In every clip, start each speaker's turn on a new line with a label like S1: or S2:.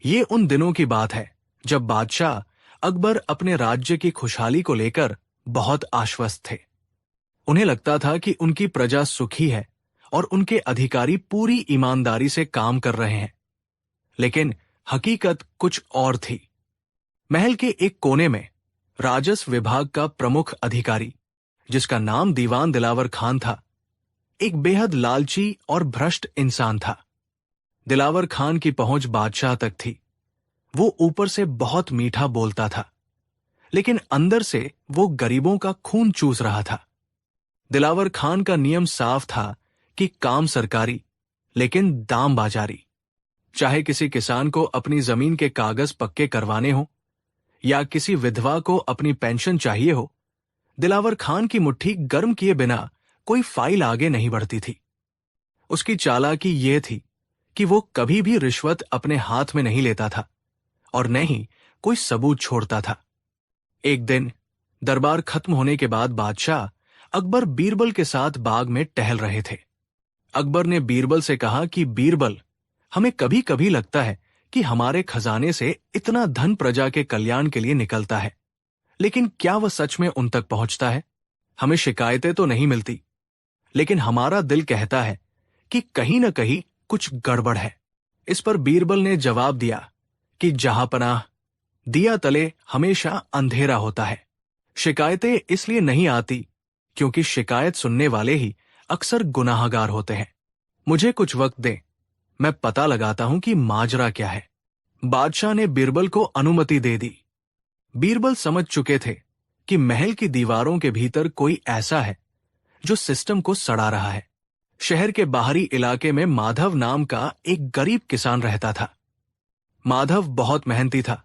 S1: ये उन दिनों की बात है जब बादशाह अकबर अपने राज्य की खुशहाली को लेकर बहुत आश्वस्त थे। उन्हें लगता था कि उनकी प्रजा सुखी है और उनके अधिकारी पूरी ईमानदारी से काम कर रहे हैं। लेकिन हकीकत कुछ और थी। महल के एक कोने में राजस्व विभाग का प्रमुख अधिकारी, जिसका नाम दीवान दिलावर खान था, एक बेहद लालची और भ्रष्ट इंसान था। दिलावर खान की पहुंच बादशाह तक थी। वो ऊपर से बहुत मीठा बोलता था, लेकिन अंदर से वो गरीबों का खून चूस रहा था। दिलावर खान का नियम साफ था कि काम सरकारी, लेकिन दाम बाजारी। चाहे किसी किसान को अपनी जमीन के कागज पक्के करवाने हो या किसी विधवा को अपनी पेंशन चाहिए हो, दिलावर खान की मुट्ठी गर्म किए बिना कोई फाइल आगे नहीं बढ़ती थी। उसकी चालाकी यह थी कि वो कभी भी रिश्वत अपने हाथ में नहीं लेता था और न ही कोई सबूत छोड़ता था। एक दिन दरबार खत्म होने के बाद बादशाह अकबर बीरबल के साथ बाग में टहल रहे थे। अकबर ने बीरबल से कहा कि बीरबल, हमें कभी कभी लगता है कि हमारे खजाने से इतना धन प्रजा के कल्याण के लिए निकलता है, लेकिन क्या वह सच में उन तक पहुंचता है? हमें शिकायतें तो नहीं मिलती, लेकिन हमारा दिल कहता है कि कहीं न कहीं कुछ गड़बड़ है। इस पर बीरबल ने जवाब दिया कि जहांपनाह, दिया तले हमेशा अंधेरा होता है। शिकायतें इसलिए नहीं आती क्योंकि शिकायत सुनने वाले ही अक्सर गुनाहगार होते हैं। मुझे कुछ वक्त दें, मैं पता लगाता हूं कि माजरा क्या है। बादशाह ने बीरबल को अनुमति दे दी। बीरबल समझ चुके थे कि महल की दीवारों के भीतर कोई ऐसा है जो सिस्टम को सड़ा रहा है। शहर के बाहरी इलाके में माधव नाम का एक गरीब किसान रहता था। माधव बहुत मेहनती था,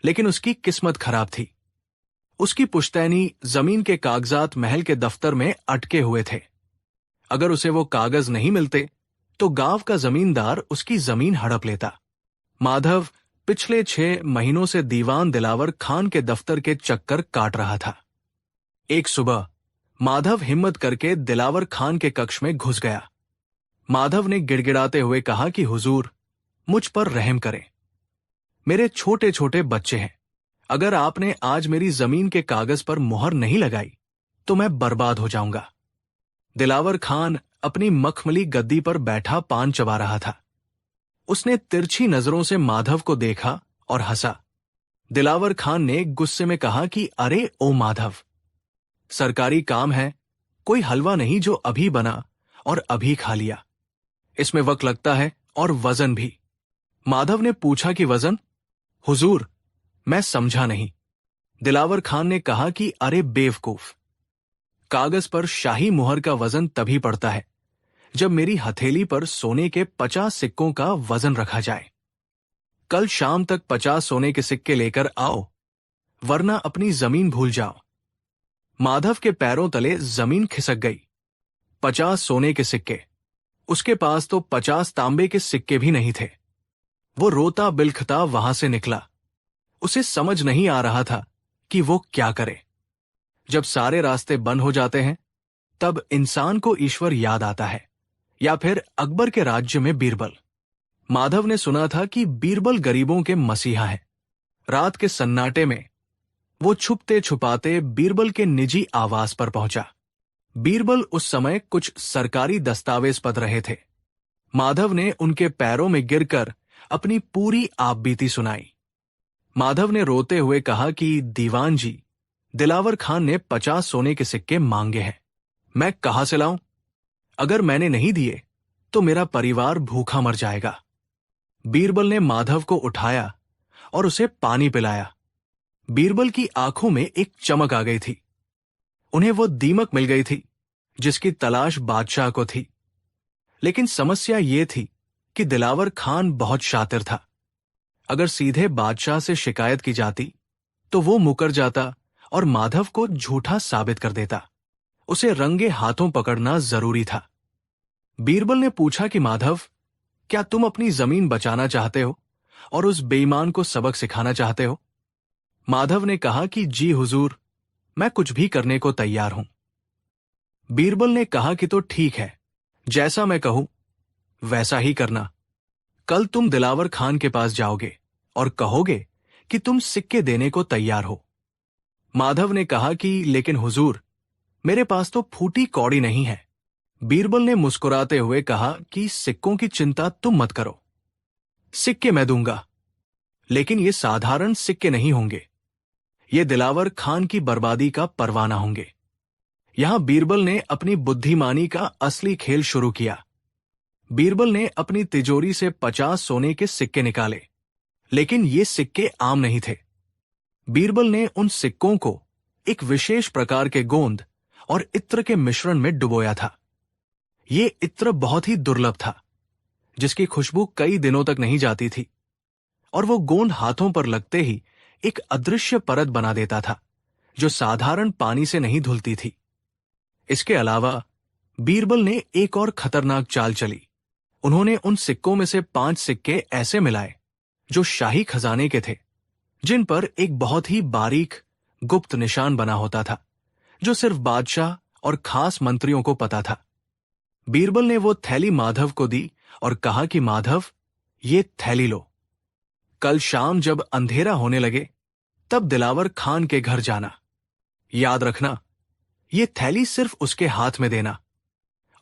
S1: लेकिन उसकी किस्मत खराब थी। उसकी पुश्तैनी जमीन के कागजात महल के दफ्तर में अटके हुए थे। अगर उसे वो कागज नहीं मिलते तो गांव का जमींदार उसकी जमीन हड़प लेता। माधव पिछले 6 महीनों से दीवान दिलावर खान के दफ्तर के चक्कर काट रहा था। एक सुबह माधव हिम्मत करके दिलावर खान के कक्ष में घुस गया। माधव ने गिड़गिड़ाते हुए कहा कि हुजूर, मुझ पर रहम करें। मेरे छोटे छोटे बच्चे हैं। अगर आपने आज मेरी जमीन के कागज पर मुहर नहीं लगाई तो मैं बर्बाद हो जाऊंगा। दिलावर खान अपनी मखमली गद्दी पर बैठा पान चबा रहा था। उसने तिरछी नजरों से माधव को देखा और हंसा। दिलावर खान ने गुस्से में कहा कि अरे ओ माधव, सरकारी काम है, कोई हलवा नहीं जो अभी बना और अभी खा लिया। इसमें वक्त लगता है और वजन भी। माधव ने पूछा कि वजन? हुजूर, मैं समझा नहीं। दिलावर खान ने कहा कि अरे बेवकूफ, कागज पर शाही मुहर का वजन तभी पड़ता है जब मेरी हथेली पर सोने के 50 सिक्कों का वजन रखा जाए। कल शाम तक 50 सोने के सिक्के लेकर आओ, वरना अपनी जमीन भूल जाओ। माधव के पैरों तले जमीन खिसक गई। 50 सोने के सिक्के, उसके पास तो 50 तांबे के सिक्के भी नहीं थे। वो रोता बिलखता वहां से निकला। उसे समझ नहीं आ रहा था कि वो क्या करे। जब सारे रास्ते बंद हो जाते हैं, तब इंसान को ईश्वर याद आता है, या फिर अकबर के राज्य में बीरबल। माधव ने सुना था कि बीरबल गरीबों के मसीहा है। रात के सन्नाटे में वो छुपते छुपाते बीरबल के निजी आवास पर पहुंचा। बीरबल उस समय कुछ सरकारी दस्तावेज पढ़ रहे थे। माधव ने उनके पैरों में गिरकर अपनी पूरी आपबीती सुनाई। माधव ने रोते हुए कहा कि दीवान जी, दिलावर खान ने 50 सोने के सिक्के मांगे हैं। मैं कहां से लाऊं? अगर मैंने नहीं दिए तो मेरा परिवार भूखा मर जाएगा। बीरबल ने माधव को उठाया और उसे पानी पिलाया। बीरबल की आंखों में एक चमक आ गई थी। उन्हें वो दीमक मिल गई थी जिसकी तलाश बादशाह को थी। लेकिन समस्या ये थी कि दिलावर खान बहुत शातिर था। अगर सीधे बादशाह से शिकायत की जाती तो वो मुकर जाता और माधव को झूठा साबित कर देता। उसे रंगे हाथों पकड़ना जरूरी था। बीरबल ने पूछा कि माधव, क्या तुम अपनी जमीन बचाना चाहते हो और उस बेईमान को सबक सिखाना चाहते हो? माधव ने कहा कि जी हुजूर, मैं कुछ भी करने को तैयार हूं। बीरबल ने कहा कि तो ठीक है, जैसा मैं कहूं वैसा ही करना। कल तुम दिलावर खान के पास जाओगे और कहोगे कि तुम सिक्के देने को तैयार हो। माधव ने कहा कि लेकिन हुजूर, मेरे पास तो फूटी कौड़ी नहीं है। बीरबल ने मुस्कुराते हुए कहा कि सिक्कों की चिंता तुम मत करो, सिक्के मैं दूंगा, लेकिन ये साधारण सिक्के नहीं होंगे। ये दिलावर खान की बर्बादी का परवाना होंगे। यहां बीरबल ने अपनी बुद्धिमानी का असली खेल शुरू किया। बीरबल ने अपनी तिजोरी से 50 सोने के सिक्के निकाले, लेकिन ये सिक्के आम नहीं थे। बीरबल ने उन सिक्कों को एक विशेष प्रकार के गोंद और इत्र के मिश्रण में डुबोया था। ये इत्र बहुत ही दुर्लभ था, जिसकी खुशबू कई दिनों तक नहीं जाती थी, और वो गोंद हाथों पर लगते ही एक अदृश्य परत बना देता था, जो साधारण पानी से नहीं धुलती थी। इसके अलावा बीरबल ने एक और खतरनाक चाल चली। उन्होंने उन सिक्कों में से 5 सिक्के ऐसे मिलाए जो शाही खजाने के थे, जिन पर एक बहुत ही बारीक गुप्त निशान बना होता था, जो सिर्फ बादशाह और खास मंत्रियों को पता था। बीरबल ने वो थैली माधव को दी और कहा कि माधव, ये थैली लो। कल शाम जब अंधेरा होने लगे, तब दिलावर खान के घर जाना। याद रखना, ये थैली सिर्फ उसके हाथ में देना,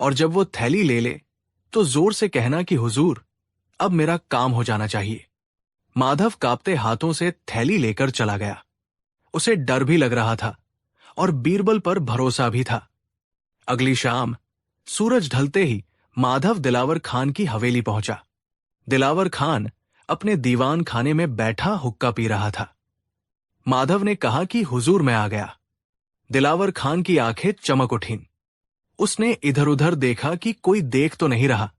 S1: और जब वो थैली ले ले तो जोर से कहना कि हुजूर, अब मेरा काम हो जाना चाहिए। माधव कांपते हाथों से थैली लेकर चला गया। उसे डर भी लग रहा था और बीरबल पर भरोसा भी था। अगली शाम सूरज ढलते ही माधव दिलावर खान की हवेली पहुंचा। दिलावर खान अपने दीवान खाने में बैठा हुक्का पी रहा था। माधव ने कहा कि हुजूर, मैं आ गया। दिलावर खान की आंखें चमक उठीं। उसने इधर उधर देखा कि कोई देख तो नहीं रहा।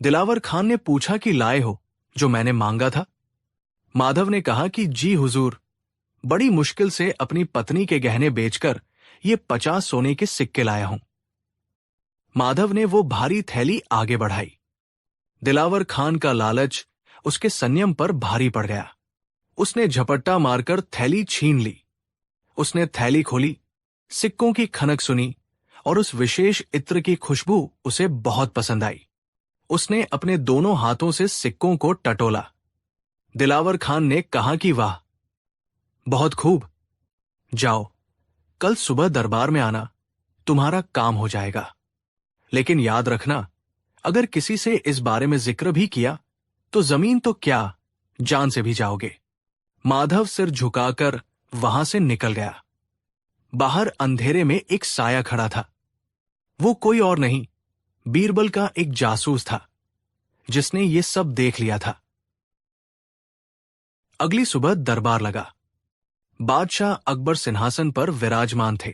S1: दिलावर खान ने पूछा कि लाए हो जो मैंने मांगा था? माधव ने कहा कि जी हुजूर, बड़ी मुश्किल से अपनी पत्नी के गहने बेचकर ये 50 सोने के सिक्के लाया हूं। माधव ने वो भारी थैली आगे बढ़ाई। दिलावर खान का लालच उसके संयम पर भारी पड़ गया। उसने झपट्टा मारकर थैली छीन ली। उसने थैली खोली, सिक्कों की खनक सुनी और उस विशेष इत्र की खुशबू उसे बहुत पसंद आई। उसने अपने दोनों हाथों से सिक्कों को टटोला। दिलावर खान ने कहा कि वाह, बहुत खूब, जाओ, कल सुबह दरबार में आना, तुम्हारा काम हो जाएगा। लेकिन याद रखना, अगर किसी से इस बारे में जिक्र भी किया तो जमीन तो क्या, जान से भी जाओगे। माधव सिर झुकाकर वहां से निकल गया। बाहर अंधेरे में एक साया खड़ा था। वो कोई और नहीं, बीरबल का एक जासूस था, जिसने ये सब देख लिया था। अगली सुबह दरबार लगा। बादशाह अकबर सिंहासन पर विराजमान थे।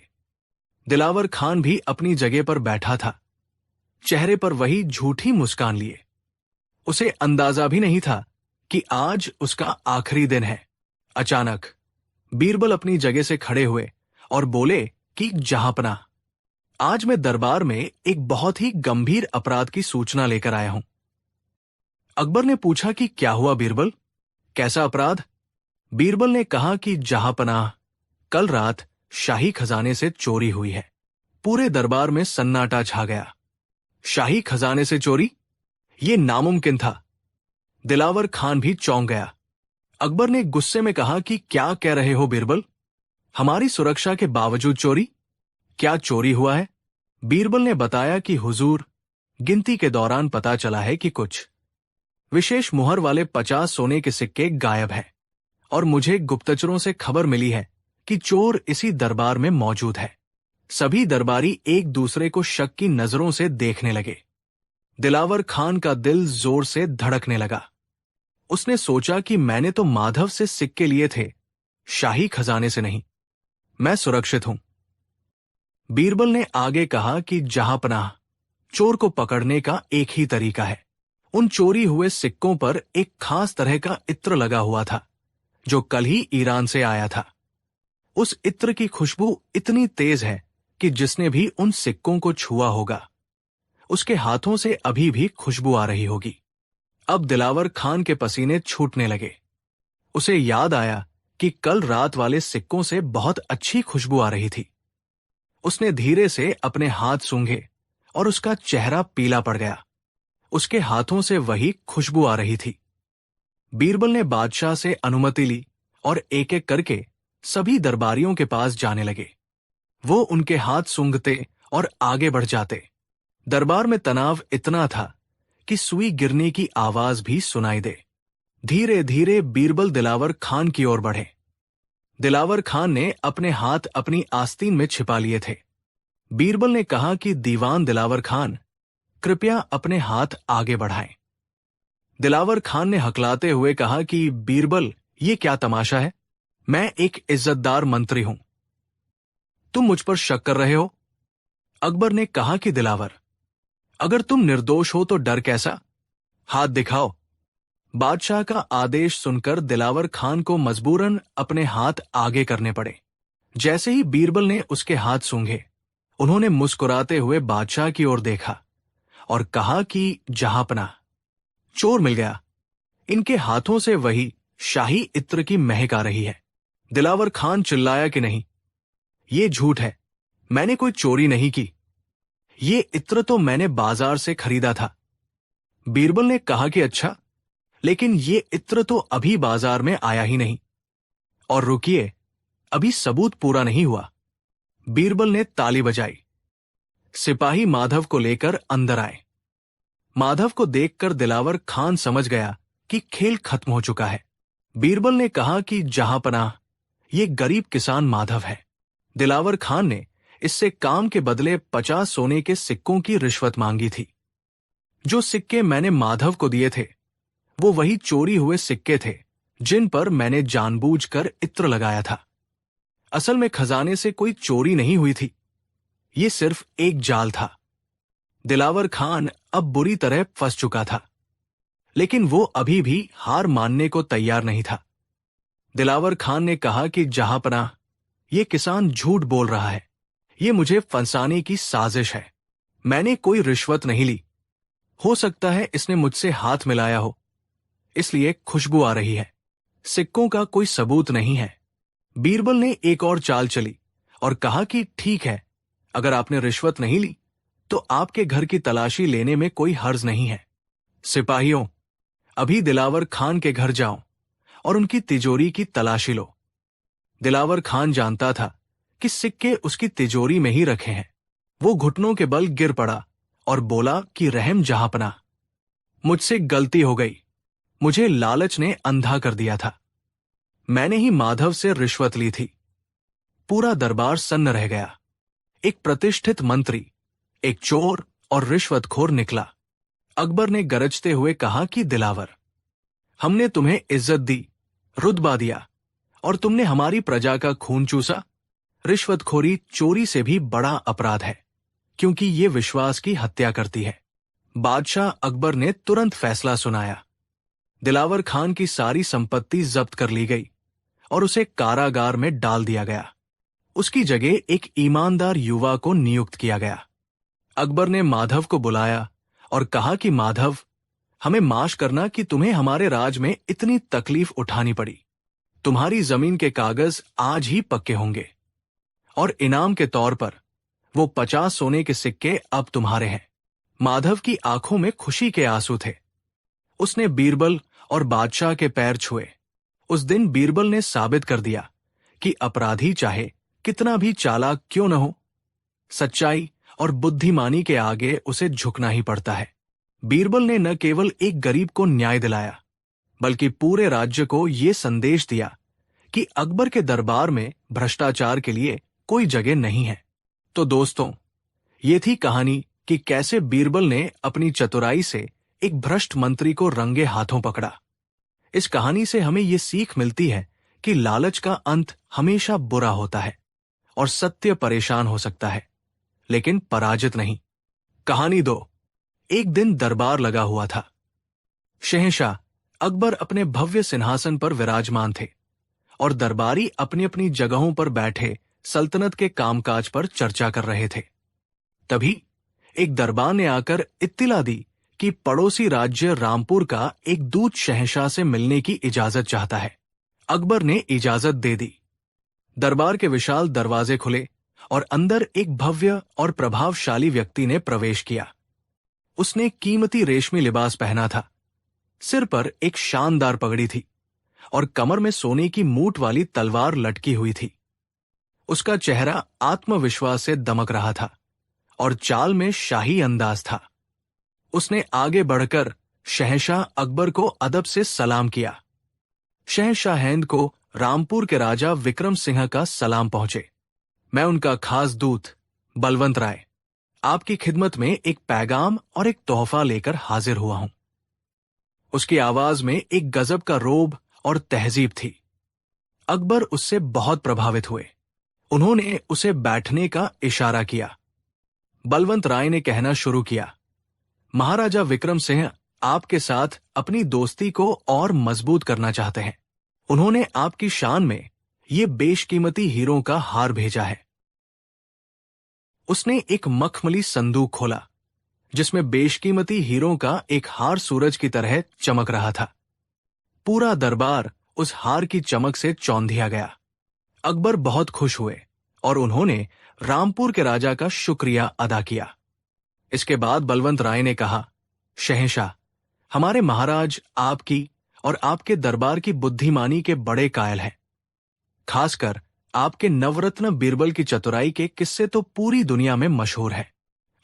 S1: दिलावर खान भी अपनी जगह पर बैठा था, चेहरे पर वही झूठी मुस्कान लिए। उसे अंदाजा भी नहीं था कि आज उसका आखिरी दिन है। अचानक बीरबल अपनी जगह से खड़े हुए और बोले कि जहांपना, आज मैं दरबार में एक बहुत ही गंभीर अपराध की सूचना लेकर आया हूं। अकबर ने पूछा कि क्या हुआ बीरबल, कैसा अपराध? बीरबल ने कहा कि जहांपनाह, कल रात शाही खजाने से चोरी हुई है। पूरे दरबार में सन्नाटा छा गया। शाही खजाने से चोरी? ये नामुमकिन था। दिलावर खान भी चौंक गया। अकबर ने गुस्से में कहा कि क्या कह रहे हो बीरबल, हमारी सुरक्षा के बावजूद चोरी? क्या चोरी हुआ है? बीरबल ने बताया कि हुजूर, गिनती के दौरान पता चला है कि कुछ विशेष मुहर वाले 50 सोने के सिक्के गायब हैं, और मुझे गुप्तचरों से खबर मिली है कि चोर इसी दरबार में मौजूद है। सभी दरबारी एक दूसरे को शक की नजरों से देखने लगे। दिलावर खान का दिल जोर से धड़कने लगा। उसने सोचा कि मैंने तो माधव से सिक्के लिए थे, शाही खजाने से नहीं। मैं सुरक्षित हूं। बीरबल ने आगे कहा कि जहांपनाह, चोर को पकड़ने का एक ही तरीका है। उन चोरी हुए सिक्कों पर एक खास तरह का इत्र लगा हुआ था, जो कल ही ईरान से आया था। उस इत्र की खुशबू इतनी तेज है कि जिसने भी उन सिक्कों को छुआ होगा, उसके हाथों से अभी भी खुशबू आ रही होगी। अब दिलावर खान के पसीने छूटने लगे। उसे याद आया कि कल रात वाले सिक्कों से बहुत अच्छी खुशबू आ रही थी। उसने धीरे से अपने हाथ सूंघे और उसका चेहरा पीला पड़ गया। उसके हाथों से वही खुशबू आ रही थी। बीरबल ने बादशाह से अनुमति ली और एक एक करके सभी दरबारियों के पास जाने लगे। वो उनके हाथ सूंघते और आगे बढ़ जाते। दरबार में तनाव इतना था कि सुई गिरने की आवाज भी सुनाई दे। धीरे धीरे बीरबल दिलावर खान की ओर बढ़े। दिलावर खान ने अपने हाथ अपनी आस्तीन में छिपा लिए थे। बीरबल ने कहा कि दीवान दिलावर खान, कृपया अपने हाथ आगे बढ़ाएं। दिलावर खान ने हकलाते हुए कहा कि बीरबल, ये क्या तमाशा है? मैं एक इज्जतदार मंत्री हूं, तुम मुझ पर शक कर रहे हो? अकबर ने कहा कि दिलावर, अगर तुम निर्दोष हो तो डर कैसा? हाथ दिखाओ। बादशाह का आदेश सुनकर दिलावर खान को मजबूरन अपने हाथ आगे करने पड़े। जैसे ही बीरबल ने उसके हाथ सूंघे, उन्होंने मुस्कुराते हुए बादशाह की ओर देखा और कहा कि जहांपनाह, चोर मिल गया। इनके हाथों से वही शाही इत्र की महक आ रही है। दिलावर खान चिल्लाया कि नहीं, ये झूठ है, मैंने कोई चोरी नहीं की। ये इत्र तो मैंने बाजार से खरीदा था। बीरबल ने कहा कि अच्छा, लेकिन ये इत्र तो अभी बाजार में आया ही नहीं। और रुकिए, अभी सबूत पूरा नहीं हुआ। बीरबल ने ताली बजाई। सिपाही माधव को लेकर अंदर आए। माधव को देखकर दिलावर खान समझ गया कि खेल खत्म हो चुका है। बीरबल ने कहा कि जहांपनाह, ये गरीब किसान माधव है। दिलावर खान ने इससे काम के बदले 50 सोने के सिक्कों की रिश्वत मांगी थी। जो सिक्के मैंने माधव को दिए थे, वो वही चोरी हुए सिक्के थे जिन पर मैंने जानबूझकर इत्र लगाया था। असल में खजाने से कोई चोरी नहीं हुई थी, ये सिर्फ एक जाल था। दिलावर खान अब बुरी तरह फंस चुका था, लेकिन वो अभी भी हार मानने को तैयार नहीं था। दिलावर खान ने कहा कि जहांपनाह, ये किसान झूठ बोल रहा है। ये मुझे फंसाने की साजिश है। मैंने कोई रिश्वत नहीं ली। हो सकता है इसने मुझसे हाथ मिलाया हो, इसलिए खुशबू आ रही है। सिक्कों का कोई सबूत नहीं है। बीरबल ने एक और चाल चली और कहा कि ठीक है, अगर आपने रिश्वत नहीं ली तो आपके घर की तलाशी लेने में कोई हर्ज नहीं है। सिपाहियों, अभी दिलावर खान के घर जाओ और उनकी तिजोरी की तलाशी लो। दिलावर खान जानता था कि सिक्के उसकी तिजोरी में ही रखे हैं। वो घुटनों के बल गिर पड़ा और बोला कि रहम जहांपनाह, मुझसे गलती हो गई। मुझे लालच ने अंधा कर दिया था। मैंने ही माधव से रिश्वत ली थी। पूरा दरबार सन्न रह गया। एक प्रतिष्ठित मंत्री एक चोर और रिश्वतखोर निकला। अकबर ने गरजते हुए कहा कि दिलावर, हमने तुम्हें इज्जत दी, रुतबा दिया, और तुमने हमारी प्रजा का खून चूसा। रिश्वतखोरी चोरी से भी बड़ा अपराध है, क्योंकि ये विश्वास की हत्या करती है। बादशाह अकबर ने तुरंत फैसला सुनाया। दिलावर खान की सारी संपत्ति जब्त कर ली गई और उसे कारागार में डाल दिया गया। उसकी जगह एक ईमानदार युवा को नियुक्त किया गया। अकबर ने माधव को बुलाया और कहा कि माधव, हमें माश करना कि तुम्हें हमारे राज में इतनी तकलीफ उठानी पड़ी। तुम्हारी जमीन के कागज आज ही पक्के होंगे और इनाम के तौर पर वो 50 सोने के सिक्के अब तुम्हारे हैं। माधव की आंखों में खुशी के आंसू थे। उसने बीरबल और बादशाह के पैर छुए। उस दिन बीरबल ने साबित कर दिया कि अपराधी चाहे कितना भी चालाक क्यों न हो, सच्चाई और बुद्धिमानी के आगे उसे झुकना ही पड़ता है। बीरबल ने न केवल एक गरीब को न्याय दिलाया, बल्कि पूरे राज्य को ये संदेश दिया कि अकबर के दरबार में भ्रष्टाचार के लिए कोई जगह नहीं है। तो दोस्तों, ये थी कहानी कि कैसे बीरबल ने अपनी चतुराई से एक भ्रष्ट मंत्री को रंगे हाथों पकड़ा। इस कहानी से हमें ये सीख मिलती है कि लालच का अंत हमेशा बुरा होता है और सत्य परेशान हो सकता है, लेकिन पराजित नहीं। कहानी 2। एक दिन दरबार लगा हुआ था। शहंशाह अकबर अपने भव्य सिंहासन पर विराजमान थे और दरबारी अपनी अपनी जगहों पर बैठे सल्तनत के कामकाज पर चर्चा कर रहे थे। तभी एक दरबार ने आकर इत्तिला दी कि पड़ोसी राज्य रामपुर का एक दूत शहंशाह से मिलने की इजाजत चाहता है। अकबर ने इजाजत दे दी। दरबार के विशाल दरवाजे खुले और अंदर एक भव्य और प्रभावशाली व्यक्ति ने प्रवेश किया। उसने कीमती रेशमी लिबास पहना था। सिर पर एक शानदार पगड़ी थी और कमर में सोने की मूठ वाली तलवार लटकी हुई थी। उसका चेहरा आत्मविश्वास से दमक रहा था और चाल में शाही अंदाज था। उसने आगे बढ़कर शहंशाह अकबर को अदब से सलाम किया। शहंशाह हिंद को रामपुर के राजा विक्रम सिंह का सलाम पहुंचे। मैं उनका खास दूत बलवंत राय आपकी खिदमत में एक पैगाम और एक तोहफा लेकर हाजिर हुआ हूं। उसकी आवाज में एक गजब का रोब और तहजीब थी। अकबर उससे बहुत प्रभावित हुए। उन्होंने उसे बैठने का इशारा किया। बलवंत राय ने कहना शुरू किया, महाराजा विक्रम सिंह आपके साथ अपनी दोस्ती को और मजबूत करना चाहते हैं। उन्होंने आपकी शान में ये बेशकीमती हीरों का हार भेजा है। उसने एक मखमली संदूक खोला जिसमें बेशकीमती हीरों का एक हार सूरज की तरह चमक रहा था। पूरा दरबार उस हार की चमक से चौंधिया गया। अकबर बहुत खुश हुए और उन्होंने रामपुर के राजा का शुक्रिया अदा किया। इसके बाद बलवंत राय ने कहा, शहंशाह, हमारे महाराज आपकी और आपके दरबार की बुद्धिमानी के बड़े कायल हैं। खासकर आपके नवरत्न बीरबल की चतुराई के किस्से तो पूरी दुनिया में मशहूर है।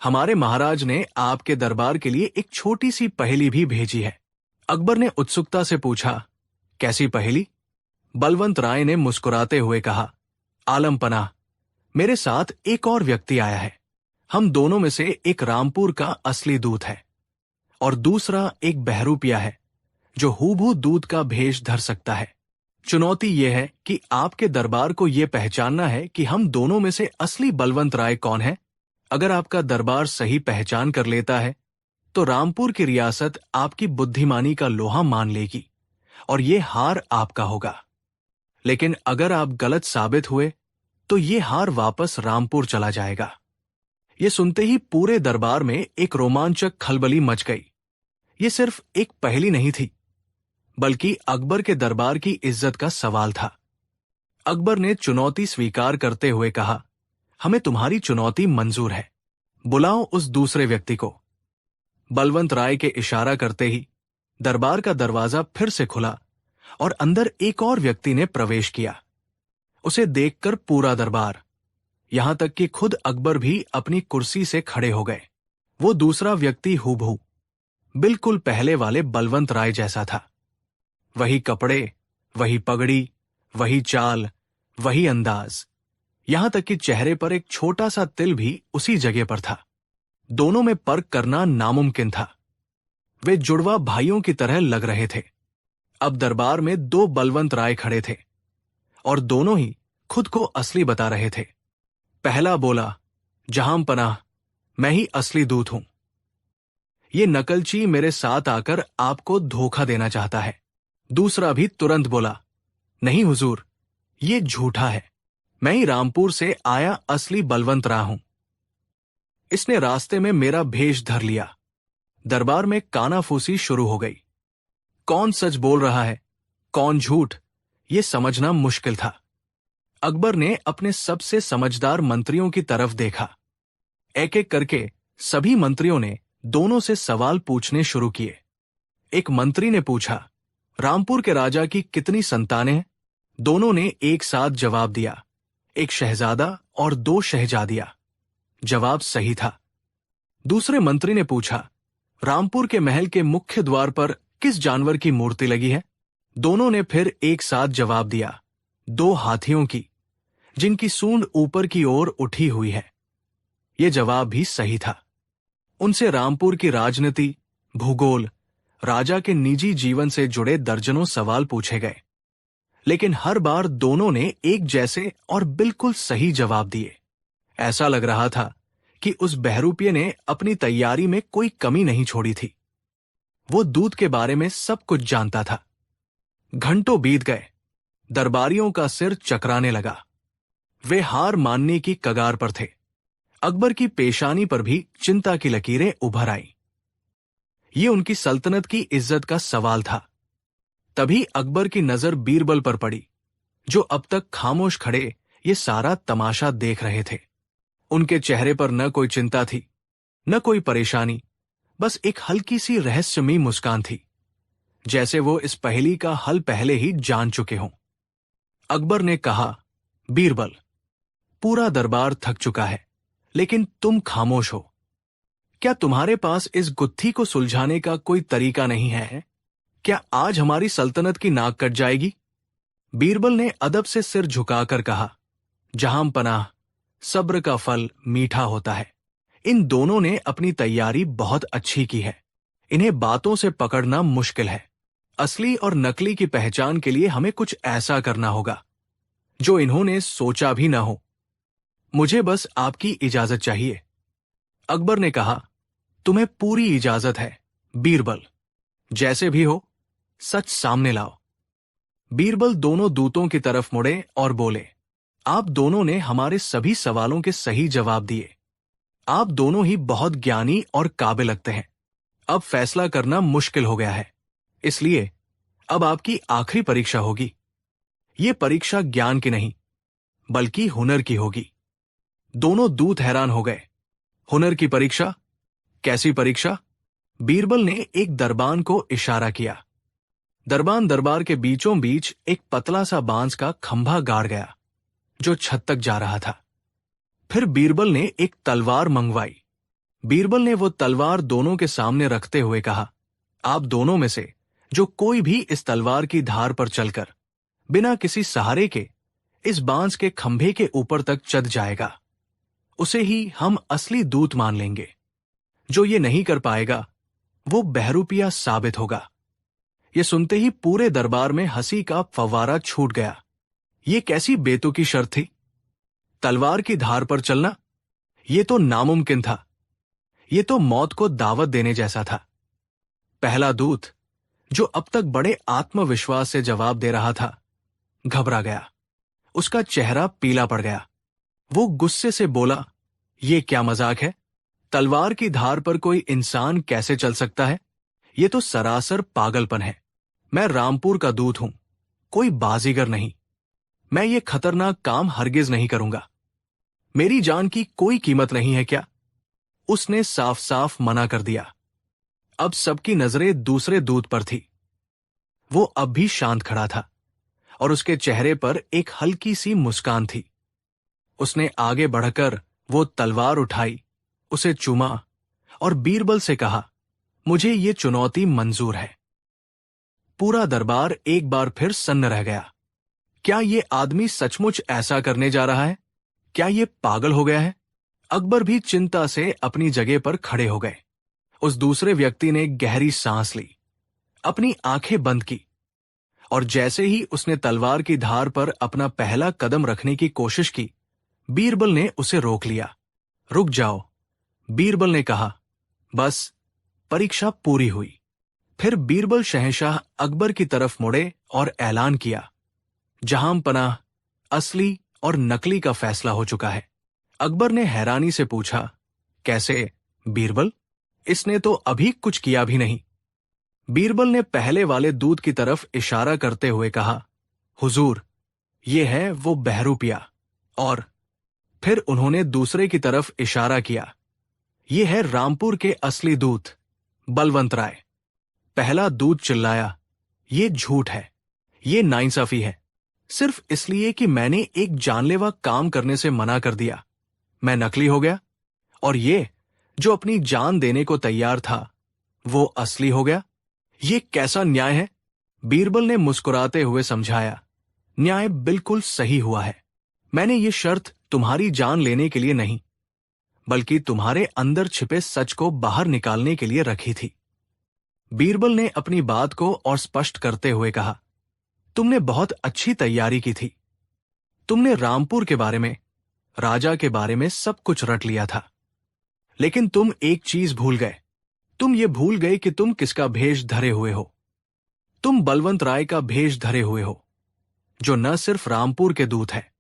S1: हमारे महाराज ने आपके दरबार के लिए एक छोटी सी पहेली भी भेजी है। अकबर ने उत्सुकता से पूछा, कैसी पहेली? बलवंत राय ने मुस्कुराते हुए कहा, आलम पनाह, मेरे साथ एक और व्यक्ति आया है। हम दोनों में से एक रामपुर का असली दूत है और दूसरा एक बहरूपिया है जो हूबहू दूत का भेष धर सकता है। चुनौती यह है कि आपके दरबार को यह पहचानना है कि हम दोनों में से असली बलवंत राय कौन है। अगर आपका दरबार सही पहचान कर लेता है तो रामपुर की रियासत आपकी बुद्धिमानी का लोहा मान लेगी और ये हार आपका होगा। लेकिन अगर आप गलत साबित हुए तो ये हार वापस रामपुर चला जाएगा। ये सुनते ही पूरे दरबार में एक रोमांचक खलबली मच गई। ये सिर्फ एक पहेली नहीं थी, बल्कि अकबर के दरबार की इज्जत का सवाल था। अकबर ने चुनौती स्वीकार करते हुए कहा, हमें तुम्हारी चुनौती मंजूर है। बुलाओ उस दूसरे व्यक्ति को। बलवंत राय के इशारा करते ही दरबार का दरवाजा फिर से खुला और अंदर एक और व्यक्ति ने प्रवेश किया। उसे देखकर पूरा दरबार, यहां तक कि खुद अकबर भी अपनी कुर्सी से खड़े हो गए। वो दूसरा व्यक्ति हूबहू बिल्कुल पहले वाले बलवंत राय जैसा था। वही कपड़े, वही पगड़ी, वही चाल, वही अंदाज, यहां तक कि चेहरे पर एक छोटा सा तिल भी उसी जगह पर था। दोनों में फर्क करना नामुमकिन था। वे जुड़वा भाइयों की तरह लग रहे थे। अब दरबार में दो बलवंत राय खड़े थे और दोनों ही खुद को असली बता रहे थे। पहला बोला, जहां पनाह, मैं ही असली दूत हूं। ये नकलची मेरे साथ आकर आपको धोखा देना चाहता है। दूसरा भी तुरंत बोला, नहीं हुजूर, ये झूठा है। मैं ही रामपुर से आया असली बलवंत राय हूं। इसने रास्ते में मेरा भेष धर लिया। दरबार में कानाफूसी शुरू हो गई। कौन सच बोल रहा है, कौन झूठ, ये समझना मुश्किल था। अकबर ने अपने सबसे समझदार मंत्रियों की तरफ देखा। एक एक करके सभी मंत्रियों ने दोनों से सवाल पूछने शुरू किए। एक मंत्री ने पूछा, रामपुर के राजा की कितनी संतानें हैं? दोनों ने एक साथ जवाब दिया, एक शहजादा और 2 शहजादियां। जवाब सही था। दूसरे मंत्री ने पूछा, रामपुर के महल के मुख्य द्वार पर किस जानवर की मूर्ति लगी है? दोनों ने फिर एक साथ जवाब दिया, 2 हाथियों की, जिनकी सूंड ऊपर की ओर उठी हुई है। यह जवाब भी सही था। उनसे रामपुर की राजनीति, भूगोल, राजा के निजी जीवन से जुड़े दर्जनों सवाल पूछे गए, लेकिन हर बार दोनों ने एक जैसे और बिल्कुल सही जवाब दिए। ऐसा लग रहा था कि उस बहरूपिये ने अपनी तैयारी में कोई कमी नहीं छोड़ी थी। वो दूत के बारे में सब कुछ जानता था। घंटों बीत गए। दरबारियों का सिर चकराने लगा। वे हार मानने की कगार पर थे। अकबर की पेशानी पर भी चिंता की लकीरें उभर आईं। ये उनकी सल्तनत की इज्जत का सवाल था। तभी अकबर की नजर बीरबल पर पड़ी, जो अब तक खामोश खड़े ये सारा तमाशा देख रहे थे। उनके चेहरे पर न कोई चिंता थी, न कोई परेशानी, बस एक हल्की सी रहस्यमयी मुस्कान थी, जैसे वो इस पहेली का हल पहले ही जान चुके हों। अकबर ने कहा, बीरबल, पूरा दरबार थक चुका है, लेकिन तुम खामोश हो। क्या तुम्हारे पास इस गुत्थी को सुलझाने का कोई तरीका नहीं है? क्या आज हमारी सल्तनत की नाक कट जाएगी? बीरबल ने अदब से सिर झुकाकर कहा, जहां पनाह, सब्र का फल मीठा होता है। इन दोनों ने अपनी तैयारी बहुत अच्छी की है। इन्हें बातों से पकड़ना मुश्किल है। असली और नकली की पहचान के लिए हमें कुछ ऐसा करना होगा जो इन्होंने सोचा भी ना हो। मुझे बस आपकी इजाजत चाहिए। अकबर ने कहा, तुम्हें पूरी इजाजत है बीरबल। जैसे भी हो, सच सामने लाओ। बीरबल दोनों दूतों की तरफ मुड़े और बोले, आप दोनों ने हमारे सभी सवालों के सही जवाब दिए। आप दोनों ही बहुत ज्ञानी और काबिल लगते हैं। अब फैसला करना मुश्किल हो गया है, इसलिए अब आपकी आखिरी परीक्षा होगी। ये परीक्षा ज्ञान की नहीं, बल्कि हुनर की होगी। दोनों दूत हैरान हो गए। हुनर की परीक्षा? कैसी परीक्षा? बीरबल ने एक दरबान को इशारा किया। दरबान दरबार के बीचों बीच एक पतला सा बांस का खंभा गाड़ गया, जो छत तक जा रहा था। फिर बीरबल ने एक तलवार मंगवाई। बीरबल ने वो तलवार दोनों के सामने रखते हुए कहा, आप दोनों में से जो कोई भी इस तलवार की धार पर चलकर बिना किसी सहारे के इस बांस के खंभे के ऊपर तक चढ़ जाएगा, उसे ही हम असली दूत मान लेंगे। जो ये नहीं कर पाएगा, वो बहरूपिया साबित होगा। ये सुनते ही पूरे दरबार में हंसी का फव्वारा छूट गया। ये कैसी बेतुकी शर्त थी? तलवार की धार पर चलना? ये तो नामुमकिन था। ये तो मौत को दावत देने जैसा था। पहला दूत, जो अब तक बड़े आत्मविश्वास से जवाब दे रहा था, घबरा गया। उसका चेहरा पीला पड़ गया। वो गुस्से से बोला, ये क्या मजाक है? तलवार की धार पर कोई इंसान कैसे चल सकता है? ये तो सरासर पागलपन है। मैं रामपुर का दूत हूं, कोई बाजीगर नहीं। मैं ये खतरनाक काम हरगिज नहीं करूंगा। मेरी जान की कोई कीमत नहीं है क्या? उसने साफ साफ मना कर दिया। अब सबकी नजरें दूसरे दूत पर थी। वो अब भी शांत खड़ा था और उसके चेहरे पर एक हल्की सी मुस्कान थी। उसने आगे बढ़कर वो तलवार उठाई, उसे चूमा और बीरबल से कहा, मुझे ये चुनौती मंजूर है। पूरा दरबार एक बार फिर सन्न रह गया। क्या ये आदमी सचमुच ऐसा करने जा रहा है? क्या ये पागल हो गया है? अकबर भी चिंता से अपनी जगह पर खड़े हो गए। उस दूसरे व्यक्ति ने गहरी सांस ली, अपनी आंखें बंद की, और जैसे ही उसने तलवार की धार पर अपना पहला कदम रखने की कोशिश की, बीरबल ने उसे रोक लिया। रुक जाओ, बीरबल ने कहा। बस, परीक्षा पूरी हुई। फिर बीरबल शहंशाह अकबर की तरफ मुड़े और ऐलान किया, जहां पनाह, असली और नकली का फैसला हो चुका है। अकबर ने हैरानी से पूछा, कैसे बीरबल? इसने तो अभी कुछ किया भी नहीं। बीरबल ने पहले वाले दूत की तरफ इशारा करते हुए कहा, हुजूर, ये है वो बहरूपिया। और फिर उन्होंने दूसरे की तरफ इशारा किया, ये है रामपुर के असली दूत बलवंत राय। पहला दूत चिल्लाया, ये झूठ है, ये नाइंसाफी है। सिर्फ इसलिए कि मैंने एक जानलेवा काम करने से मना कर दिया, मैं नकली हो गया, और ये जो अपनी जान देने को तैयार था, वो असली हो गया। ये कैसा न्याय है? बीरबल ने मुस्कुराते हुए समझाया, न्याय बिल्कुल सही हुआ है। मैंने ये शर्त तुम्हारी जान लेने के लिए नहीं, बल्कि तुम्हारे अंदर छिपे सच को बाहर निकालने के लिए रखी थी। बीरबल ने अपनी बात को और स्पष्ट करते हुए कहा, तुमने बहुत अच्छी तैयारी की थी। तुमने रामपुर के बारे में, राजा के बारे में सब कुछ रट लिया था। लेकिन तुम एक चीज भूल गए। तुम ये भूल गए कि तुम किसका भेष धरे हुए हो। तुम बलवंत राय का भेष धरे हुए हो, जो न सिर्फ रामपुर के दूत है,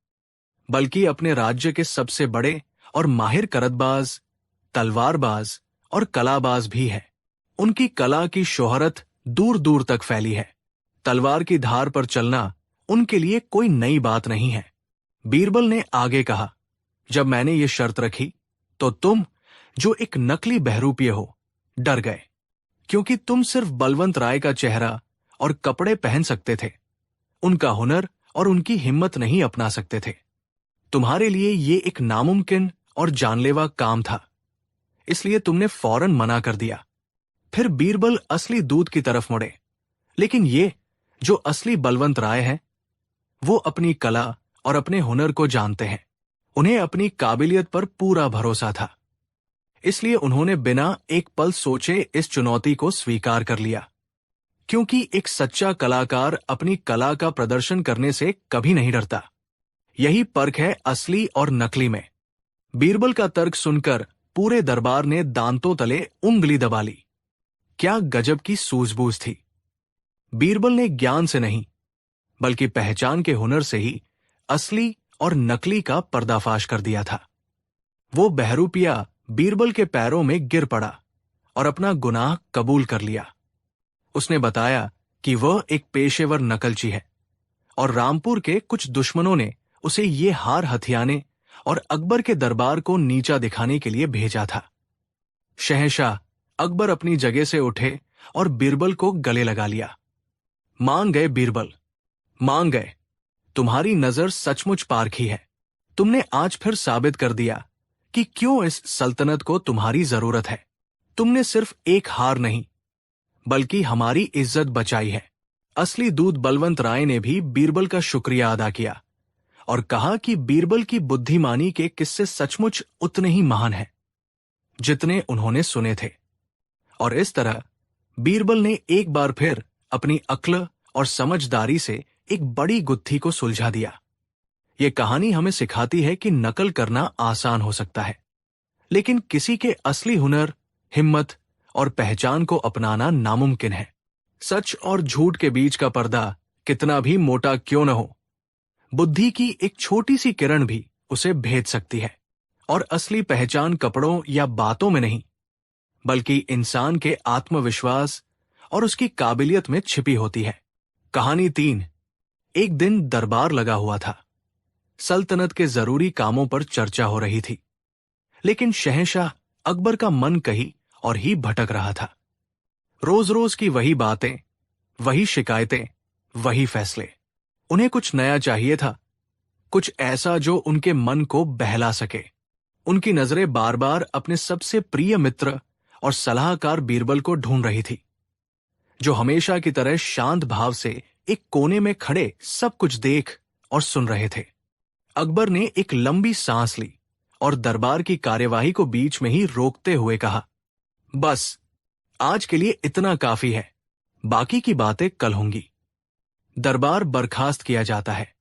S1: बल्कि अपने राज्य के सबसे बड़े और माहिर करतबाज, तलवारबाज और कलाबाज भी है। उनकी कला की शोहरत दूर दूर तक फैली है। तलवार की धार पर चलना उनके लिए कोई नई बात नहीं है। बीरबल ने आगे कहा, जब मैंने ये शर्त रखी, तो तुम, जो एक नकली बहरूपिये हो, डर गए, क्योंकि तुम सिर्फ बलवंत राय का चेहरा और कपड़े पहन सकते थे, उनका हुनर और उनकी हिम्मत नहीं अपना सकते थे। तुम्हारे लिए ये एक नामुमकिन और जानलेवा काम था, इसलिए तुमने फौरन मना कर दिया। फिर बीरबल असली दूत की तरफ मुड़े, लेकिन ये जो असली बलवंत राय हैं, वो अपनी कला और अपने हुनर को जानते हैं। उन्हें अपनी काबिलियत पर पूरा भरोसा था, इसलिए उन्होंने बिना एक पल सोचे इस चुनौती को स्वीकार कर लिया, क्योंकि एक सच्चा कलाकार अपनी कला का प्रदर्शन करने से कभी नहीं डरता। यही पर्क है असली और नकली में। बीरबल का तर्क सुनकर पूरे दरबार ने दांतों तले उंगली दबा ली। क्या गजब की सूझबूझ थी! बीरबल ने ज्ञान से नहीं, बल्कि पहचान के हुनर से ही असली और नकली का पर्दाफाश कर दिया था। वो बहरूपिया बीरबल के पैरों में गिर पड़ा और अपना गुनाह कबूल कर लिया। उसने बताया कि वह एक पेशेवर नकलची है और रामपुर के कुछ दुश्मनों ने उसे ये हार हथियाने और अकबर के दरबार को नीचा दिखाने के लिए भेजा था। शहंशाह अकबर अपनी जगह से उठे और बीरबल को गले लगा लिया। मान गए बीरबल, मान गए। तुम्हारी नजर सचमुच पारखी है। तुमने आज फिर साबित कर दिया कि क्यों इस सल्तनत को तुम्हारी जरूरत है। तुमने सिर्फ एक हार नहीं, बल्कि हमारी इज्जत बचाई है। असली दूत बलवंत राय ने भी बीरबल का शुक्रिया अदा किया और कहा कि बीरबल की बुद्धिमानी के किस्से सचमुच उतने ही महान हैं जितने उन्होंने सुने थे। और इस तरह बीरबल ने एक बार फिर अपनी अक्ल और समझदारी से एक बड़ी गुत्थी को सुलझा दिया। ये कहानी हमें सिखाती है कि नकल करना आसान हो सकता है, लेकिन किसी के असली हुनर, हिम्मत और पहचान को अपनाना नामुमकिन है। सच और झूठ के बीच का पर्दा कितना भी मोटा क्यों न हो, बुद्धि की एक छोटी सी किरण भी उसे भेद सकती है। और असली पहचान कपड़ों या बातों में नहीं, बल्कि इंसान के आत्मविश्वास और उसकी काबिलियत में छिपी होती है। कहानी 3। एक दिन दरबार लगा हुआ था। सल्तनत के जरूरी कामों पर चर्चा हो रही थी, लेकिन शहंशाह अकबर का मन कहीं और ही भटक रहा था। रोज रोज की वही बातें, वही शिकायतें, वही फैसले। उन्हें कुछ नया चाहिए था, कुछ ऐसा जो उनके मन को बहला सके। उनकी नजरें बार बार अपने सबसे प्रिय मित्र और सलाहकार बीरबल को ढूंढ रही थी, जो हमेशा की तरह शांत भाव से एक कोने में खड़े सब कुछ देख और सुन रहे थे। अकबर ने एक लंबी सांस ली और दरबार की कार्यवाही को बीच में ही रोकते हुए कहा, बस आज के लिए इतना काफी है, बाकी की बातें कल होंगी। दरबार बर्खास्त किया जाता है।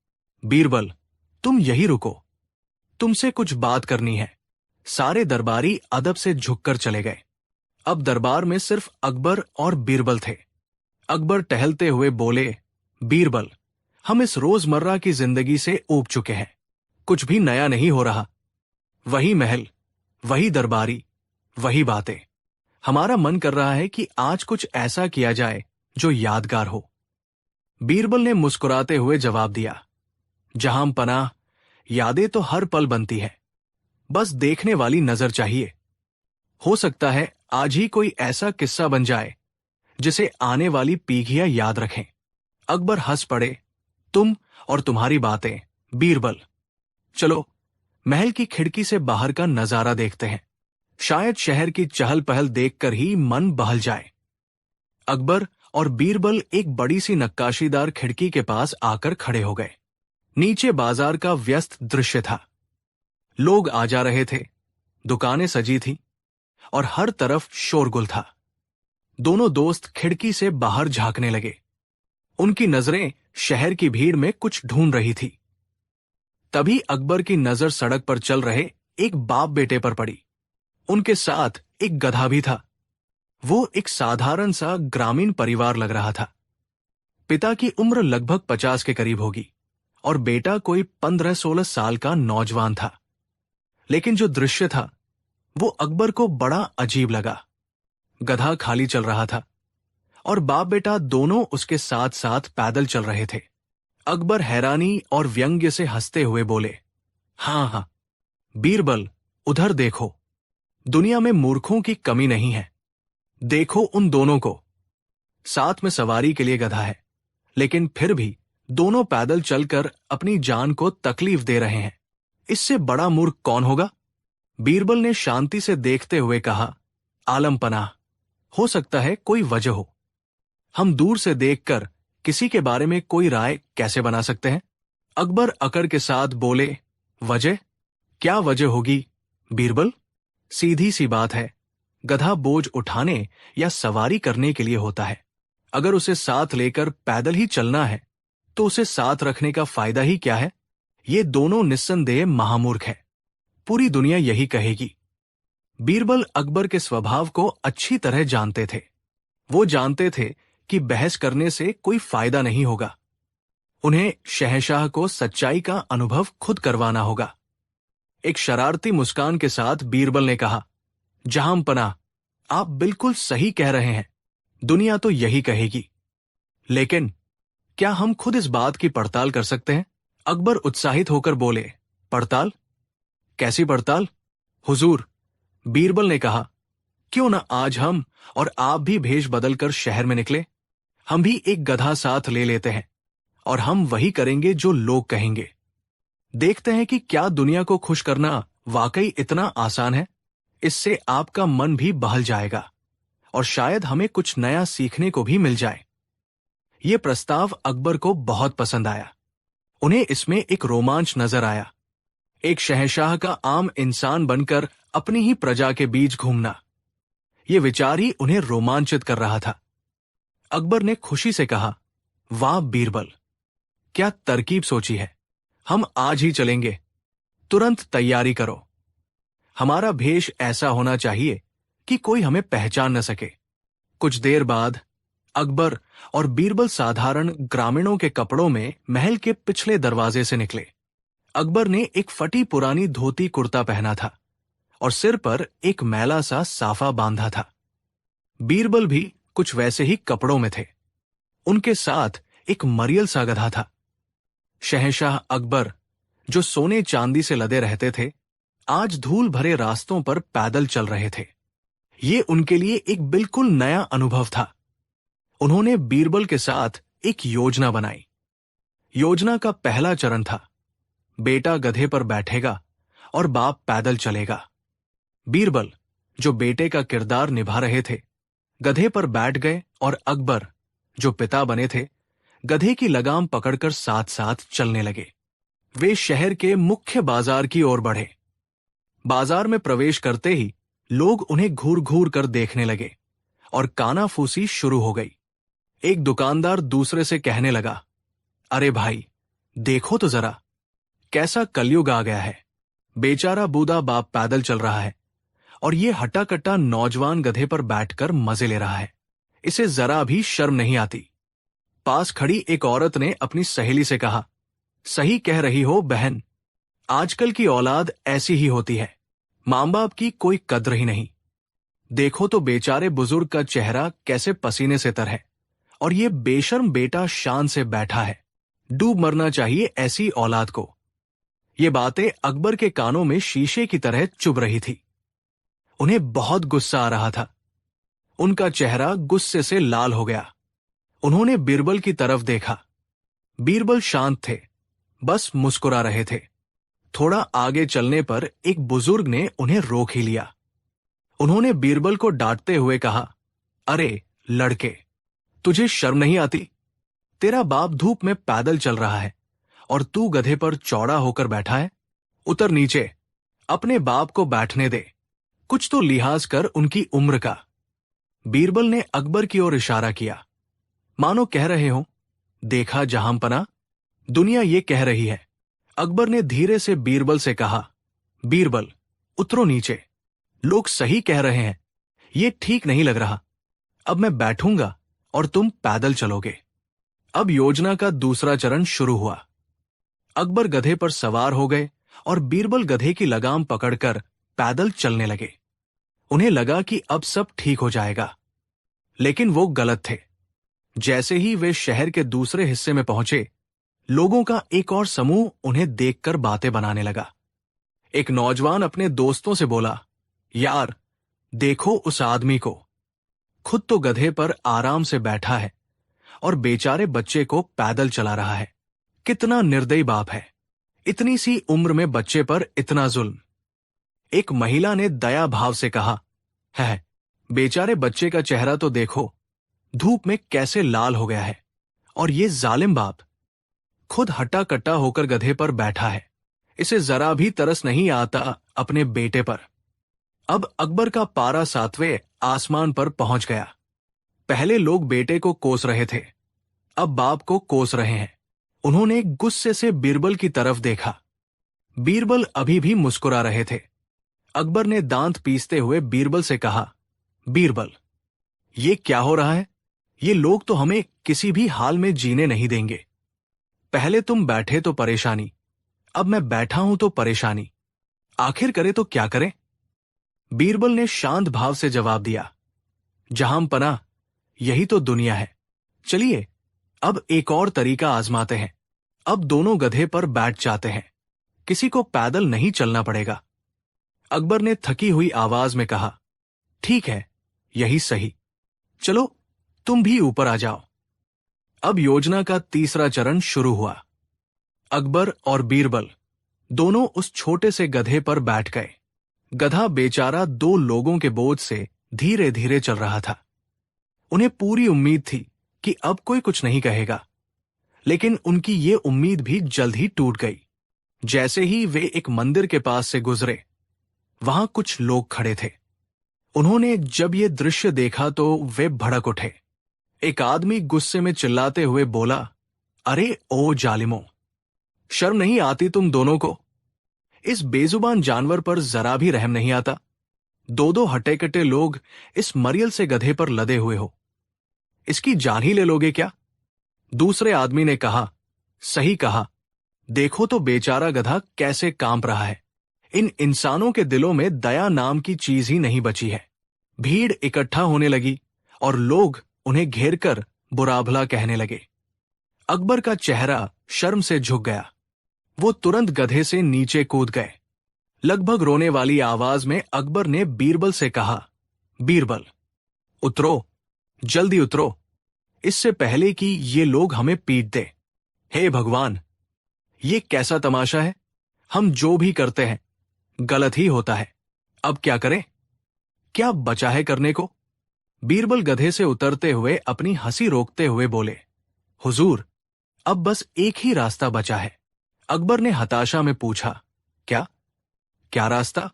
S1: बीरबल, तुम यही रुको, तुमसे कुछ बात करनी है। सारे दरबारी अदब से झुककर चले गए। अब दरबार में सिर्फ अकबर और बीरबल थे। अकबर टहलते हुए बोले, बीरबल, हम इस रोजमर्रा की जिंदगी से ऊब चुके हैं, कुछ भी नया नहीं हो रहा। वही महल, वही दरबारी, वही बातें। हमारा मन कर रहा है कि आज कुछ ऐसा किया जाए जो यादगार हो। बीरबल ने मुस्कुराते हुए जवाब दिया, जहां पनाह, यादें तो हर पल बनती है, बस देखने वाली नजर चाहिए। हो सकता है आज ही कोई ऐसा किस्सा बन जाए जिसे आने वाली पीढ़ियां याद रखें। अकबर हंस पड़े, तुम और तुम्हारी बातें, बीरबल। चलो महल की खिड़की से बाहर का नजारा देखते हैं, शायद शहर की चहल पहल देखकर ही मन बहल जाए। अकबर और बीरबल एक बड़ी सी नक्काशीदार खिड़की के पास आकर खड़े हो गए। नीचे बाजार का व्यस्त दृश्य था। लोग आ जा रहे थे, दुकानें सजी थीं और हर तरफ शोरगुल था। दोनों दोस्त खिड़की से बाहर झांकने लगे। उनकी नजरें शहर की भीड़ में कुछ ढूंढ रही थी। तभी अकबर की नजर सड़क पर चल रहे एक बाप बेटे पर पड़ी। उनके साथ एक गधा भी था। वो एक साधारण सा ग्रामीण परिवार लग रहा था। पिता की उम्र लगभग 50 के करीब होगी और बेटा कोई 15-16 साल का नौजवान था। लेकिन जो दृश्य था वो अकबर को बड़ा अजीब लगा। गधा खाली चल रहा था और बाप बेटा दोनों उसके साथ साथ पैदल चल रहे थे। अकबर हैरानी और व्यंग्य से हंसते हुए बोले, हाँ, बीरबल, उधर देखो, दुनिया में मूर्खों की कमी नहीं है। देखो उन दोनों को। साथ में सवारी के लिए गधा है, लेकिन फिर भी दोनों पैदल चलकर अपनी जान को तकलीफ दे रहे हैं। इससे बड़ा मूर्ख कौन होगा? बीरबल ने शांति से देखते हुए कहा, आलम पनाह, हो सकता है कोई वजह हो। हम दूर से देखकर किसी के बारे में कोई राय कैसे बना सकते हैं? अकबर अकड़ के साथ बोले, वजह? क्या वजह होगी बीरबल? सीधी सी बात है, गधा बोझ उठाने या सवारी करने के लिए होता है। अगर उसे साथ लेकर पैदल ही चलना है तो उसे साथ रखने का फायदा ही क्या है? ये दोनों निस्संदेह महामूर्ख है। पूरी दुनिया यही कहेगी। बीरबल अकबर के स्वभाव को अच्छी तरह जानते थे। वो जानते थे कि बहस करने से कोई फायदा नहीं होगा। उन्हें शहंशाह को सच्चाई का अनुभव खुद करवाना होगा। एक शरारती मुस्कान के साथ बीरबल ने कहा, जहांपनाह, आप बिल्कुल सही कह रहे हैं। दुनिया तो यही कहेगी। लेकिन क्या हम खुद इस बात की पड़ताल कर सकते हैं? अकबर उत्साहित होकर बोले, पड़ताल? कैसी पड़ताल हुजूर? बीरबल ने कहा, क्यों न आज हम और आप भी भेष बदलकर शहर में निकले। हम भी एक गधा साथ ले लेते हैं और हम वही करेंगे जो लोग कहेंगे। देखते हैं कि क्या दुनिया को खुश करना वाकई इतना आसान है। इससे आपका मन भी बहल जाएगा और शायद हमें कुछ नया सीखने को भी मिल जाए। यह प्रस्ताव अकबर को बहुत पसंद आया। उन्हें इसमें एक रोमांच नजर आया। एक शहंशाह का आम इंसान बनकर अपनी ही प्रजा के बीच घूमना, यह विचार ही उन्हें रोमांचित कर रहा था। अकबर ने खुशी से कहा, वाह बीरबल, क्या तरकीब सोची है। हम आज ही चलेंगे। तुरंत तैयारी करो। हमारा भेष ऐसा होना चाहिए कि कोई हमें पहचान न सके। कुछ देर बाद अकबर और बीरबल साधारण ग्रामीणों के कपड़ों में महल के पिछले दरवाजे से निकले। अकबर ने एक फटी पुरानी धोती कुर्ता पहना था और सिर पर एक मैला सा साफा बांधा था। बीरबल भी कुछ वैसे ही कपड़ों में थे। उनके साथ एक मरियल सा गधा था। शहंशाह अकबर, जो सोने चांदी से लदे रहते थे, आज धूल भरे रास्तों पर पैदल चल रहे थे। ये उनके लिए एक बिल्कुल नया अनुभव था। उन्होंने बीरबल के साथ एक योजना बनाई। योजना का पहला चरण था, बेटा गधे पर बैठेगा और बाप पैदल चलेगा। बीरबल, जो बेटे का किरदार निभा रहे थे, गधे पर बैठ गए और अकबर, जो पिता बने थे, गधे की लगाम पकड़कर साथ साथ चलने लगे। वे शहर के मुख्य बाजार की ओर बढ़े। बाजार में प्रवेश करते ही लोग उन्हें घूर घूर कर देखने लगे और कानाफूसी शुरू हो गई। एक दुकानदार दूसरे से कहने लगा, अरे भाई, देखो तो जरा, कैसा कलयुग आ गया है। बेचारा बूढ़ा बाप पैदल चल रहा है और ये हट्टा कट्टा नौजवान गधे पर बैठकर मजे ले रहा है। इसे जरा भी शर्म नहीं आती। पास खड़ी एक औरत ने अपनी सहेली से कहा, सही कह रही हो बहन, आजकल की औलाद ऐसी ही होती है। मां बाप की कोई कद्र ही नहीं। देखो तो बेचारे बुजुर्ग का चेहरा कैसे पसीने से तर है और ये बेशर्म बेटा शान से बैठा है। डूब मरना चाहिए ऐसी औलाद को। ये बातें अकबर के कानों में शीशे की तरह चुभ रही थी। उन्हें बहुत गुस्सा आ रहा था। उनका चेहरा गुस्से से लाल हो गया। उन्होंने बीरबल की तरफ देखा। बीरबल शांत थे, बस मुस्कुरा रहे थे। थोड़ा आगे चलने पर एक बुजुर्ग ने उन्हें रोक ही लिया। उन्होंने बीरबल को डांटते हुए कहा, अरे लड़के, तुझे शर्म नहीं आती? तेरा बाप धूप में पैदल चल रहा है और तू गधे पर चौड़ा होकर बैठा है। उतर नीचे, अपने बाप को बैठने दे। कुछ तो लिहाज कर उनकी उम्र का। बीरबल ने अकबर की ओर इशारा किया, मानो कह रहे हो, देखा जहांपना, दुनिया ये कह रही है। अकबर ने धीरे से बीरबल से कहा, बीरबल, उतरो नीचे। लोग सही कह रहे हैं, ये ठीक नहीं लग रहा। अब मैं बैठूंगा और तुम पैदल चलोगे। अब योजना का दूसरा चरण शुरू हुआ। अकबर गधे पर सवार हो गए और बीरबल गधे की लगाम पकड़कर पैदल चलने लगे। उन्हें लगा कि अब सब ठीक हो जाएगा, लेकिन वो गलत थे। जैसे ही वे शहर के दूसरे हिस्से में पहुंचे, लोगों का एक और समूह उन्हें देखकर बातें बनाने लगा। एक नौजवान अपने दोस्तों से बोला, यार, देखो उस आदमी को। खुद तो गधे पर आराम से बैठा है और बेचारे बच्चे को पैदल चला रहा है। कितना निर्दयी बाप है, इतनी सी उम्र में बच्चे पर इतना जुल्म। एक महिला ने दया भाव से कहा, है बेचारे बच्चे का चेहरा तो देखो, धूप में कैसे लाल हो गया है, और ये जालिम बाप खुद हट्टा कट्टा होकर गधे पर बैठा है। इसे जरा भी तरस नहीं आता अपने बेटे पर। अब अकबर का पारा 7वें आसमान पर पहुंच गया। पहले लोग बेटे को कोस रहे थे, अब बाप को कोस रहे हैं। उन्होंने गुस्से से बीरबल की तरफ देखा। बीरबल अभी भी मुस्कुरा रहे थे। अकबर ने दांत पीसते हुए बीरबल से कहा, बीरबल, ये क्या हो रहा है? ये लोग तो हमें किसी भी हाल में जीने नहीं देंगे। पहले तुम बैठे तो परेशानी, अब मैं बैठा हूं तो परेशानी। आखिर करे तो क्या करें? बीरबल ने शांत भाव से जवाब दिया, जहां पनाह, यही तो दुनिया है। चलिए अब एक और तरीका आजमाते हैं। अब दोनों गधे पर बैठ जाते हैं, किसी को पैदल नहीं चलना पड़ेगा। अकबर ने थकी हुई आवाज में कहा, ठीक है, यही सही। चलो तुम भी ऊपर आ जाओ। अब योजना का तीसरा चरण शुरू हुआ। अकबर और बीरबल दोनों उस छोटे से गधे पर बैठ गए। गधा बेचारा 2 लोगों के बोझ से धीरे धीरे चल रहा था। उन्हें पूरी उम्मीद थी कि अब कोई कुछ नहीं कहेगा, लेकिन उनकी ये उम्मीद भी जल्द ही टूट गई। जैसे ही वे एक मंदिर के पास से गुजरे, वहां कुछ लोग खड़े थे। उन्होंने जब ये दृश्य देखा तो वे भड़क उठे। एक आदमी गुस्से में चिल्लाते हुए बोला, अरे ओ जालिमों, शर्म नहीं आती तुम दोनों को? इस बेजुबान जानवर पर जरा भी रहम नहीं आता? 2-2 हटे-कटे लोग इस मरियल से गधे पर लदे हुए हो, इसकी जान ही ले लोगे क्या? दूसरे आदमी ने कहा, सही कहा, देखो तो बेचारा गधा कैसे कांप रहा है। इन इंसानों के दिलों में दया नाम की चीज ही नहीं बची है। भीड़ इकट्ठा होने लगी और लोग उन्हें घेरकर बुरा भला कहने लगे। अकबर का चेहरा शर्म से झुक गया। वो तुरंत गधे से नीचे कूद गए। लगभग रोने वाली आवाज में अकबर ने बीरबल से कहा, बीरबल, उतरो, जल्दी उतरो, इससे पहले कि ये लोग हमें पीट दे। हे भगवान, ये कैसा तमाशा है? हम जो भी करते हैं गलत ही होता है। अब क्या करें? क्या बचा है करने को? बीरबल गधे से उतरते हुए अपनी हंसी रोकते हुए बोले, हुजूर, अब बस एक ही रास्ता बचा है। अकबर ने हताशा में पूछा, क्या क्या रास्ता?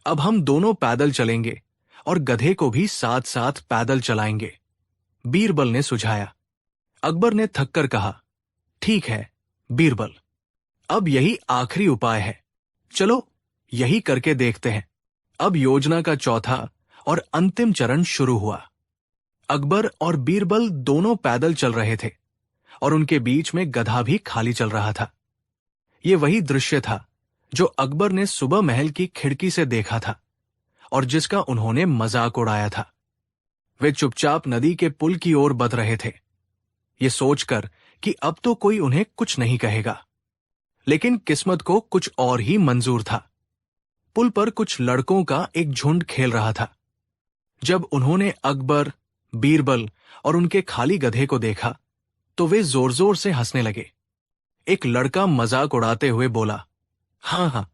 S1: अब हम दोनों पैदल चलेंगे और गधे को भी साथ साथ पैदल चलाएंगे, बीरबल ने सुझाया। अकबर ने थककर कहा, ठीक है बीरबल, अब यही आखिरी उपाय है, चलो यही करके देखते हैं। अब योजना का चौथा और अंतिम चरण शुरू हुआ। अकबर और बीरबल दोनों पैदल चल रहे थे और उनके बीच में गधा भी खाली चल रहा था। ये वही दृश्य था जो अकबर ने सुबह महल की खिड़की से देखा था और जिसका उन्होंने मजाक उड़ाया था। वे चुपचाप नदी के पुल की ओर बढ़ रहे थे, ये सोचकर कि अब तो कोई उन्हें कुछ नहीं कहेगा। लेकिन किस्मत को कुछ और ही मंजूर था। पुल पर कुछ लड़कों का एक झुंड खेल रहा था। जब उन्होंने अकबर, बीरबल और उनके खाली गधे को देखा तो वे जोर जोर से हंसने लगे। एक लड़का मजाक उड़ाते हुए बोला, हाँ हाँ,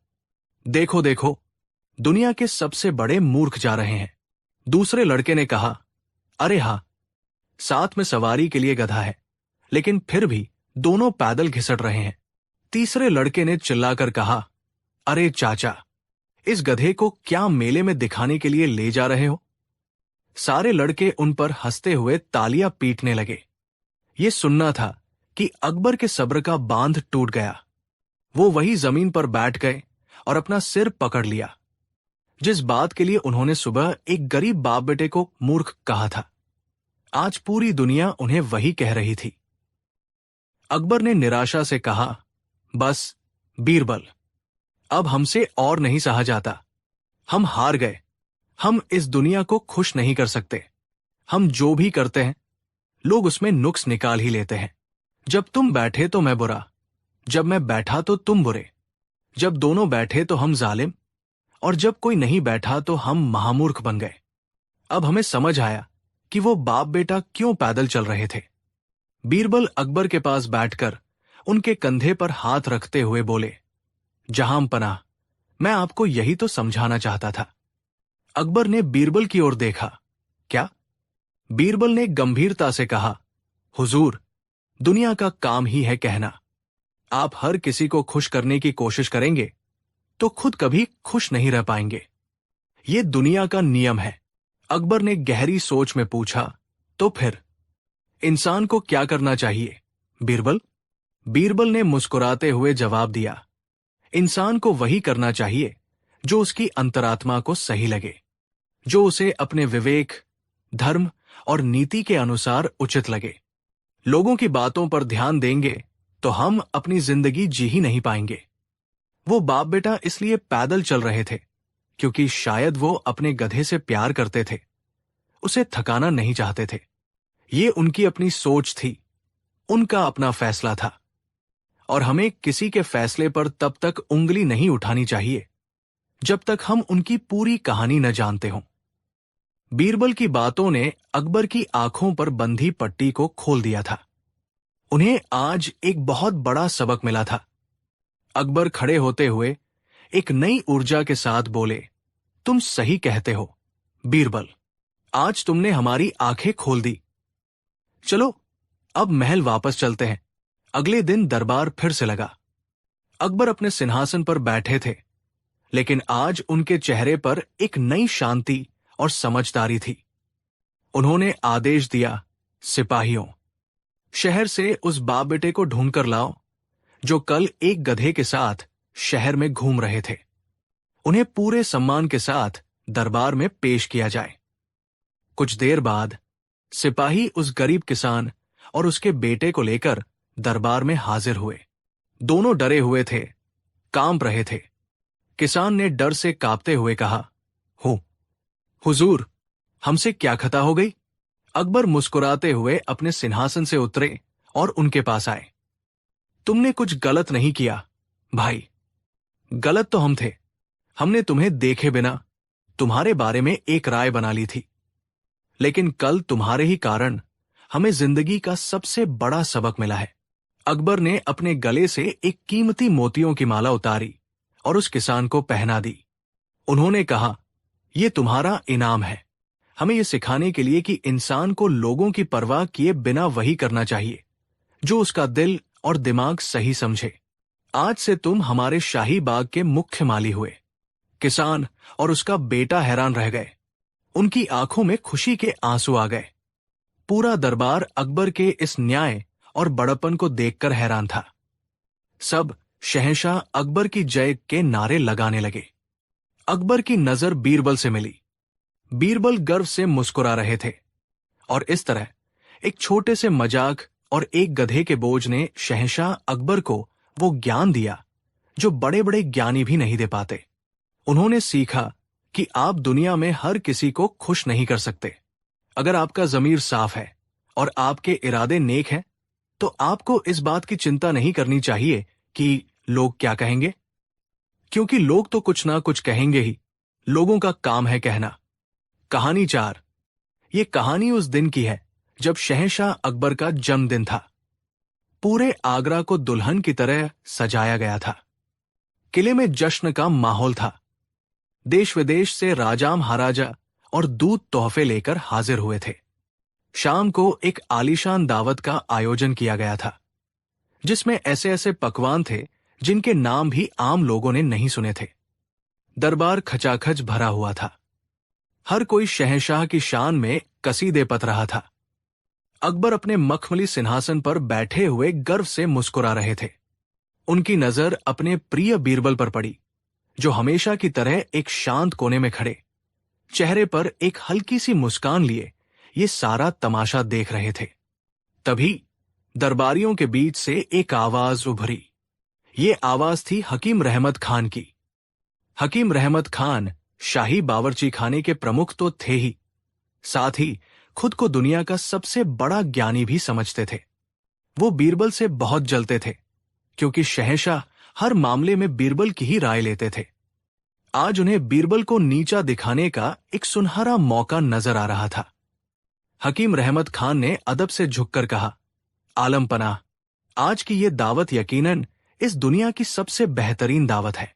S1: देखो देखो, दुनिया के सबसे बड़े मूर्ख जा रहे हैं। दूसरे लड़के ने कहा, अरे हाँ, साथ में सवारी के लिए गधा है, लेकिन फिर भी दोनों पैदल घिसट रहे हैं। तीसरे लड़के ने चिल्लाकर कहा, अरे चाचा, इस गधे को क्या मेले में दिखाने के लिए ले जा रहे हो? सारे लड़के उन पर हंसते हुए तालियां पीटने लगे। ये सुनना था कि अकबर के सब्र का बांध टूट गया। वो वही जमीन पर बैठ गए और अपना सिर पकड़ लिया। जिस बात के लिए उन्होंने सुबह एक गरीब बाप बेटे को मूर्ख कहा था, आज पूरी दुनिया उन्हें वही कह रही थी। अकबर ने निराशा से कहा, बस बीरबल, अब हमसे और नहीं सहा जाता। हम हार गए। हम इस दुनिया को खुश नहीं कर सकते। हम जो भी करते हैं लोग उसमें नुक्स निकाल ही लेते हैं। जब तुम बैठे तो मैं बुरा, जब मैं बैठा तो तुम बुरे, जब दोनों बैठे तो हम जालिम, और जब कोई नहीं बैठा तो हम महामूर्ख बन गए। अब हमें समझ आया कि वो बाप बेटा क्यों पैदल चल रहे थे। बीरबल अकबर के पास बैठकर उनके कंधे पर हाथ रखते हुए बोले, जहां पनाह, मैं आपको यही तो समझाना चाहता था। अकबर ने बीरबल की ओर देखा। क्या? बीरबल ने गंभीरता से कहा, हुजूर, दुनिया का काम ही है कहना। आप हर किसी को खुश करने की कोशिश करेंगे तो खुद कभी खुश नहीं रह पाएंगे। ये दुनिया का नियम है। अकबर ने गहरी सोच में पूछा, तो फिर इंसान को क्या करना चाहिए बीरबल? बीरबल ने मुस्कुराते हुए जवाब दिया, इंसान को वही करना चाहिए जो उसकी अंतरात्मा को सही लगे, जो उसे अपने विवेक, धर्म और नीति के अनुसार उचित लगे। लोगों की बातों पर ध्यान देंगे तो हम अपनी जिंदगी जी ही नहीं पाएंगे। वो बाप बेटा इसलिए पैदल चल रहे थे क्योंकि शायद वो अपने गधे से प्यार करते थे, उसे थकाना नहीं चाहते थे। ये उनकी अपनी सोच थी, उनका अपना फैसला था, और हमें किसी के फैसले पर तब तक उंगली नहीं उठानी चाहिए जब तक हम उनकी पूरी कहानी न जानते हों। बीरबल की बातों ने अकबर की आंखों पर बंधी पट्टी को खोल दिया था। उन्हें आज एक बहुत बड़ा सबक मिला था। अकबर खड़े होते हुए एक नई ऊर्जा के साथ बोले, तुम सही कहते हो बीरबल, आज तुमने हमारी आंखें खोल दी। चलो अब महल वापस चलते हैं। अगले दिन दरबार फिर से लगा। अकबर अपने सिंहासन पर बैठे थे, लेकिन आज उनके चेहरे पर एक नई शांति और समझदारी थी। उन्होंने आदेश दिया, सिपाहियों, शहर से उस बाप बेटे को ढूंढकर लाओ जो कल एक गधे के साथ शहर में घूम रहे थे। उन्हें पूरे सम्मान के साथ दरबार में पेश किया जाए। कुछ देर बाद सिपाही उस गरीब किसान और उसके बेटे को लेकर दरबार में हाजिर हुए। दोनों डरे हुए थे, कांप रहे थे। किसान ने डर से कांपते हुए कहा, हुजूर, हमसे क्या खता हो गई? अकबर मुस्कुराते हुए अपने सिंहासन से उतरे और उनके पास आए। तुमने कुछ गलत नहीं किया भाई। गलत तो हम थे। हमने तुम्हें देखे बिना तुम्हारे बारे में एक राय बना ली थी, लेकिन कल तुम्हारे ही कारण हमें जिंदगी का सबसे बड़ा सबक मिला है। अकबर ने अपने गले से एक कीमती मोतियों की माला उतारी और उस किसान को पहना दी। उन्होंने कहा, यह तुम्हारा इनाम है, हमें यह सिखाने के लिए कि इंसान को लोगों की परवाह किए बिना वही करना चाहिए जो उसका दिल और दिमाग सही समझे। आज से तुम हमारे शाही बाग के मुख्य माली हुए। किसान और उसका बेटा हैरान रह गए। उनकी आंखों में खुशी के आंसू आ गए। पूरा दरबार अकबर के इस न्याय और बड़प्पन को देखकर हैरान था। सब शहंशाह अकबर की जय के नारे लगाने लगे। अकबर की नजर बीरबल से मिली। बीरबल गर्व से मुस्कुरा रहे थे, और इस तरह एक छोटे से मजाक और एक गधे के बोझ ने शहंशाह अकबर को वो ज्ञान दिया जो बड़े बड़े ज्ञानी भी नहीं दे पाते। उन्होंने सीखा कि आप दुनिया में हर किसी को खुश नहीं कर सकते। अगर आपका जमीर साफ है और आपके इरादे नेक हैं, तो आपको इस बात की चिंता नहीं करनी चाहिए कि लोग क्या कहेंगे, क्योंकि लोग तो कुछ ना कुछ कहेंगे ही। लोगों का काम है कहना। कहानी 4। ये कहानी उस दिन की है जब शहंशाह अकबर का जन्मदिन था। पूरे आगरा को दुल्हन की तरह सजाया गया था। किले में जश्न का माहौल था। देश विदेश से राजा महाराजा और दूत तोहफे लेकर हाजिर हुए थे। शाम को एक आलीशान दावत का आयोजन किया गया था, जिसमें ऐसे ऐसे पकवान थे जिनके नाम भी आम लोगों ने नहीं सुने थे। दरबार खचाखच भरा हुआ था। हर कोई शहंशाह की शान में कसीदे पत रहा था। अकबर अपने मखमली सिंहासन पर बैठे हुए गर्व से मुस्कुरा रहे थे। उनकी नजर अपने प्रिय बीरबल पर पड़ी, जो हमेशा की तरह एक शांत कोने में खड़े, चेहरे पर एक हल्की सी मुस्कान लिए ये सारा तमाशा देख रहे थे। तभी दरबारियों के बीच से एक आवाज उभरी। ये आवाज थी हकीम रहमत खान की। हकीम रहमत खान शाही बावर्ची खाने के प्रमुख तो थे ही, साथ ही खुद को दुनिया का सबसे बड़ा ज्ञानी भी समझते थे। वो बीरबल से बहुत जलते थे, क्योंकि शहंशाह हर मामले में बीरबल की ही राय लेते थे। आज उन्हें बीरबल को नीचा दिखाने का एक सुनहरा मौका नजर आ रहा था। हकीम रहमत खान ने अदब से झुककर कहा, आलम पनाह, आज की ये दावत यकीनन इस दुनिया की सबसे बेहतरीन दावत है।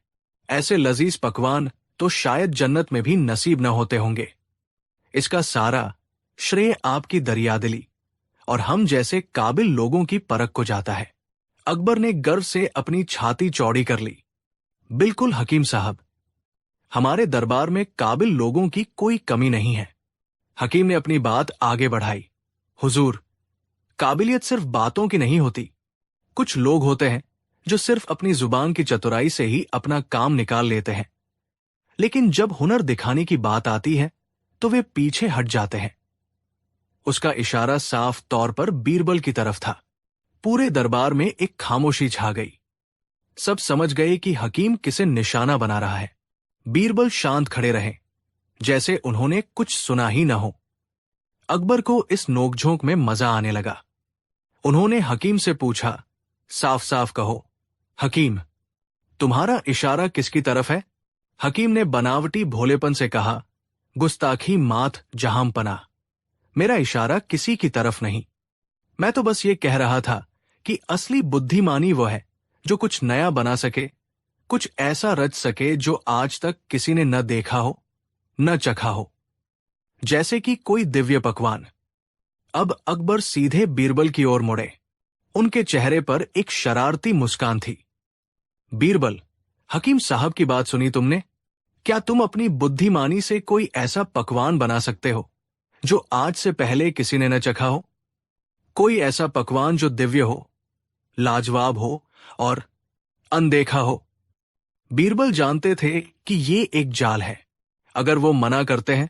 S1: ऐसे लजीज पकवान तो शायद जन्नत में भी नसीब न होते होंगे। इसका सारा श्रेय आपकी दरियादिली और हम जैसे काबिल लोगों की परख को जाता है। अकबर ने गर्व से अपनी छाती चौड़ी कर ली। बिल्कुल हकीम साहब, हमारे दरबार में काबिल लोगों की कोई कमी नहीं है। हकीम ने अपनी बात आगे बढ़ाई। हुजूर, काबिलियत सिर्फ बातों की नहीं होती। कुछ लोग होते हैं जो सिर्फ अपनी जुबान की चतुराई से ही अपना काम निकाल लेते हैं, लेकिन जब हुनर दिखाने की बात आती है तो वे पीछे हट जाते हैं। उसका इशारा साफ तौर पर बीरबल की तरफ था। पूरे दरबार में एक खामोशी छा गई। सब समझ गए कि हकीम किसे निशाना बना रहा है। बीरबल शांत खड़े रहे, जैसे उन्होंने कुछ सुना ही न हो। अकबर को इस नोकझोंक में मजा आने लगा। उन्होंने हकीम से पूछा, साफ साफ कहो हकीम, तुम्हारा इशारा किसकी तरफ है? हकीम ने बनावटी भोलेपन से कहा, गुस्ताखी माथ जहां पना, मेरा इशारा किसी की तरफ नहीं। मैं तो बस ये कह रहा था कि असली बुद्धिमानी वो है जो कुछ नया बना सके, कुछ ऐसा रच सके जो आज तक किसी ने न देखा हो, न चखा हो, जैसे कि कोई दिव्य पकवान। अब अकबर सीधे बीरबल की ओर मुड़े। उनके चेहरे पर एक शरारती मुस्कान थी। बीरबल, हकीम साहब की बात सुनी तुमने? क्या तुम अपनी बुद्धिमानी से कोई ऐसा पकवान बना सकते हो जो आज से पहले किसी ने न चखा हो? कोई ऐसा पकवान जो दिव्य हो, लाजवाब हो और अनदेखा हो? बीरबल जानते थे कि ये एक जाल है। अगर वो मना करते हैं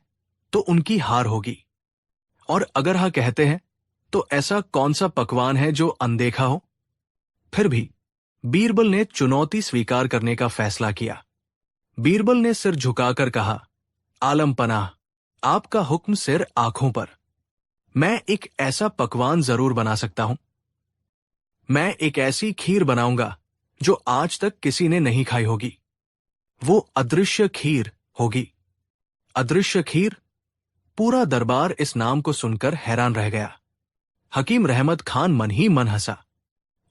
S1: तो उनकी हार होगी, और अगर हाँ कहते हैं तो ऐसा कौन सा पकवान है जो अनदेखा हो? फिर भी बीरबल ने चुनौती स्वीकार करने का फैसला किया। बीरबल ने सिर झुकाकर कहा, आलम पनाह, आपका हुक्म सिर आंखों पर। मैं एक ऐसा पकवान जरूर बना सकता हूं। मैं एक ऐसी खीर बनाऊंगा जो आज तक किसी ने नहीं खाई होगी। वो अदृश्य खीर होगी। अदृश्य खीर? पूरा दरबार इस नाम को सुनकर हैरान रह गया। हकीम रहमत खान मन ही मन हंसा।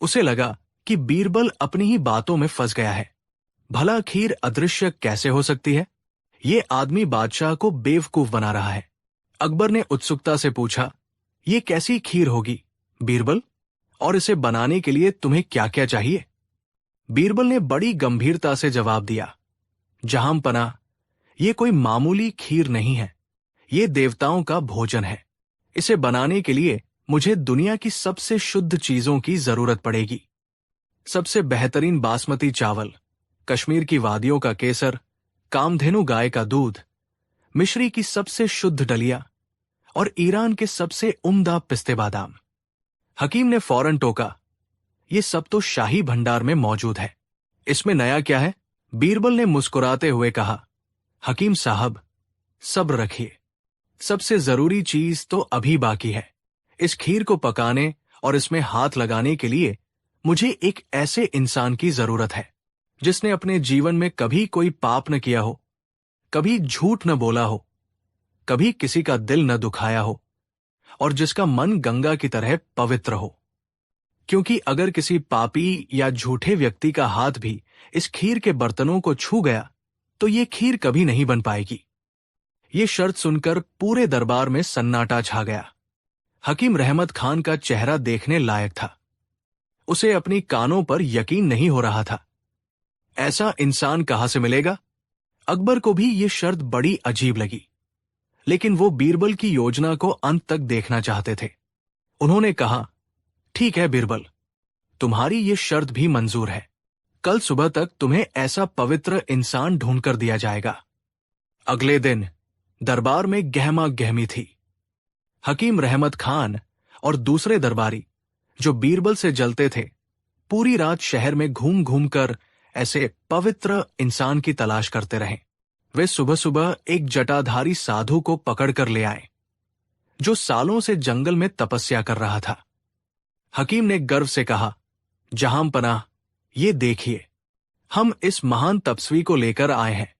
S1: उसे लगा कि बीरबल अपनी ही बातों में फंस गया है। भला खीर अदृश्य कैसे हो सकती है? ये आदमी बादशाह को बेवकूफ बना रहा है। अकबर ने उत्सुकता से पूछा, ये कैसी खीर होगी बीरबल, और इसे बनाने के लिए तुम्हें क्या क्या चाहिए? बीरबल ने बड़ी गंभीरता से जवाब दिया, जहां पनाह, ये कोई मामूली खीर नहीं है। ये देवताओं का भोजन है। इसे बनाने के लिए मुझे दुनिया की सबसे शुद्ध चीजों की जरूरत पड़ेगी। सबसे बेहतरीन बासमती चावल, कश्मीर की वादियों का केसर, कामधेनु गाय का दूध, मिश्री की सबसे शुद्ध डलिया और ईरान के सबसे उम्दा पिस्ते बादाम। हकीम ने फौरन टोका, ये सब तो शाही भंडार में मौजूद है। इसमें नया क्या है? बीरबल ने मुस्कुराते हुए कहा, हकीम साहब, सब्र रखिए। सबसे जरूरी चीज तो अभी बाकी है। इस खीर को पकाने और इसमें हाथ लगाने के लिए मुझे एक ऐसे इंसान की जरूरत है जिसने अपने जीवन में कभी कोई पाप न किया हो, कभी झूठ न बोला हो, कभी किसी का दिल न दुखाया हो, और जिसका मन गंगा की तरह पवित्र हो। क्योंकि अगर किसी पापी या झूठे व्यक्ति का हाथ भी इस खीर के बर्तनों को छू गया तो ये खीर कभी नहीं बन पाएगी। ये शर्त सुनकर पूरे दरबार में सन्नाटा छा गया। हकीम रहमत खान का चेहरा देखने लायक था। उसे अपनी कानों पर यकीन नहीं हो रहा था। ऐसा इंसान कहां से मिलेगा? अकबर को भी ये शर्त बड़ी अजीब लगी, लेकिन वो बीरबल की योजना को अंत तक देखना चाहते थे। उन्होंने कहा, ठीक है बीरबल, तुम्हारी ये शर्त भी मंजूर है। कल सुबह तक तुम्हें ऐसा पवित्र इंसान ढूंढकर दिया जाएगा। अगले दिन दरबार में गहमा गहमी थी। हकीम रहमत खान और दूसरे दरबारी जो बीरबल से जलते थे, पूरी रात शहर में घूम घूम कर ऐसे पवित्र इंसान की तलाश करते रहे। वे सुबह सुबह एक जटाधारी साधु को पकड़कर ले आए जो सालों से जंगल में तपस्या कर रहा था। हकीम ने गर्व से कहा, जहां पनाह, ये देखिए, हम इस महान तपस्वी को लेकर आए हैं।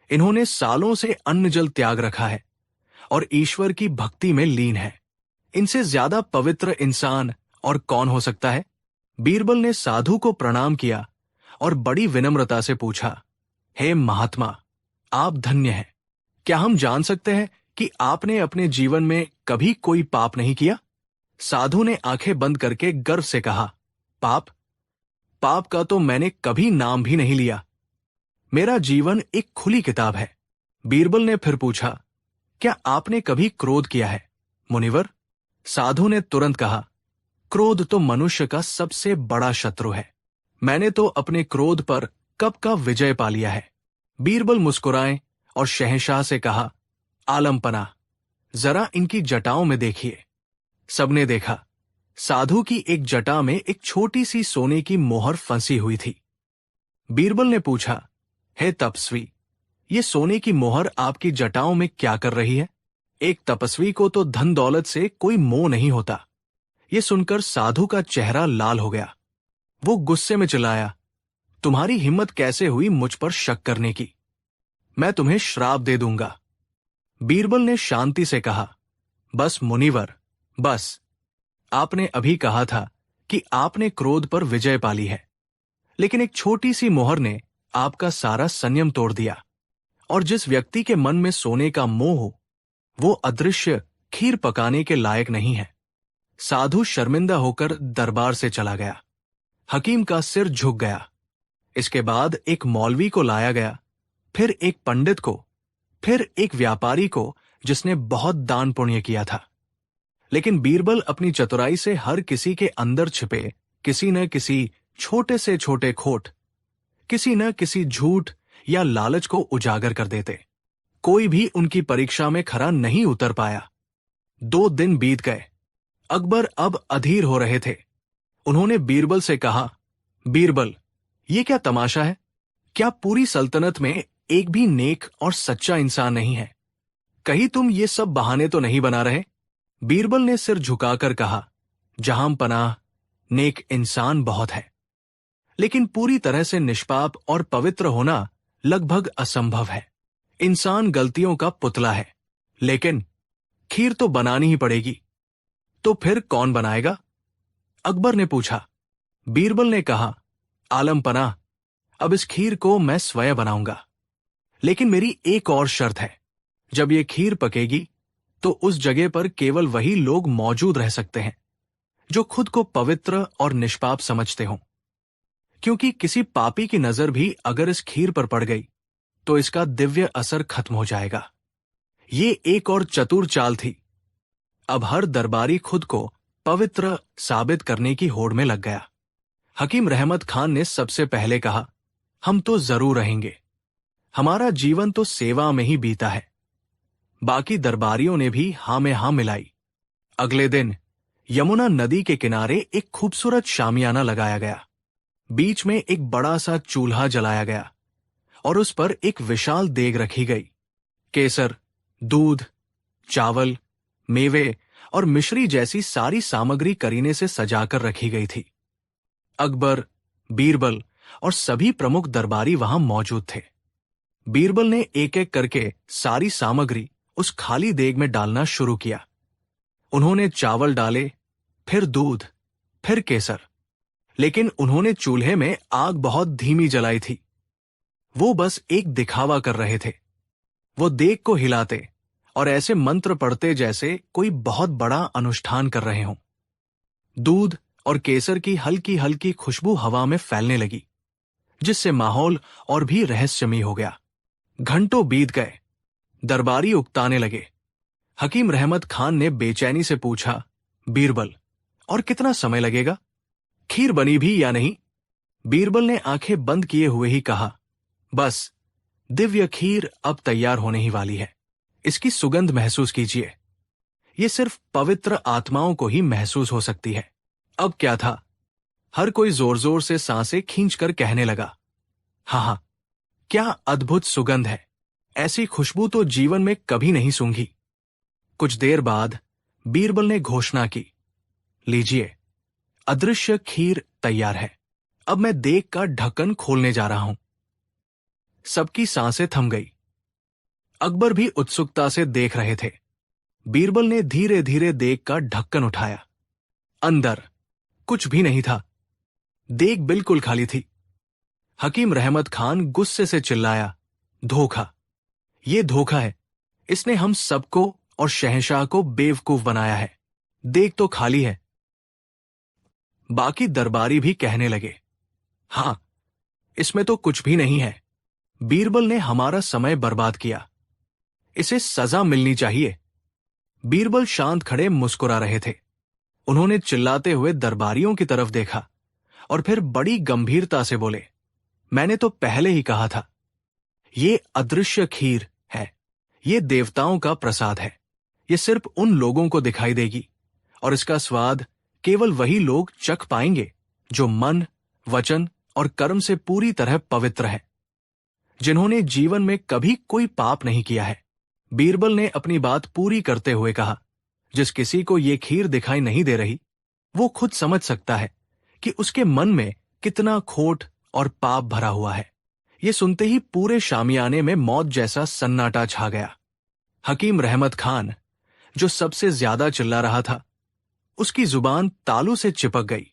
S1: इन्होंने सालों से अन्न जल त्याग रखा है और ईश्वर की भक्ति में लीन है। इनसे ज्यादा पवित्र इंसान और कौन हो सकता है? बीरबल ने साधु को प्रणाम किया और बड़ी विनम्रता से पूछा, हे महात्मा, आप धन्य हैं। क्या हम जान सकते हैं कि आपने अपने जीवन में कभी कोई पाप नहीं किया? साधु ने आंखें बंद करके गर्व से कहा, पाप? पाप का तो मैंने कभी नाम भी नहीं लिया। मेरा जीवन एक खुली किताब है। बीरबल ने फिर पूछा, क्या आपने कभी क्रोध किया है, मुनिवर? साधु ने तुरंत कहा, क्रोध तो मनुष्य का सबसे बड़ा शत्रु है। मैंने तो अपने क्रोध पर कब का विजय पा लिया है। बीरबल मुस्कुराए और शहंशाह से कहा, आलमपना, जरा इनकी जटाओं में देखिए। सबने देखा। साधु की एक जटा में एक छोटी सी सोने की मोहर फंसी हुई थी। बीरबल ने पूछा, हे तपस्वी, ये सोने की मोहर आपकी जटाओं में क्या कर रही है? एक तपस्वी को तो धन दौलत से कोई मोह नहीं होता। ये सुनकर साधु का चेहरा लाल हो गया। वो गुस्से में चिल्लाया, तुम्हारी हिम्मत कैसे हुई मुझ पर शक करने की? मैं तुम्हें श्राप दे दूंगा। बीरबल ने शांति से कहा, बस मुनिवर, बस। आपने अभी कहा था कि आपने क्रोध पर विजय पा ली है, लेकिन एक छोटी सी मोहर ने आपका सारा संयम तोड़ दिया। और जिस व्यक्ति के मन में सोने का मोह हो, वो अदृश्य खीर पकाने के लायक नहीं है। साधु शर्मिंदा होकर दरबार से चला गया। हकीम का सिर झुक गया। इसके बाद एक मौलवी को लाया गया, फिर एक पंडित को, फिर एक व्यापारी को जिसने बहुत दान पुण्य किया था। लेकिन बीरबल अपनी चतुराई से हर किसी के अंदर छिपे किसी न किसी छोटे से छोटे खोट, किसी न किसी झूठ या लालच को उजागर कर देते। कोई भी उनकी परीक्षा में खरा नहीं उतर पाया। 2 दिन बीत गए। अकबर अब अधीर हो रहे थे। उन्होंने बीरबल से कहा, बीरबल, ये क्या तमाशा है? क्या पूरी सल्तनत में एक भी नेक और सच्चा इंसान नहीं है? कहीं तुम ये सब बहाने तो नहीं बना रहे? बीरबल ने सिर झुकाकर कहा, जहां पनाह, नेक इंसान बहुत है, लेकिन पूरी तरह से निष्पाप और पवित्र होना लगभग असंभव है। इंसान गलतियों का पुतला है, लेकिन खीर तो बनानी ही पड़ेगी। तो फिर कौन बनाएगा? अकबर ने पूछा। बीरबल ने कहा, आलमपना, अब इस खीर को मैं स्वयं बनाऊंगा, लेकिन मेरी एक और शर्त है। जब ये खीर पकेगी तो उस जगह पर केवल वही लोग मौजूद रह सकते हैं जो खुद को पवित्र और निष्पाप समझते हों, क्योंकि किसी पापी की नजर भी अगर इस खीर पर पड़ गई तो इसका दिव्य असर खत्म हो जाएगा। ये एक और चतुर चाल थी। अब हर दरबारी खुद को पवित्र साबित करने की होड़ में लग गया। हकीम रहमत खान ने सबसे पहले कहा, हम तो जरूर रहेंगे। हमारा जीवन तो सेवा में ही बीता है। बाकी दरबारियों ने भी हां में हां मिलाई। अगले दिन यमुना नदी के किनारे एक खूबसूरत शामियाना लगाया गया। बीच में एक बड़ा सा चूल्हा जलाया गया और उस पर एक विशाल देग रखी गई। केसर, दूध, चावल, मेवे और मिश्री जैसी सारी सामग्री करीने से सजाकर रखी गई थी। अकबर, बीरबल और सभी प्रमुख दरबारी वहां मौजूद थे। बीरबल ने एक एक करके सारी सामग्री उस खाली देग में डालना शुरू किया। उन्होंने चावल डाले, फिर दूध, फिर केसर, लेकिन उन्होंने चूल्हे में आग बहुत धीमी जलाई थी। वो बस एक दिखावा कर रहे थे। वो देग को हिलाते और ऐसे मंत्र पढ़ते जैसे कोई बहुत बड़ा अनुष्ठान कर रहे हों। दूध और केसर की हल्की हल्की खुशबू हवा में फैलने लगी, जिससे माहौल और भी रहस्यमयी हो गया। घंटों बीत गए। दरबारी उकताने लगे। हकीम रहमत खान ने बेचैनी से पूछा, बीरबल, और कितना समय लगेगा? खीर बनी भी या नहीं? बीरबल ने आंखें बंद किए हुए ही कहा, बस, दिव्य खीर अब तैयार होने ही वाली है। इसकी सुगंध महसूस कीजिए। ये सिर्फ पवित्र आत्माओं को ही महसूस हो सकती है। अब क्या था? हर कोई जोर जोर से सांसें खींचकर कहने लगा, हाँ, क्या अद्भुत सुगंध है। ऐसी खुशबू तो जीवन में कभी नहीं सूंघी। कुछ देर बाद बीरबल ने घोषणा की, लीजिए, अदृश्य खीर तैयार है। अब मैं देग का ढक्कन खोलने जा रहा हूं। सबकी सांसें थम गई। अकबर भी उत्सुकता से देख रहे थे। बीरबल ने धीरे धीरे देग का ढक्कन उठाया। अंदर कुछ भी नहीं था। देग बिल्कुल खाली थी। हकीम रहमत खान गुस्से से चिल्लाया, धोखा! ये धोखा है। इसने हम सबको और शहंशाह को बेवकूफ बनाया है। देग तो खाली है। बाकी दरबारी भी कहने लगे, हां, इसमें तो कुछ भी नहीं है। बीरबल ने हमारा समय बर्बाद किया। इसे सजा मिलनी चाहिए। बीरबल शांत खड़े मुस्कुरा रहे थे। उन्होंने चिल्लाते हुए दरबारियों की तरफ देखा और फिर बड़ी गंभीरता से बोले, मैंने तो पहले ही कहा था, ये अदृश्य खीर है। ये देवताओं का प्रसाद है। ये सिर्फ उन लोगों को दिखाई देगी और इसका स्वाद केवल वही लोग चख पाएंगे जो मन, वचन और कर्म से पूरी तरह पवित्र हैं, जिन्होंने जीवन में कभी कोई पाप नहीं किया है। बीरबल ने अपनी बात पूरी करते हुए कहा, जिस किसी को ये खीर दिखाई नहीं दे रही, वो खुद समझ सकता है कि उसके मन में कितना खोट और पाप भरा हुआ है। ये सुनते ही पूरे शामियाने में मौत जैसा सन्नाटा छा गया। हकीम रहमत खान, जो सबसे ज्यादा चिल्ला रहा था, उसकी जुबान तालू से चिपक गई।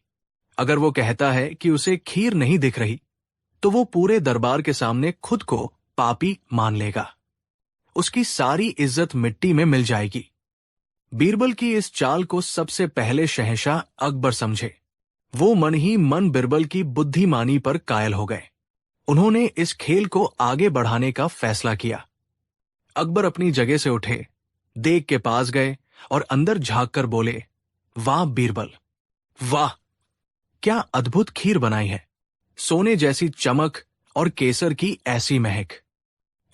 S1: अगर वो कहता है कि उसे खीर नहीं दिख रही, तो वो पूरे दरबार के सामने खुद को पापी मान लेगा। उसकी सारी इज्जत मिट्टी में मिल जाएगी। बीरबल की इस चाल को सबसे पहले शहंशाह अकबर समझे। वो मन ही मन बीरबल की बुद्धिमानी पर कायल हो गए। उन्होंने इस खेल को आगे बढ़ाने का फैसला किया। अकबर अपनी जगह से उठे, देग के पास गए और अंदर झांक कर बोले, वाह बीरबल, वाह! क्या अद्भुत खीर बनाई है। सोने जैसी चमक और केसर की ऐसी महक।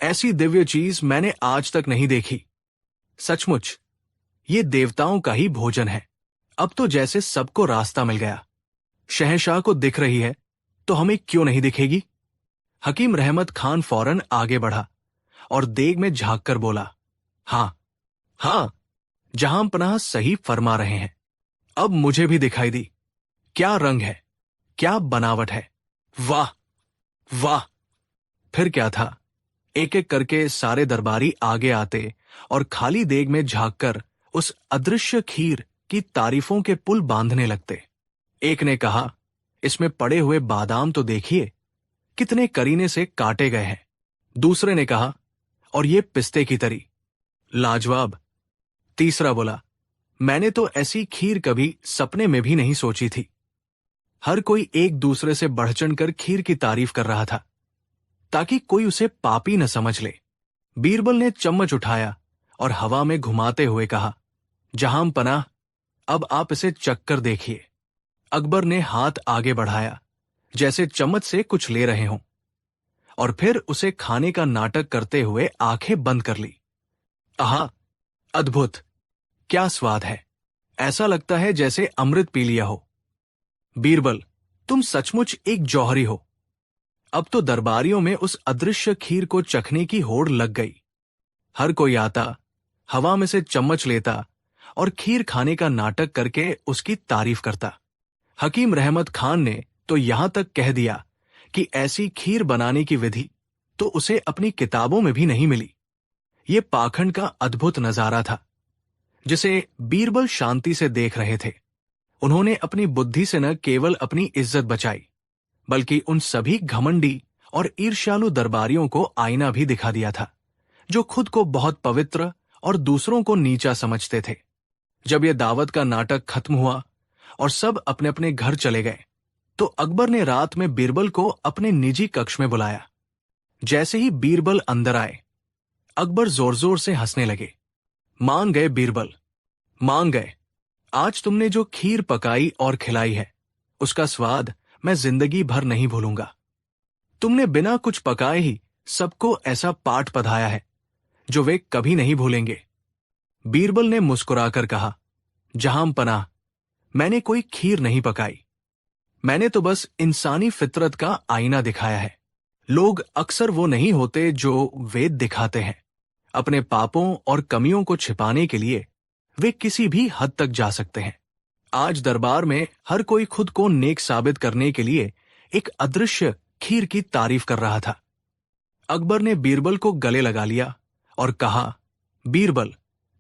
S1: ऐसी दिव्य चीज मैंने आज तक नहीं देखी। सचमुच ये देवताओं का ही भोजन है। अब तो जैसे सबको रास्ता मिल गया। शहंशाह को दिख रही है तो हमें क्यों नहीं दिखेगी? हकीम रहमत खान फौरन आगे बढ़ा और देग में झांक कर बोला, हां, हां, जहां पनाह सही फरमा रहे हैं। अब मुझे भी दिखाई दी। क्या रंग है, क्या बनावट है। वाह, वाह! फिर क्या था, एक एक करके सारे दरबारी आगे आते और खाली देग में झांककर उस अदृश्य खीर की तारीफों के पुल बांधने लगते। एक ने कहा, इसमें पड़े हुए बादाम तो देखिए, कितने करीने से काटे गए हैं। दूसरे ने कहा, और ये पिस्ते की तरी, लाजवाब। तीसरा बोला, मैंने तो ऐसी खीर कभी सपने में भी नहीं सोची थी। हर कोई एक दूसरे से बढ़ चढ़कर खीर की तारीफ कर रहा था, ताकि कोई उसे पापी न समझ ले। बीरबल ने चम्मच उठाया और हवा में घुमाते हुए कहा, जहां पनाह, अब आप इसे चखकर देखिए। अकबर ने हाथ आगे बढ़ाया, जैसे चम्मच से कुछ ले रहे हों, और फिर उसे खाने का नाटक करते हुए आंखें बंद कर ली। आहा, अद्भुत! क्या स्वाद है। ऐसा लगता है जैसे अमृत पी लिया हो। बीरबल, तुम सचमुच एक जौहरी हो। अब तो दरबारियों में उस अदृश्य खीर को चखने की होड़ लग गई। हर कोई आता, हवा में से चम्मच लेता और खीर खाने का नाटक करके उसकी तारीफ करता। हकीम रहमत खान ने तो यहां तक कह दिया कि ऐसी खीर बनाने की विधि तो उसे अपनी किताबों में भी नहीं मिली। ये पाखंड का अद्भुत नजारा था, जिसे बीरबल शांति से देख रहे थे। उन्होंने अपनी बुद्धि से न केवल अपनी इज्जत बचाई, बल्कि उन सभी घमंडी और ईर्ष्यालु दरबारियों को आईना भी दिखा दिया था, जो खुद को बहुत पवित्र और दूसरों को नीचा समझते थे। जब यह दावत का नाटक खत्म हुआ और सब अपने अपने घर चले गए, तो अकबर ने रात में बीरबल को अपने निजी कक्ष में बुलाया। जैसे ही बीरबल अंदर आए, अकबर जोर जोर से हंसने लगे। मान गए बीरबल, मान गए। आज तुमने जो खीर पकाई और खिलाई है, उसका स्वाद मैं जिंदगी भर नहीं भूलूंगा। तुमने बिना कुछ पकाए ही सबको ऐसा पाठ पढ़ाया है जो वे कभी नहीं भूलेंगे। बीरबल ने मुस्कुराकर कहा, जहां पनाह, मैंने कोई खीर नहीं पकाई। मैंने तो बस इंसानी फितरत का आईना दिखाया है। लोग अक्सर वो नहीं होते जो वेद दिखाते हैं। अपने पापों और कमियों को छिपाने के लिए वे किसी भी हद तक जा सकते हैं। आज दरबार में हर कोई खुद को नेक साबित करने के लिए एक अदृश्य खीर की तारीफ कर रहा था। अकबर ने बीरबल को गले लगा लिया और कहा, बीरबल,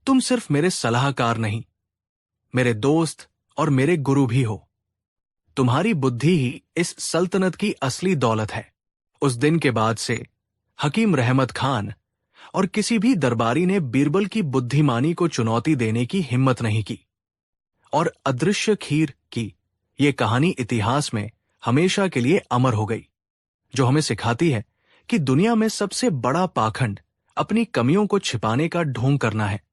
S1: तुम सिर्फ मेरे सलाहकार नहीं, मेरे दोस्त और मेरे गुरु भी हो। तुम्हारी बुद्धि ही इस सल्तनत की असली दौलत है। उस दिन के बाद से हकीम रहमत खान और किसी भी दरबारी ने बीरबल की बुद्धिमानी को चुनौती देने की हिम्मत नहीं की। और अदृश्य खीर की ये कहानी इतिहास में हमेशा के लिए अमर हो गई, जो हमें सिखाती है कि दुनिया में सबसे बड़ा पाखंड अपनी कमियों को छिपाने का ढोंग करना है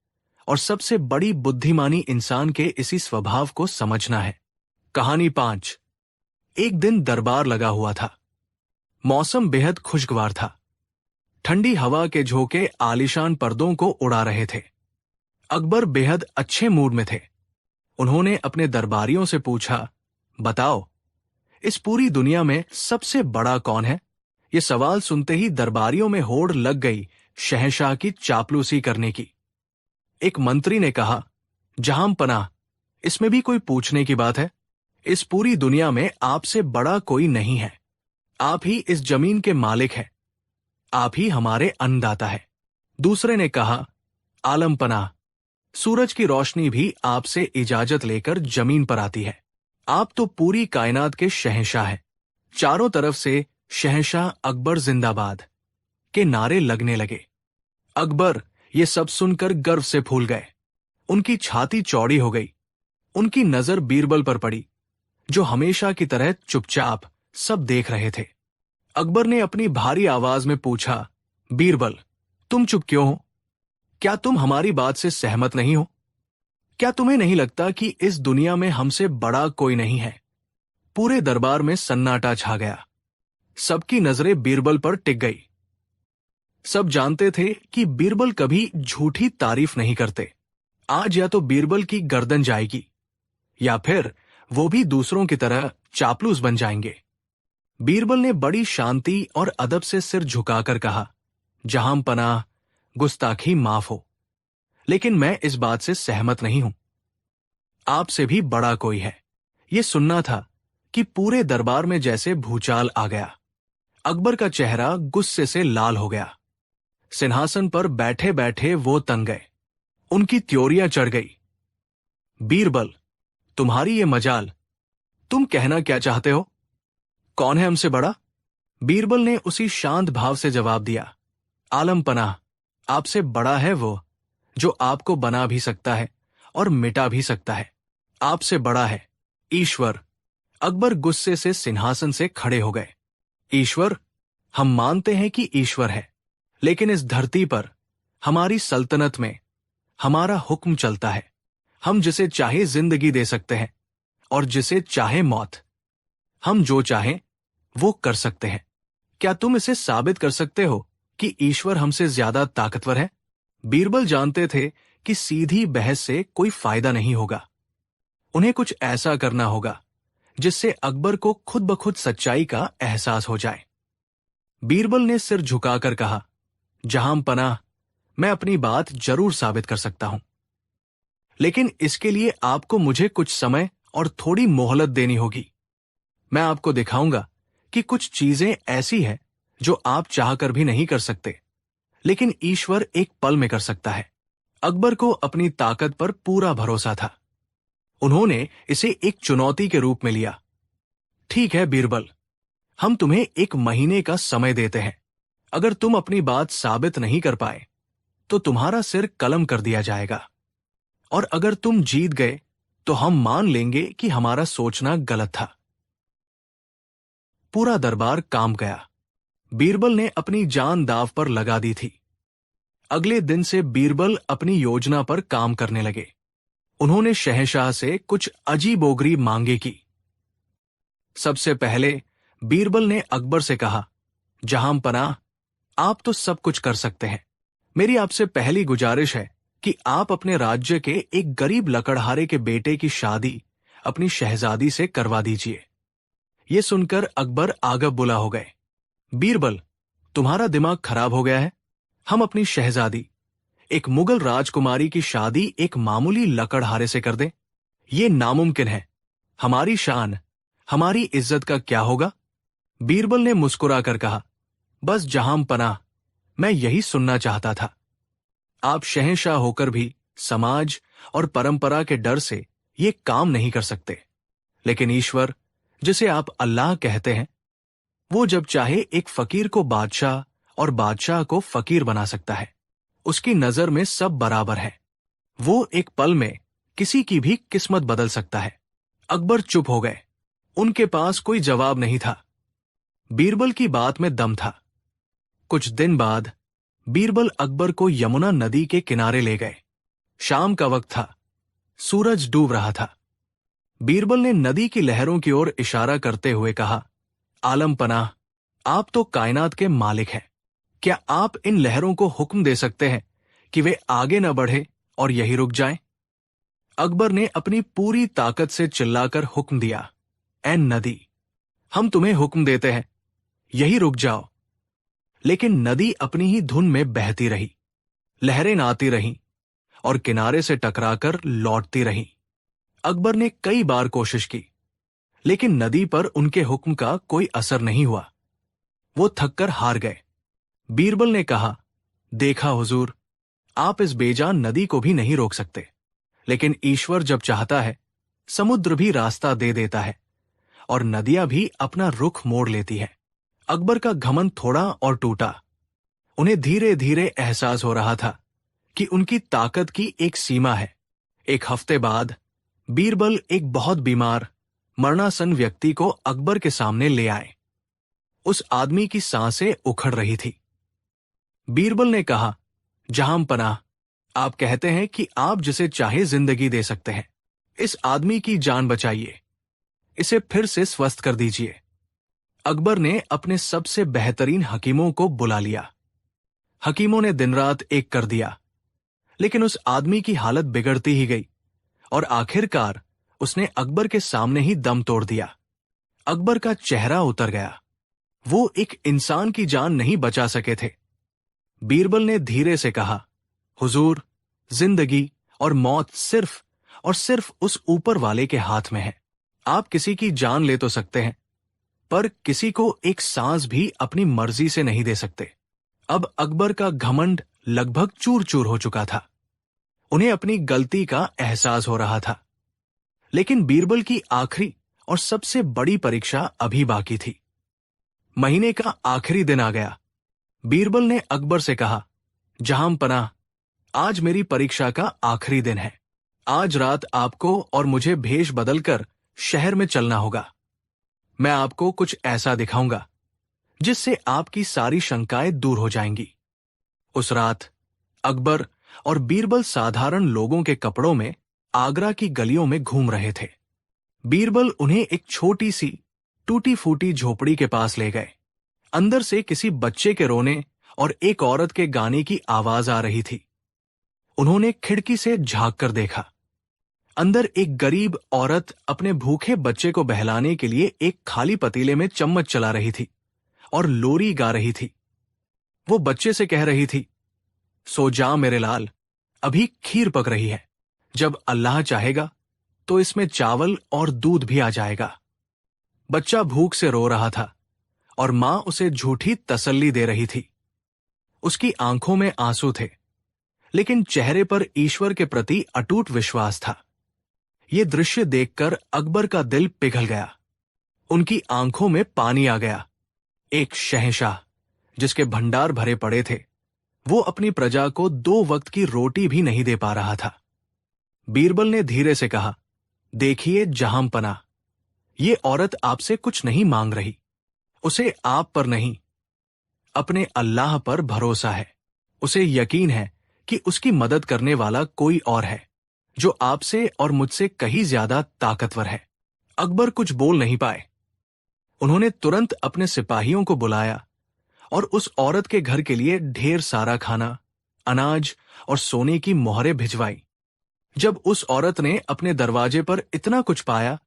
S1: और सबसे बड़ी बुद्धिमानी इंसान के इसी स्वभाव को समझना है। कहानी 5। एक दिन दरबार लगा हुआ था। मौसम बेहद खुशगवार था। ठंडी हवा के झोंके आलीशान पर्दों को उड़ा रहे थे। अकबर बेहद अच्छे मूड में थे। उन्होंने अपने दरबारियों से पूछा, बताओ, इस पूरी दुनिया में सबसे बड़ा कौन है? ये सवाल सुनते ही दरबारियों में होड़ लग गई शहंशाह की चापलूसी करने की। एक मंत्री ने कहा, जहांपनाह, इसमें भी कोई पूछने की बात है? इस पूरी दुनिया में आपसे बड़ा कोई नहीं है। आप ही इस जमीन के मालिक हैं। आप ही हमारे अन्नदाता है। दूसरे ने कहा, आलमपनाह, सूरज की रोशनी भी आपसे इजाजत लेकर जमीन पर आती है। आप तो पूरी कायनात के शहंशाह हैं। चारों तरफ से शहंशाह अकबर जिंदाबाद के नारे लगने लगे। अकबर ये सब सुनकर गर्व से फूल गए। उनकी छाती चौड़ी हो गई। उनकी नजर बीरबल पर पड़ी, जो हमेशा की तरह चुपचाप सब देख रहे थे। अकबर ने अपनी भारी आवाज में पूछा, बीरबल, तुम चुप क्यों हो? क्या तुम हमारी बात से सहमत नहीं हो? क्या तुम्हें नहीं लगता कि इस दुनिया में हमसे बड़ा कोई नहीं है? पूरे दरबार में सन्नाटा छा गया। सबकी नजरें बीरबल पर टिक गई। सब जानते थे कि बीरबल कभी झूठी तारीफ नहीं करते। आज या तो बीरबल की गर्दन जाएगी या फिर वो भी दूसरों की तरह चापलूस बन जाएंगे। बीरबल ने बड़ी शांति और अदब से सिर झुकाकर कहा, जहांपनाह, गुस्ताखी माफ हो, लेकिन मैं इस बात से सहमत नहीं हूं। आपसे भी बड़ा कोई है। यह सुनना था कि पूरे दरबार में जैसे भूचाल आ गया। अकबर का चेहरा गुस्से से लाल हो गया। सिंहासन पर बैठे बैठे वो तंग गए। उनकी त्योरियां चढ़ गई। बीरबल, तुम्हारी ये मजाल। तुम कहना क्या चाहते हो? कौन है हमसे बड़ा? बीरबल ने उसी शांत भाव से जवाब दिया, आलमपनाह, आपसे बड़ा है वो जो आपको बना भी सकता है और मिटा भी सकता है। आपसे बड़ा है ईश्वर। अकबर गुस्से से सिंहासन से खड़े हो गए। ईश्वर? हम मानते हैं कि ईश्वर है, लेकिन इस धरती पर, हमारी सल्तनत में हमारा हुक्म चलता है। हम जिसे चाहे जिंदगी दे सकते हैं और जिसे चाहे मौत। हम जो चाहें वो कर सकते हैं। क्या तुम इसे साबित कर सकते हो कि ईश्वर हमसे ज्यादा ताकतवर है? बीरबल जानते थे कि सीधी बहस से कोई फायदा नहीं होगा। उन्हें कुछ ऐसा करना होगा जिससे अकबर को खुद ब खुद सच्चाई का एहसास हो जाए। बीरबल ने सिर झुकाकर कहा, जहांपनाह, मैं अपनी बात जरूर साबित कर सकता हूं, लेकिन इसके लिए आपको मुझे कुछ समय और थोड़ी मोहलत देनी होगी। मैं आपको दिखाऊंगा कि कुछ चीजें ऐसी हैं जो आप चाहकर भी नहीं कर सकते, लेकिन ईश्वर एक पल में कर सकता है। अकबर को अपनी ताकत पर पूरा भरोसा था। उन्होंने इसे एक चुनौती के रूप में लिया। ठीक है बीरबल, हम तुम्हें 1 महीने का समय देते हैं। अगर तुम अपनी बात साबित नहीं कर पाए तो तुम्हारा सिर कलम कर दिया जाएगा, और अगर तुम जीत गए तो हम मान लेंगे कि हमारा सोचना गलत था। पूरा दरबार कांप गया। बीरबल ने अपनी जान दांव पर लगा दी थी। अगले दिन से बीरबल अपनी योजना पर काम करने लगे। उन्होंने शहंशाह से कुछ अजीबोगरीब मांगे की। सबसे पहले बीरबल ने अकबर से कहा, जहांपनाह, आप तो सब कुछ कर सकते हैं। मेरी आपसे पहली गुजारिश है कि आप अपने राज्य के एक गरीब लकड़हारे के बेटे की शादी अपनी शहजादी से करवा दीजिए। ये सुनकर अकबर आगब बुला हो गए। बीरबल, तुम्हारा दिमाग खराब हो गया है? हम अपनी शहजादी, एक मुगल राजकुमारी की शादी एक मामूली लकड़हारे से कर दें? ये नामुमकिन है। हमारी शान, हमारी इज्जत का क्या होगा? बीरबल ने मुस्कुराकर कहा, बस जहांपनाह, मैं यही सुनना चाहता था। आप शहंशाह होकर भी समाज और परंपरा के डर से ये काम नहीं कर सकते। लेकिन ईश्वर, जिसे आप अल्लाह कहते हैं, वो जब चाहे एक फकीर को बादशाह और बादशाह को फकीर बना सकता है। उसकी नजर में सब बराबर है। वो एक पल में किसी की भी किस्मत बदल सकता है। अकबर चुप हो गए। उनके पास कोई जवाब नहीं था। बीरबल की बात में दम था। कुछ दिन बाद बीरबल अकबर को यमुना नदी के किनारे ले गए। शाम का वक्त था। सूरज डूब रहा था। बीरबल ने नदी की लहरों की ओर इशारा करते हुए कहा, आलम पनाह, आप तो कायनात के मालिक हैं। क्या आप इन लहरों को हुक्म दे सकते हैं कि वे आगे न बढ़े और यही रुक जाएं? अकबर ने अपनी पूरी ताकत से चिल्लाकर हुक्म दिया, ऐ नदी, हम तुम्हें हुक्म देते हैं, यही रुक जाओ। लेकिन नदी अपनी ही धुन में बहती रही। लहरें आती रहीं और किनारे से टकराकर लौटती रहीं। अकबर ने कई बार कोशिश की, लेकिन नदी पर उनके हुक्म का कोई असर नहीं हुआ। वो थककर हार गए। बीरबल ने कहा, देखा हुजूर, आप इस बेजान नदी को भी नहीं रोक सकते। लेकिन ईश्वर जब चाहता है, समुद्र भी रास्ता दे देता है और नदियां भी अपना रुख मोड़ लेती है। अकबर का घमंड थोड़ा और टूटा। उन्हें धीरे धीरे एहसास हो रहा था कि उनकी ताकत की एक सीमा है। एक हफ्ते बाद बीरबल एक बहुत बीमार, मरणासन व्यक्ति को अकबर के सामने ले आए। उस आदमी की सांसें उखड़ रही थी। बीरबल ने कहा, जहां पनाह, आप कहते हैं कि आप जिसे चाहे जिंदगी दे सकते हैं। इस आदमी की जान बचाइए, इसे फिर से स्वस्थ कर दीजिए। अकबर ने अपने सबसे बेहतरीन हकीमों को बुला लिया। हकीमों ने दिन रात एक कर दिया, लेकिन उस आदमी की हालत बिगड़ती ही गई और आखिरकार उसने अकबर के सामने ही दम तोड़ दिया। अकबर का चेहरा उतर गया। वो एक इंसान की जान नहीं बचा सके थे। बीरबल ने धीरे से कहा, हुजूर, जिंदगी और मौत सिर्फ और सिर्फ उस ऊपर वाले के हाथ में है। आप किसी की जान ले तो सकते हैं, पर किसी को एक सांस भी अपनी मर्जी से नहीं दे सकते। अब अकबर का घमंड लगभग चूर चूर हो चुका था। उन्हें अपनी गलती का एहसास हो रहा था। लेकिन बीरबल की आखिरी और सबसे बड़ी परीक्षा अभी बाकी थी। महीने का आखिरी दिन आ गया। बीरबल ने अकबर से कहा, जहां पनाह, आज मेरी परीक्षा का आखिरी दिन है। आज रात आपको और मुझे भेष बदलकर शहर में चलना होगा। मैं आपको कुछ ऐसा दिखाऊंगा जिससे आपकी सारी शंकाएं दूर हो जाएंगी। उस रात अकबर और बीरबल साधारण लोगों के कपड़ों में आगरा की गलियों में घूम रहे थे। बीरबल उन्हें एक छोटी सी टूटी फूटी झोपड़ी के पास ले गए। अंदर से किसी बच्चे के रोने और एक औरत के गाने की आवाज आ रही थी। उन्होंने खिड़की से झांक कर देखा। अंदर एक गरीब औरत अपने भूखे बच्चे को बहलाने के लिए एक खाली पतीले में चम्मच चला रही थी और लोरी गा रही थी। वो बच्चे से कह रही थी, सो जा मेरे लाल, अभी खीर पक रही है। जब अल्लाह चाहेगा तो इसमें चावल और दूध भी आ जाएगा। बच्चा भूख से रो रहा था और मां उसे झूठी तसल्ली दे रही थी। उसकी आंखों में आंसू थे, लेकिन चेहरे पर ईश्वर के प्रति अटूट विश्वास था। ये दृश्य देखकर अकबर का दिल पिघल गया। उनकी आंखों में पानी आ गया। एक शहंशाह, जिसके भंडार भरे पड़े थे, वो अपनी प्रजा को 2 वक्त की रोटी भी नहीं दे पा रहा था। बीरबल ने धीरे से कहा, देखिए जहां पनाह, ये औरत आपसे कुछ नहीं मांग रही। उसे आप पर नहीं, अपने अल्लाह पर भरोसा है। उसे यकीन है कि उसकी मदद करने वाला कोई और है, जो आपसे और मुझसे कहीं ज्यादा ताकतवर है। अकबर कुछ बोल नहीं पाए। उन्होंने तुरंत अपने सिपाहियों को बुलाया और उस औरत के घर के लिए ढेर सारा खाना, अनाज और सोने की मोहरें भिजवाई। जब उस औरत ने अपने दरवाजे पर इतना कुछ पाया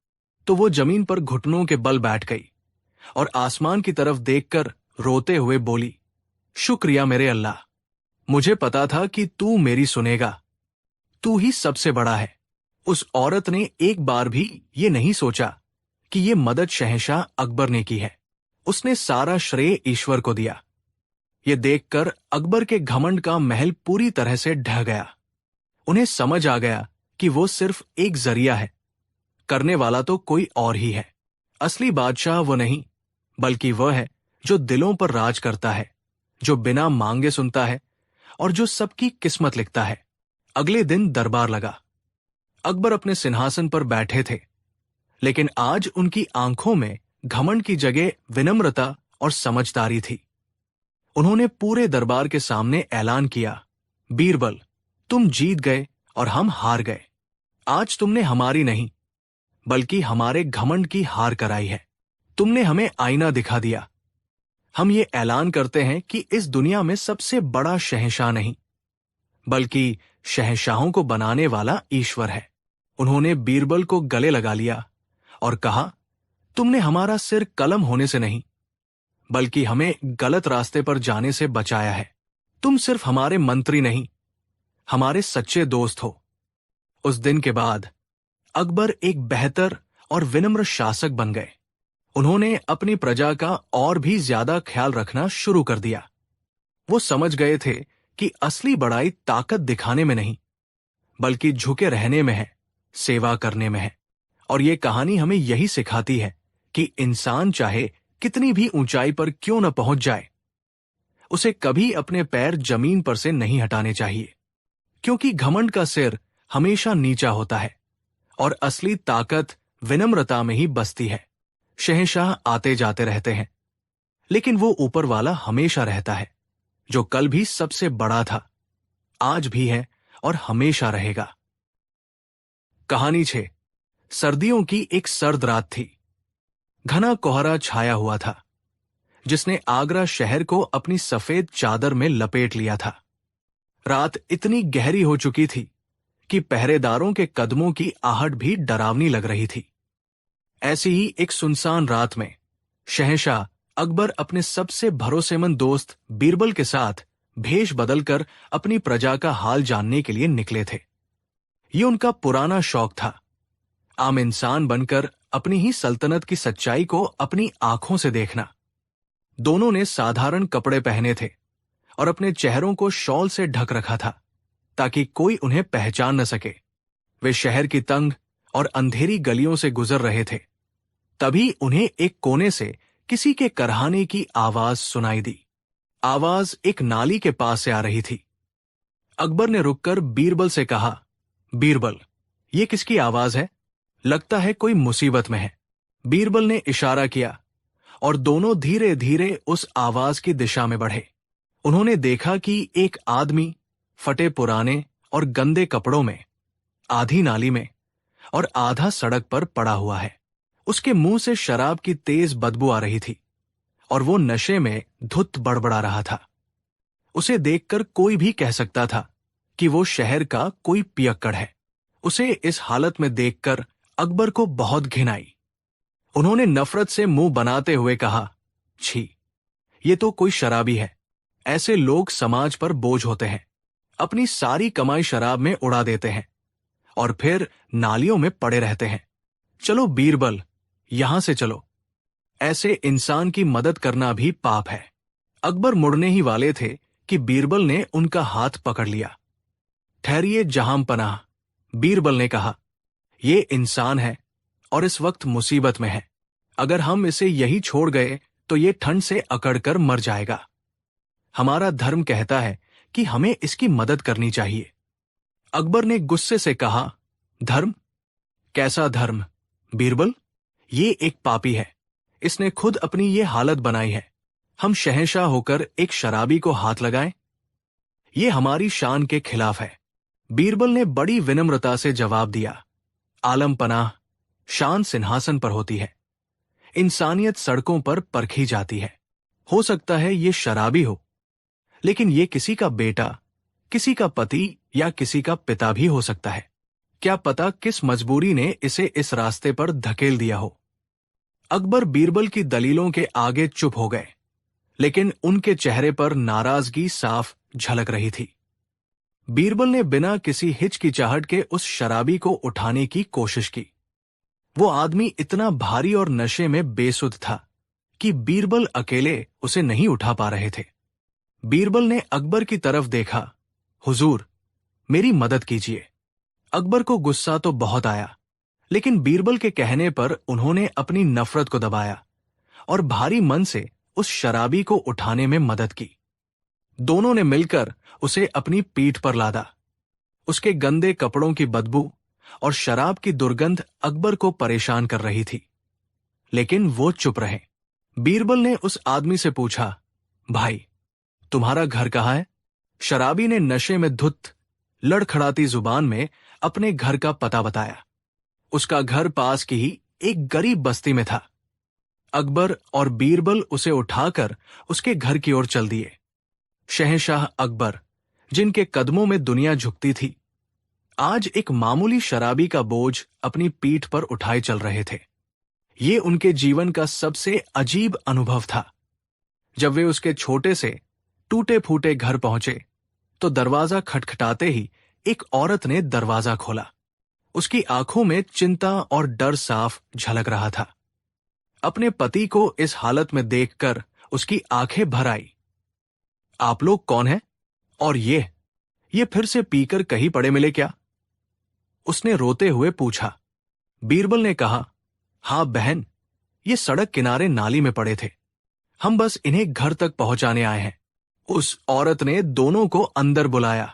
S1: तो वो जमीन पर घुटनों के बल बैठ गई और आसमान की तरफ देखकर रोते हुए बोली, शुक्रिया मेरे अल्लाह, मुझे पता था कि तू मेरी सुनेगा। तू ही सबसे बड़ा है। उस औरत ने एक बार भी ये नहीं सोचा कि ये मदद शहंशाह अकबर ने की है। उसने सारा श्रेय ईश्वर को दिया। ये देखकर अकबर के घमंड का महल पूरी तरह से ढह गया। उन्हें समझ आ गया कि वो सिर्फ एक जरिया है, करने वाला तो कोई और ही है। असली बादशाह वो नहीं, बल्कि वह है जो दिलों पर राज करता है, जो बिना मांगे सुनता है और जो सबकी किस्मत लिखता है। अगले दिन दरबार लगा। अकबर अपने सिंहासन पर बैठे थे, लेकिन आज उनकी आंखों में घमंड की जगह विनम्रता और समझदारी थी। उन्होंने पूरे दरबार के सामने ऐलान किया, बीरबल, तुम जीत गए और हम हार गए। आज तुमने हमारी नहीं, बल्कि हमारे घमंड की हार कराई है। तुमने हमें आईना दिखा दिया। हम ये ऐलान करते हैं कि इस दुनिया में सबसे बड़ा शहंशाह नहीं, बल्कि शहंशाहों को बनाने वाला ईश्वर है। उन्होंने बीरबल को गले लगा लिया और कहा, तुमने हमारा सिर कलम होने से नहीं, बल्कि हमें गलत रास्ते पर जाने से बचाया है। तुम सिर्फ हमारे मंत्री नहीं, हमारे सच्चे दोस्त हो। उस दिन के बाद अकबर एक बेहतर और विनम्र शासक बन गए। उन्होंने अपनी प्रजा का और भी ज्यादा ख्याल रखना शुरू कर दिया। वो समझ गए थे कि असली बड़ाई ताकत दिखाने में नहीं, बल्कि झुके रहने में है, सेवा करने में है। और ये कहानी हमें यही सिखाती है कि इंसान चाहे कितनी भी ऊंचाई पर क्यों न पहुंच जाए, उसे कभी अपने पैर जमीन पर से नहीं हटाने चाहिए, क्योंकि घमंड का सिर हमेशा नीचा होता है और असली ताकत विनम्रता में ही बसती है। शहंशाह आते जाते रहते हैं, लेकिन वो ऊपर वाला हमेशा रहता है, जो कल भी सबसे बड़ा था, आज भी है और हमेशा रहेगा। कहानी 6। सर्दियों की एक सर्द रात थी। घना कोहरा छाया हुआ था, जिसने आगरा शहर को अपनी सफेद चादर में लपेट लिया था। रात इतनी गहरी हो चुकी थी कि पहरेदारों के कदमों की आहट भी डरावनी लग रही थी। ऐसी ही एक सुनसान रात में शहंशाह अकबर अपने सबसे भरोसेमंद दोस्त बीरबल के साथ भेष बदलकर अपनी प्रजा का हाल जानने के लिए निकले थे। ये उनका पुराना शौक था, आम इंसान बनकर अपनी ही सल्तनत की सच्चाई को अपनी आंखों से देखना। दोनों ने साधारण कपड़े पहने थे और अपने चेहरों को शॉल से ढक रखा था, ताकि कोई उन्हें पहचान न सके। वे शहर की तंग और अंधेरी गलियों से गुजर रहे थे। तभी उन्हें एक कोने से किसी के करहाने की आवाज सुनाई दी। आवाज एक नाली के पास से आ रही थी। अकबर ने रुककर बीरबल से कहा, बीरबल, ये किसकी आवाज है? लगता है कोई मुसीबत में है। बीरबल ने इशारा किया और दोनों धीरे धीरे उस आवाज की दिशा में बढ़े। उन्होंने देखा कि एक आदमी फटे पुराने और गंदे कपड़ों में, आधी नाली में और आधा सड़क पर पड़ा हुआ है। उसके मुंह से शराब की तेज बदबू आ रही थी और वो नशे में धुत बड़बड़ा रहा था। उसे देखकर कोई भी कह सकता था कि वो शहर का कोई पियक्कड़ है। उसे इस हालत में देखकर अकबर को बहुत घिन आई। उन्होंने नफरत से मुंह बनाते हुए कहा, छी, ये तो कोई शराबी है। ऐसे लोग समाज पर बोझ होते हैं, अपनी सारी कमाई शराब में उड़ा देते हैं और फिर नालियों में पड़े रहते हैं। चलो बीरबल, यहां से चलो। ऐसे इंसान की मदद करना भी पाप है। अकबर मुड़ने ही वाले थे कि बीरबल ने उनका हाथ पकड़ लिया। ठहरिए जहां पनाह, बीरबल ने कहा, ये इंसान है और इस वक्त मुसीबत में है। अगर हम इसे यही छोड़ गए तो ये ठंड से अकड़कर मर जाएगा। हमारा धर्म कहता है कि हमें इसकी मदद करनी चाहिए। अकबर ने गुस्से से कहा, धर्म? कैसा धर्म बीरबल? ये एक पापी है। इसने खुद अपनी ये हालत बनाई है। हम शहंशाह होकर एक शराबी को हाथ लगाएं? ये हमारी शान के खिलाफ है। बीरबल ने बड़ी विनम्रता से जवाब दिया, आलम पनाह, शान सिंहासन पर होती है, इंसानियत सड़कों पर परखी जाती है। हो सकता है ये शराबी हो, लेकिन ये किसी का बेटा, किसी का पति या किसी का पिता भी हो सकता है। क्या पता किस मजबूरी ने इसे इस रास्ते पर धकेल दिया हो। अकबर बीरबल की दलीलों के आगे चुप हो गए, लेकिन उनके चेहरे पर नाराजगी साफ झलक रही थी। बीरबल ने बिना किसी हिचकिचाहट के उस शराबी को उठाने की कोशिश की। वो आदमी इतना भारी और नशे में बेसुध था कि बीरबल अकेले उसे नहीं उठा पा रहे थे। बीरबल ने अकबर की तरफ देखा, हुजूर, मेरी मदद कीजिए। अकबर को गुस्सा तो बहुत आया, लेकिन बीरबल के कहने पर उन्होंने अपनी नफरत को दबाया और भारी मन से उस शराबी को उठाने में मदद की। दोनों ने मिलकर उसे अपनी पीठ पर लादा। उसके गंदे कपड़ों की बदबू और शराब की दुर्गंध अकबर को परेशान कर रही थी, लेकिन वो चुप रहे। बीरबल ने उस आदमी से पूछा, भाई, तुम्हारा घर कहाँ है? शराबी ने नशे में धुत लड़खड़ाती जुबान में अपने घर का पता बताया। उसका घर पास की ही एक गरीब बस्ती में था। अकबर और बीरबल उसे उठाकर उसके घर की ओर चल दिए। शहंशाह अकबर, जिनके कदमों में दुनिया झुकती थी, आज एक मामूली शराबी का बोझ अपनी पीठ पर उठाए चल रहे थे। ये उनके जीवन का सबसे अजीब अनुभव था। जब वे उसके छोटे से टूटे फूटे घर पहुंचे तो दरवाजा खटखटाते ही एक औरत ने दरवाजा खोला। उसकी आंखों में चिंता और डर साफ झलक रहा था। अपने पति को इस हालत में देखकर उसकी आंखें भर आई। आप लोग कौन हैं? और ये फिर से पीकर कहीं पड़े मिले क्या? उसने रोते हुए पूछा। बीरबल ने कहा, हाँ बहन, ये सड़क किनारे नाली में पड़े थे। हम बस इन्हें घर तक पहुंचाने आए हैं। उस औरत ने दोनों को अंदर बुलाया।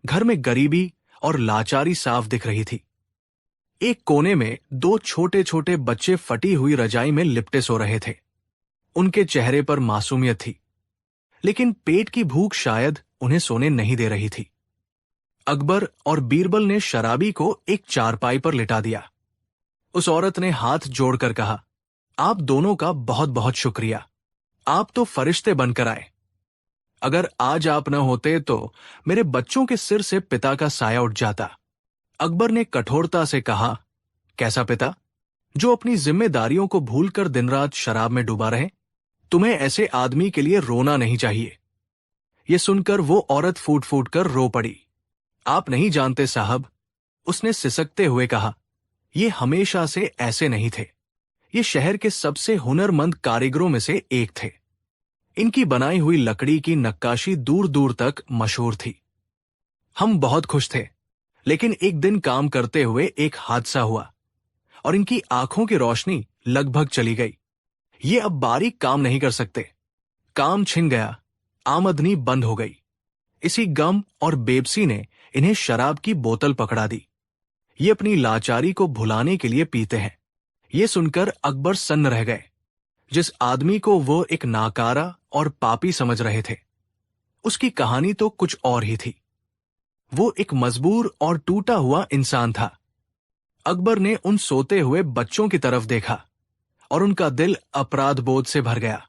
S1: घर में गरीबी और लाचारी साफ दिख रही थी। एक कोने में दो छोटे छोटे बच्चे फटी हुई रजाई में लिपटे सो रहे थे। उनके चेहरे पर मासूमियत थी, लेकिन पेट की भूख शायद उन्हें सोने नहीं दे रही थी। अकबर और बीरबल ने शराबी को एक चारपाई पर लिटा दिया। उस औरत ने हाथ जोड़कर कहा, आप दोनों का बहुत बहुत शुक्रिया। आप तो फरिश्ते बनकर आए। अगर आज आप न होते तो मेरे बच्चों के सिर से पिता का साया उठ जाता। अकबर ने कठोरता से कहा, कैसा पिता, जो अपनी जिम्मेदारियों को भूलकर दिन रात शराब में डूबा रहे? तुम्हें ऐसे आदमी के लिए रोना नहीं चाहिए। ये सुनकर वो औरत फूट फूट कर रो पड़ी। आप नहीं जानते साहब, उसने सिसकते हुए कहा, ये हमेशा से ऐसे नहीं थे। ये शहर के सबसे हुनरमंद कारीगरों में से एक थे। इनकी बनाई हुई लकड़ी की नक्काशी दूर दूर तक मशहूर थी। हम बहुत खुश थे, लेकिन एक दिन काम करते हुए एक हादसा हुआ और इनकी आंखों की रोशनी लगभग चली गई। ये अब बारीक काम नहीं कर सकते। काम छिन गया, आमदनी बंद हो गई। इसी गम और बेबसी ने इन्हें शराब की बोतल पकड़ा दी। ये अपनी लाचारी को भुलाने के लिए पीते हैं। ये सुनकर अकबर सन्न रह गए। जिस आदमी को वो एक नाकारा और पापी समझ रहे थे, उसकी कहानी तो कुछ और ही थी। वो एक मजबूर और टूटा हुआ इंसान था। अकबर ने उन सोते हुए बच्चों की तरफ देखा और उनका दिल अपराध बोध से भर गया।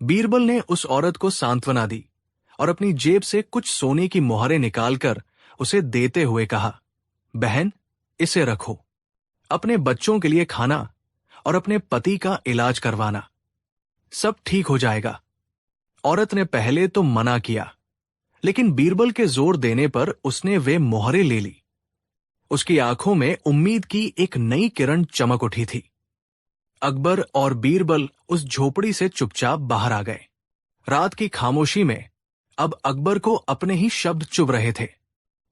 S1: बीरबल ने उस औरत को सांत्वना दी और अपनी जेब से कुछ सोने की मोहरें निकालकर उसे देते हुए कहा, बहन, इसे रखो। अपने बच्चों के लिए खाना और अपने पति का इलाज करवाना। सब ठीक हो जाएगा। औरत ने पहले तो मना किया, लेकिन बीरबल के जोर देने पर उसने वे मोहरें ले ली। उसकी आंखों में उम्मीद की एक नई किरण चमक उठी थी। अकबर और बीरबल उस झोपड़ी से चुपचाप बाहर आ गए। रात की खामोशी में अब अकबर को अपने ही शब्द चुभ रहे थे।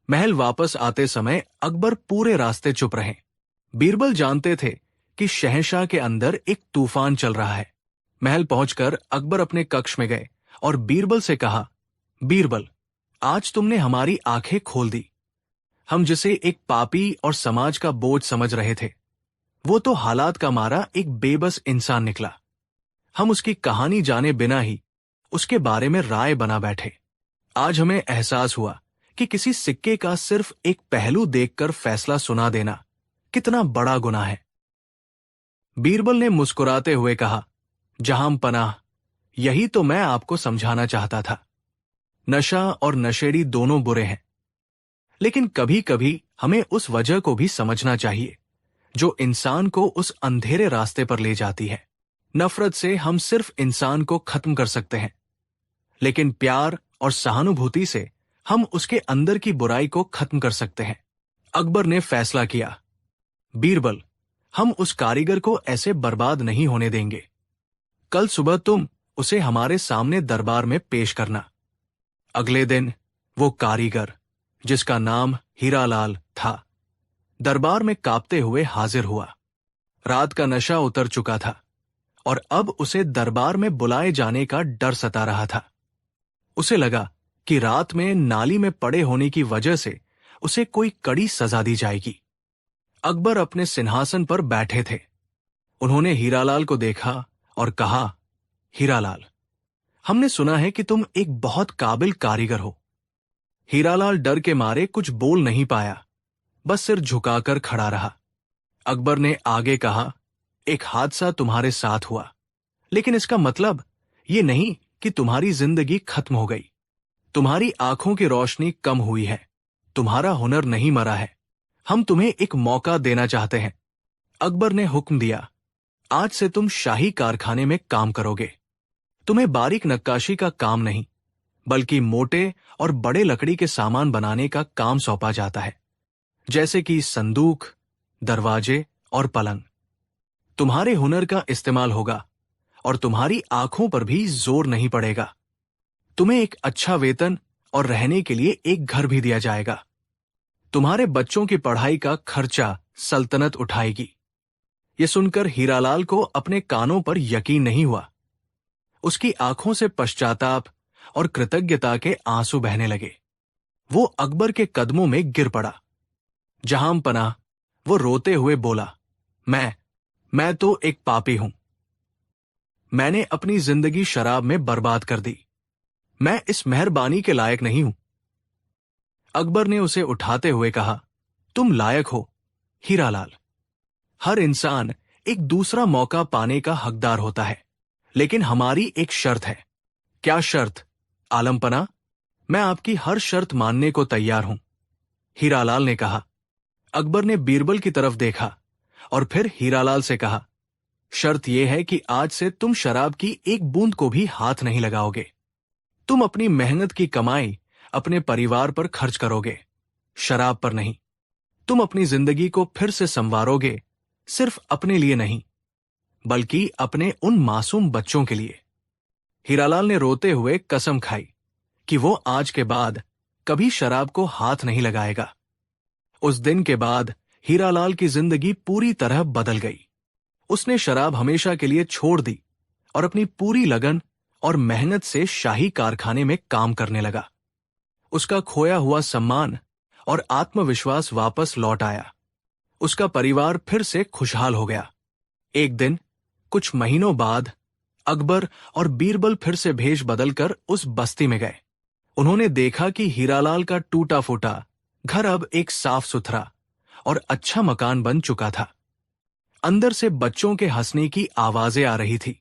S1: महल वापस आते समय अकबर पूरे रास्ते चुप रहे। बीरबल जानते थे कि शहंशाह के अंदर एक तूफान चल रहा है। महल पहुंचकर अकबर अपने कक्ष में गए और बीरबल से कहा, बीरबल, आज तुमने हमारी आंखें खोल दी। हम जिसे एक पापी और समाज का बोझ समझ रहे थे, वो तो हालात का मारा एक बेबस इंसान निकला। हम उसकी कहानी जाने बिना ही उसके बारे में राय बना बैठे। आज हमें एहसास हुआ कि किसी सिक्के का सिर्फ एक पहलू देखकर फैसला सुना देना कितना बड़ा गुनाह है। बीरबल ने मुस्कुराते हुए कहा, जहां पनाह, यही तो मैं आपको समझाना चाहता था। नशा और नशेड़ी दोनों बुरे हैं, लेकिन कभी कभी हमें उस वजह को भी समझना चाहिए जो इंसान को उस अंधेरे रास्ते पर ले जाती है। नफरत से हम सिर्फ इंसान को खत्म कर सकते हैं, लेकिन प्यार और सहानुभूति से हम उसके अंदर की बुराई को खत्म कर सकते हैं। अकबर ने फैसला किया, बीरबल, हम उस कारीगर को ऐसे बर्बाद नहीं होने देंगे। कल सुबह तुम उसे हमारे सामने दरबार में पेश करना। अगले दिन वो कारीगर जिसका नाम हीरालाल था, दरबार में कांपते हुए हाजिर हुआ। रात का नशा उतर चुका था और अब उसे दरबार में बुलाए जाने का डर सता रहा था। उसे लगा कि रात में नाली में पड़े होने की वजह से उसे कोई कड़ी सजा दी जाएगी। अकबर अपने सिंहासन पर बैठे थे। उन्होंने हीरालाल को देखा और कहा, हीरालाल, हमने सुना है कि तुम एक बहुत काबिल कारीगर हो। हीरालाल डर के मारे कुछ बोल नहीं पाया, बस सिर झुकाकर खड़ा रहा। अकबर ने आगे कहा, एक हादसा तुम्हारे साथ हुआ, लेकिन इसका मतलब ये नहीं कि तुम्हारी जिंदगी खत्म हो गई। तुम्हारी आंखों की रोशनी कम हुई है, तुम्हारा हुनर नहीं मरा है। हम तुम्हें एक मौका देना चाहते हैं। अकबर ने हुक्म दिया, आज से तुम शाही कारखाने में काम करोगे। तुम्हें बारीक नक्काशी का काम नहीं, बल्कि मोटे और बड़े लकड़ी के सामान बनाने का काम सौंपा जाता है, जैसे कि संदूक, दरवाजे और पलंग। तुम्हारे हुनर का इस्तेमाल होगा और तुम्हारी आंखों पर भी जोर नहीं पड़ेगा। तुम्हें एक अच्छा वेतन और रहने के लिए एक घर भी दिया जाएगा। तुम्हारे बच्चों की पढ़ाई का खर्चा सल्तनत उठाएगी। यह सुनकर हीरालाल को अपने कानों पर यकीन नहीं हुआ। उसकी आंखों से पश्चाताप और कृतज्ञता के आंसू बहने लगे। वो अकबर के कदमों में गिर पड़ा। जहां पनाह, वो रोते हुए बोला, मैं तो एक पापी हूं। मैंने अपनी जिंदगी शराब में बर्बाद कर दी। मैं इस मेहरबानी के लायक नहीं हूं। अकबर ने उसे उठाते हुए कहा, तुम लायक हो हीरालाल। हर इंसान एक दूसरा मौका पाने का हकदार होता है, लेकिन हमारी एक शर्त है। क्या शर्त? आलमपना, मैं आपकी हर शर्त मानने को तैयार हूं, हीरालाल ने कहा। अकबर ने बीरबल की तरफ देखा और फिर हीरालाल से कहा, शर्त यह है कि आज से तुम शराब की एक बूंद को भी हाथ नहीं लगाओगे। तुम अपनी मेहनत की कमाई अपने परिवार पर खर्च करोगे, शराब पर नहीं। तुम अपनी जिंदगी को फिर से संवारोगे, सिर्फ अपने लिए नहीं, बल्कि अपने उन मासूम बच्चों के लिए। हीरालाल ने रोते हुए कसम खाई कि वो आज के बाद कभी शराब को हाथ नहीं लगाएगा। उस दिन के बाद हीरालाल की जिंदगी पूरी तरह बदल गई। उसने शराब हमेशा के लिए छोड़ दी और अपनी पूरी लगन और मेहनत से शाही कारखाने में काम करने लगा। उसका खोया हुआ सम्मान और आत्मविश्वास वापस लौट आया। उसका परिवार फिर से खुशहाल हो गया। एक दिन, कुछ महीनों बाद, अकबर और बीरबल फिर से भेष बदलकर उस बस्ती में गए। उन्होंने देखा कि हीरालाल का टूटा फूटा घर अब एक साफ सुथरा और अच्छा मकान बन चुका था। अंदर से बच्चों के हंसने की आवाजें आ रही थी।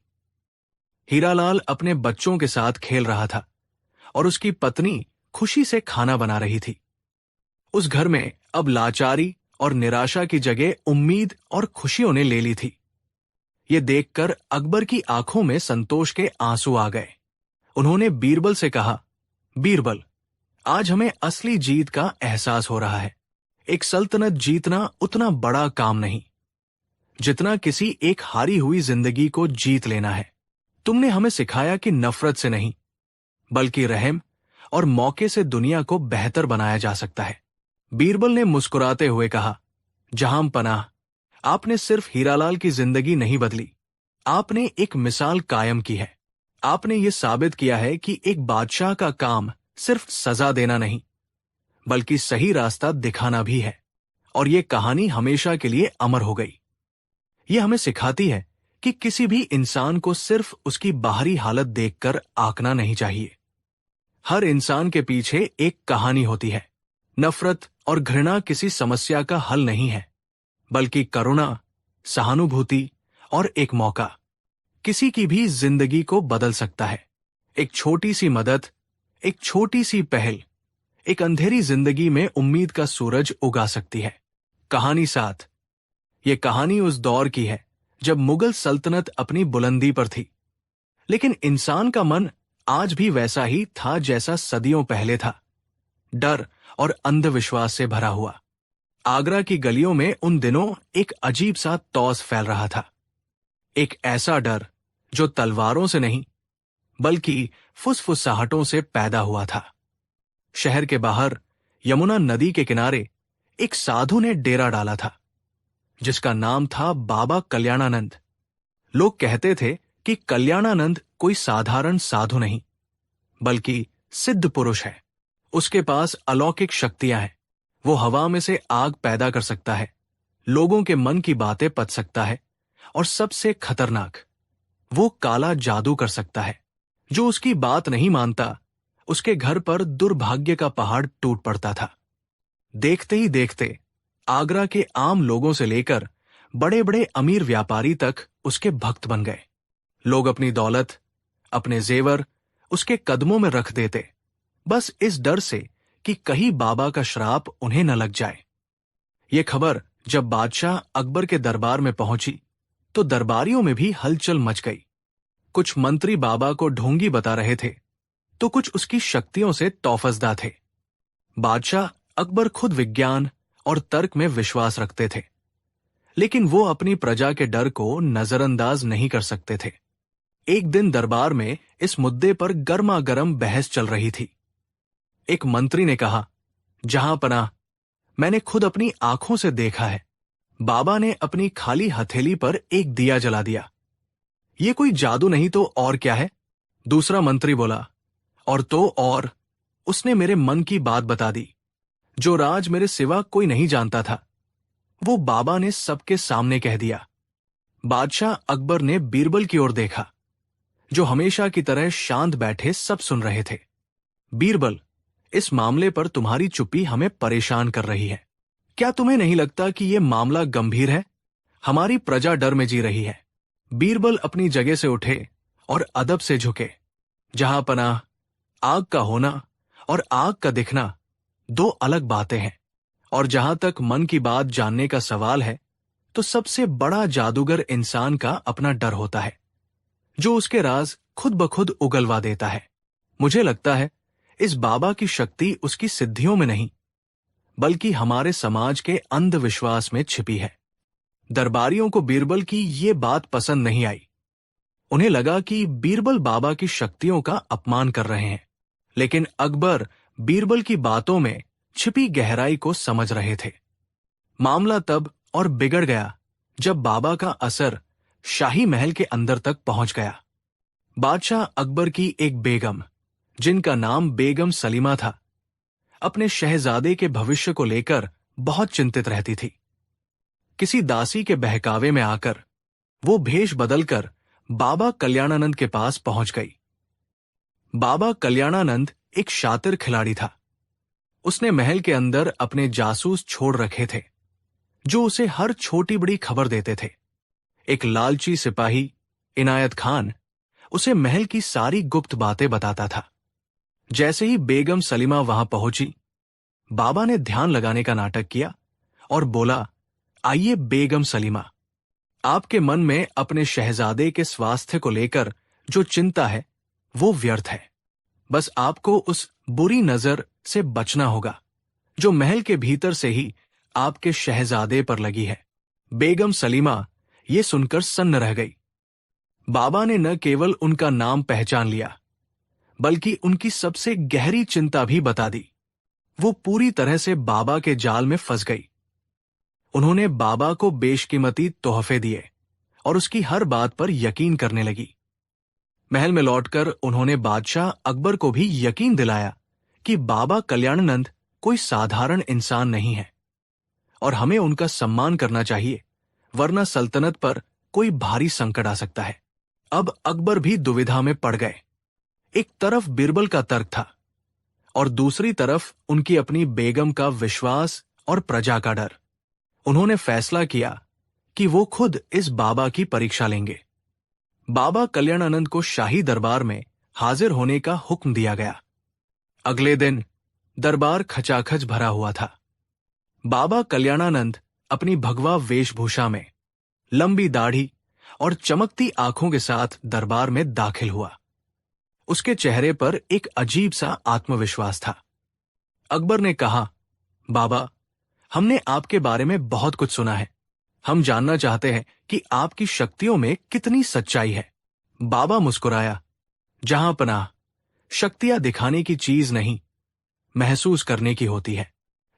S1: हीरालाल अपने बच्चों के साथ खेल रहा था और उसकी पत्नी खुशी से खाना बना रही थी। उस घर में अब लाचारी और निराशा की जगह उम्मीद और खुशियों ने ले ली थी। ये देखकर अकबर की आंखों में संतोष के आंसू आ गए। उन्होंने बीरबल से कहा, बीरबल, आज हमें असली जीत का एहसास हो रहा है। एक सल्तनत जीतना उतना बड़ा काम नहीं जितना किसी एक हारी हुई जिंदगी को जीत लेना है। तुमने हमें सिखाया कि नफरत से नहीं, बल्कि रहम और मौके से दुनिया को बेहतर बनाया जा सकता है। बीरबल ने मुस्कुराते हुए कहा, जहां पनाह, आपने सिर्फ हीरालाल की जिंदगी नहीं बदली, आपने एक मिसाल कायम की है। आपने ये साबित किया है कि एक बादशाह का काम सिर्फ सजा देना नहीं, बल्कि सही रास्ता दिखाना भी है। और ये कहानी हमेशा के लिए अमर हो गई। ये हमें सिखाती है कि किसी भी इंसान को सिर्फ उसकी बाहरी हालत देखकर आंकना नहीं चाहिए। हर इंसान के पीछे एक कहानी होती है। नफरत और घृणा किसी समस्या का हल नहीं है, बल्कि करुणा, सहानुभूति और एक मौका किसी की भी जिंदगी को बदल सकता है। एक छोटी सी मदद, एक छोटी सी पहल, एक अंधेरी जिंदगी में उम्मीद का सूरज उगा सकती है। कहानी 7। ये कहानी उस दौर की है जब मुगल सल्तनत अपनी बुलंदी पर थी, लेकिन इंसान का मन आज भी वैसा ही था जैसा सदियों पहले था, डर और अंधविश्वास से भरा हुआ। आगरा की गलियों में उन दिनों एक अजीब सा तौस फैल रहा था। एक ऐसा डर जो तलवारों से नहीं, बल्कि फुसफुसाहटों से पैदा हुआ था। शहर के बाहर यमुना नदी के किनारे एक साधु ने डेरा डाला था, जिसका नाम था बाबा कल्याणानंद। लोग कहते थे कि कल्याणानंद कोई साधारण साधु नहीं, बल्कि सिद्ध पुरुष है। उसके पास अलौकिक शक्तियां हैं। वो हवा में से आग पैदा कर सकता है, लोगों के मन की बातें पढ़ सकता है, और सबसे खतरनाक, वो काला जादू कर सकता है। जो उसकी बात नहीं मानता, उसके घर पर दुर्भाग्य का पहाड़ टूट पड़ता था। देखते ही देखते आगरा के आम लोगों से लेकर बड़े बड़े अमीर व्यापारी तक उसके भक्त बन गए। लोग अपनी दौलत, अपने जेवर उसके कदमों में रख देते, बस इस डर से कि कहीं बाबा का श्राप उन्हें न लग जाए। ये खबर जब बादशाह अकबर के दरबार में पहुंची तो दरबारियों में भी हलचल मच गई। कुछ मंत्री बाबा को ढोंगी बता रहे थे, तो कुछ उसकी शक्तियों से तौफजदा थे। बादशाह अकबर खुद विज्ञान और तर्क में विश्वास रखते थे, लेकिन वो अपनी प्रजा के डर को नजरअंदाज नहीं कर सकते थे। एक दिन दरबार में इस मुद्दे पर गर्मा गर्म बहस चल रही थी। एक मंत्री ने कहा, जहां पनाह, मैंने खुद अपनी आंखों से देखा है, बाबा ने अपनी खाली हथेली पर एक दिया जला दिया। ये कोई जादू नहीं तो और क्या है? दूसरा मंत्री बोला, और तो और, उसने मेरे मन की बात बता दी। जो राज मेरे सिवा कोई नहीं जानता था, वो बाबा ने सबके सामने कह दिया। बादशाह अकबर ने बीरबल की ओर देखा, जो हमेशा की तरह शांत बैठे सब सुन रहे थे। बीरबल, इस मामले पर तुम्हारी चुप्पी हमें परेशान कर रही है। क्या तुम्हें नहीं लगता कि यह मामला गंभीर है? हमारी प्रजा डर में जी रही है। बीरबल अपनी जगह से उठे और अदब से झुके। जहां पनाह, आग का होना और आग का दिखना दो अलग बातें हैं, और जहां तक मन की बात जानने का सवाल है, तो सबसे बड़ा जादूगर इंसान का अपना डर होता है, जो उसके राज खुद ब खुद उगलवा देता है। मुझे लगता है इस बाबा की शक्ति उसकी सिद्धियों में नहीं, बल्कि हमारे समाज के अंधविश्वास में छिपी है। दरबारियों को बीरबल की ये बात पसंद नहीं आई। उन्हें लगा कि बीरबल बाबा की शक्तियों का अपमान कर रहे हैं, लेकिन अकबर बीरबल की बातों में छिपी गहराई को समझ रहे थे। मामला तब और बिगड़ गया जब बाबा का असर शाही महल के अंदर तक पहुंच गया। बादशाह अकबर की एक बेगम, जिनका नाम बेगम सलीमा था, अपने शहजादे के भविष्य को लेकर बहुत चिंतित रहती थी। किसी दासी के बहकावे में आकर वो भेष बदलकर बाबा कल्याणानंद के पास पहुंच गई। बाबा कल्याणानंद एक शातिर खिलाड़ी था। उसने महल के अंदर अपने जासूस छोड़ रखे थे, जो उसे हर छोटी बड़ी खबर देते थे। एक लालची सिपाही, इनायत खान, उसे महल की सारी गुप्त बातें बताता था। जैसे ही बेगम सलीमा वहां पहुंची, बाबा ने ध्यान लगाने का नाटक किया और बोला, आइए बेगम सलीमा, आपके मन में अपने शहजादे के स्वास्थ्य को लेकर जो चिंता है वो व्यर्थ है। बस आपको उस बुरी नजर से बचना होगा जो महल के भीतर से ही आपके शहजादे पर लगी है। बेगम सलीमा ये सुनकर सन्न रह गई। बाबा ने न केवल उनका नाम पहचान लिया, बल्कि उनकी सबसे गहरी चिंता भी बता दी। वो पूरी तरह से बाबा के जाल में फंस गई। उन्होंने बाबा को बेशकीमती तोहफे दिए और उसकी हर बात पर यकीन करने लगी। महल में लौटकर उन्होंने बादशाह अकबर को भी यकीन दिलाया कि बाबा कल्याणानंद कोई साधारण इंसान नहीं है और हमें उनका सम्मान करना चाहिए, वरना सल्तनत पर कोई भारी संकट आ सकता है। अब अकबर भी दुविधा में पड़ गए। एक तरफ बीरबल का तर्क था और दूसरी तरफ उनकी अपनी बेगम का विश्वास और प्रजा का डर। उन्होंने फैसला किया कि वो खुद इस बाबा की परीक्षा लेंगे। बाबा कल्याणानंद को शाही दरबार में हाजिर होने का हुक्म दिया गया। अगले दिन दरबार खचाखच भरा हुआ था। बाबा कल्याणानंद अपनी भगवा वेशभूषा में, लंबी दाढ़ी और चमकती आंखों के साथ दरबार में दाखिल हुआ। उसके चेहरे पर एक अजीब सा आत्मविश्वास था। अकबर ने कहा, बाबा, हमने आपके बारे में बहुत कुछ सुना है। हम जानना चाहते हैं कि आपकी शक्तियों में कितनी सच्चाई है। बाबा मुस्कुराया, जहां पनाह, शक्तियां दिखाने की चीज नहीं, महसूस करने की होती है।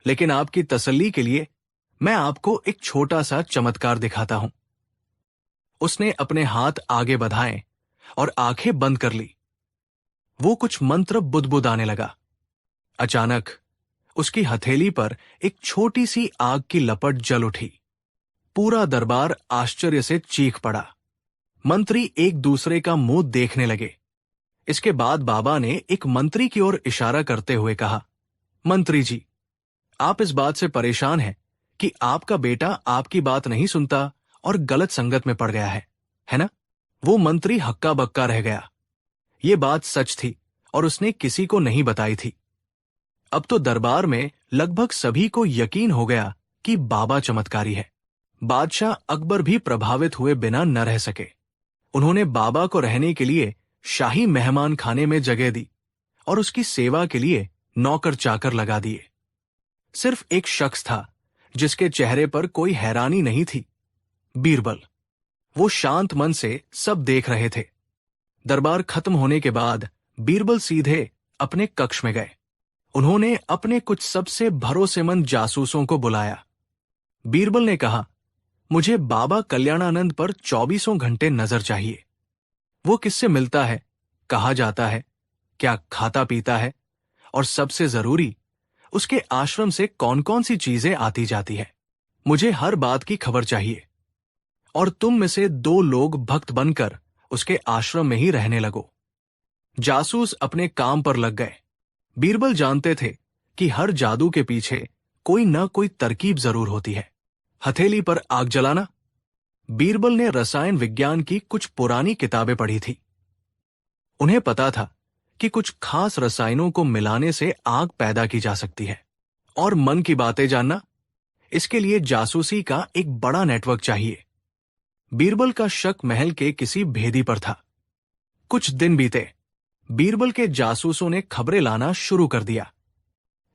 S1: लेकिन आपकी तसल्ली के लिए मैं आपको एक छोटा सा चमत्कार दिखाता हूं। उसने अपने हाथ आगे बढ़ाए और आंखें बंद कर ली। वो कुछ मंत्र बुदबुदाने लगा। अचानक उसकी हथेली पर एक छोटी सी आग की लपट जल उठी। पूरा दरबार आश्चर्य से चीख पड़ा। मंत्री एक दूसरे का मुंह देखने लगे। इसके बाद बाबा ने एक मंत्री की ओर इशारा करते हुए कहा, मंत्री जी, आप इस बात से परेशान हैं कि आपका बेटा आपकी बात नहीं सुनता और गलत संगत में पड़ गया है ना? वो मंत्री हक्का बक्का रह गया। ये बात सच थी और उसने किसी को नहीं बताई थी। अब तो दरबार में लगभग सभी को यकीन हो गया कि बाबा चमत्कारी है। बादशाह अकबर भी प्रभावित हुए बिना न रह सके। उन्होंने बाबा को रहने के लिए शाही मेहमान खाने में जगह दी और उसकी सेवा के लिए नौकर चाकर लगा दिए। सिर्फ एक शख्स था जिसके चेहरे पर कोई हैरानी नहीं थी, बीरबल। वो शांत मन से सब देख रहे थे। दरबार खत्म होने के बाद बीरबल सीधे अपने कक्ष में गए। उन्होंने अपने कुछ सबसे भरोसेमंद जासूसों को बुलाया। बीरबल ने कहा, मुझे बाबा कल्याणानंद पर 24 घंटे नजर चाहिए। वो किससे मिलता है, कहाँ जाता है, क्या खाता पीता है, और सबसे जरूरी, उसके आश्रम से कौन कौन सी चीजें आती जाती है। मुझे हर बात की खबर चाहिए। और तुम में से 2 लोग भक्त बनकर उसके आश्रम में ही रहने लगो। जासूस अपने काम पर लग गए। बीरबल जानते थे कि हर जादू के पीछे कोई न कोई तरकीब जरूर होती है। हथेली पर आग जलाना। बीरबल ने रसायन विज्ञान की कुछ पुरानी किताबें पढ़ी थी। उन्हें पता था कि कुछ खास रसायनों को मिलाने से आग पैदा की जा सकती है। और मन की बातें जानना, इसके लिए जासूसी का एक बड़ा नेटवर्क चाहिए। बीरबल का शक महल के किसी भेदी पर था। कुछ दिन बीते। बीरबल के जासूसों ने खबरें लाना शुरू कर दिया।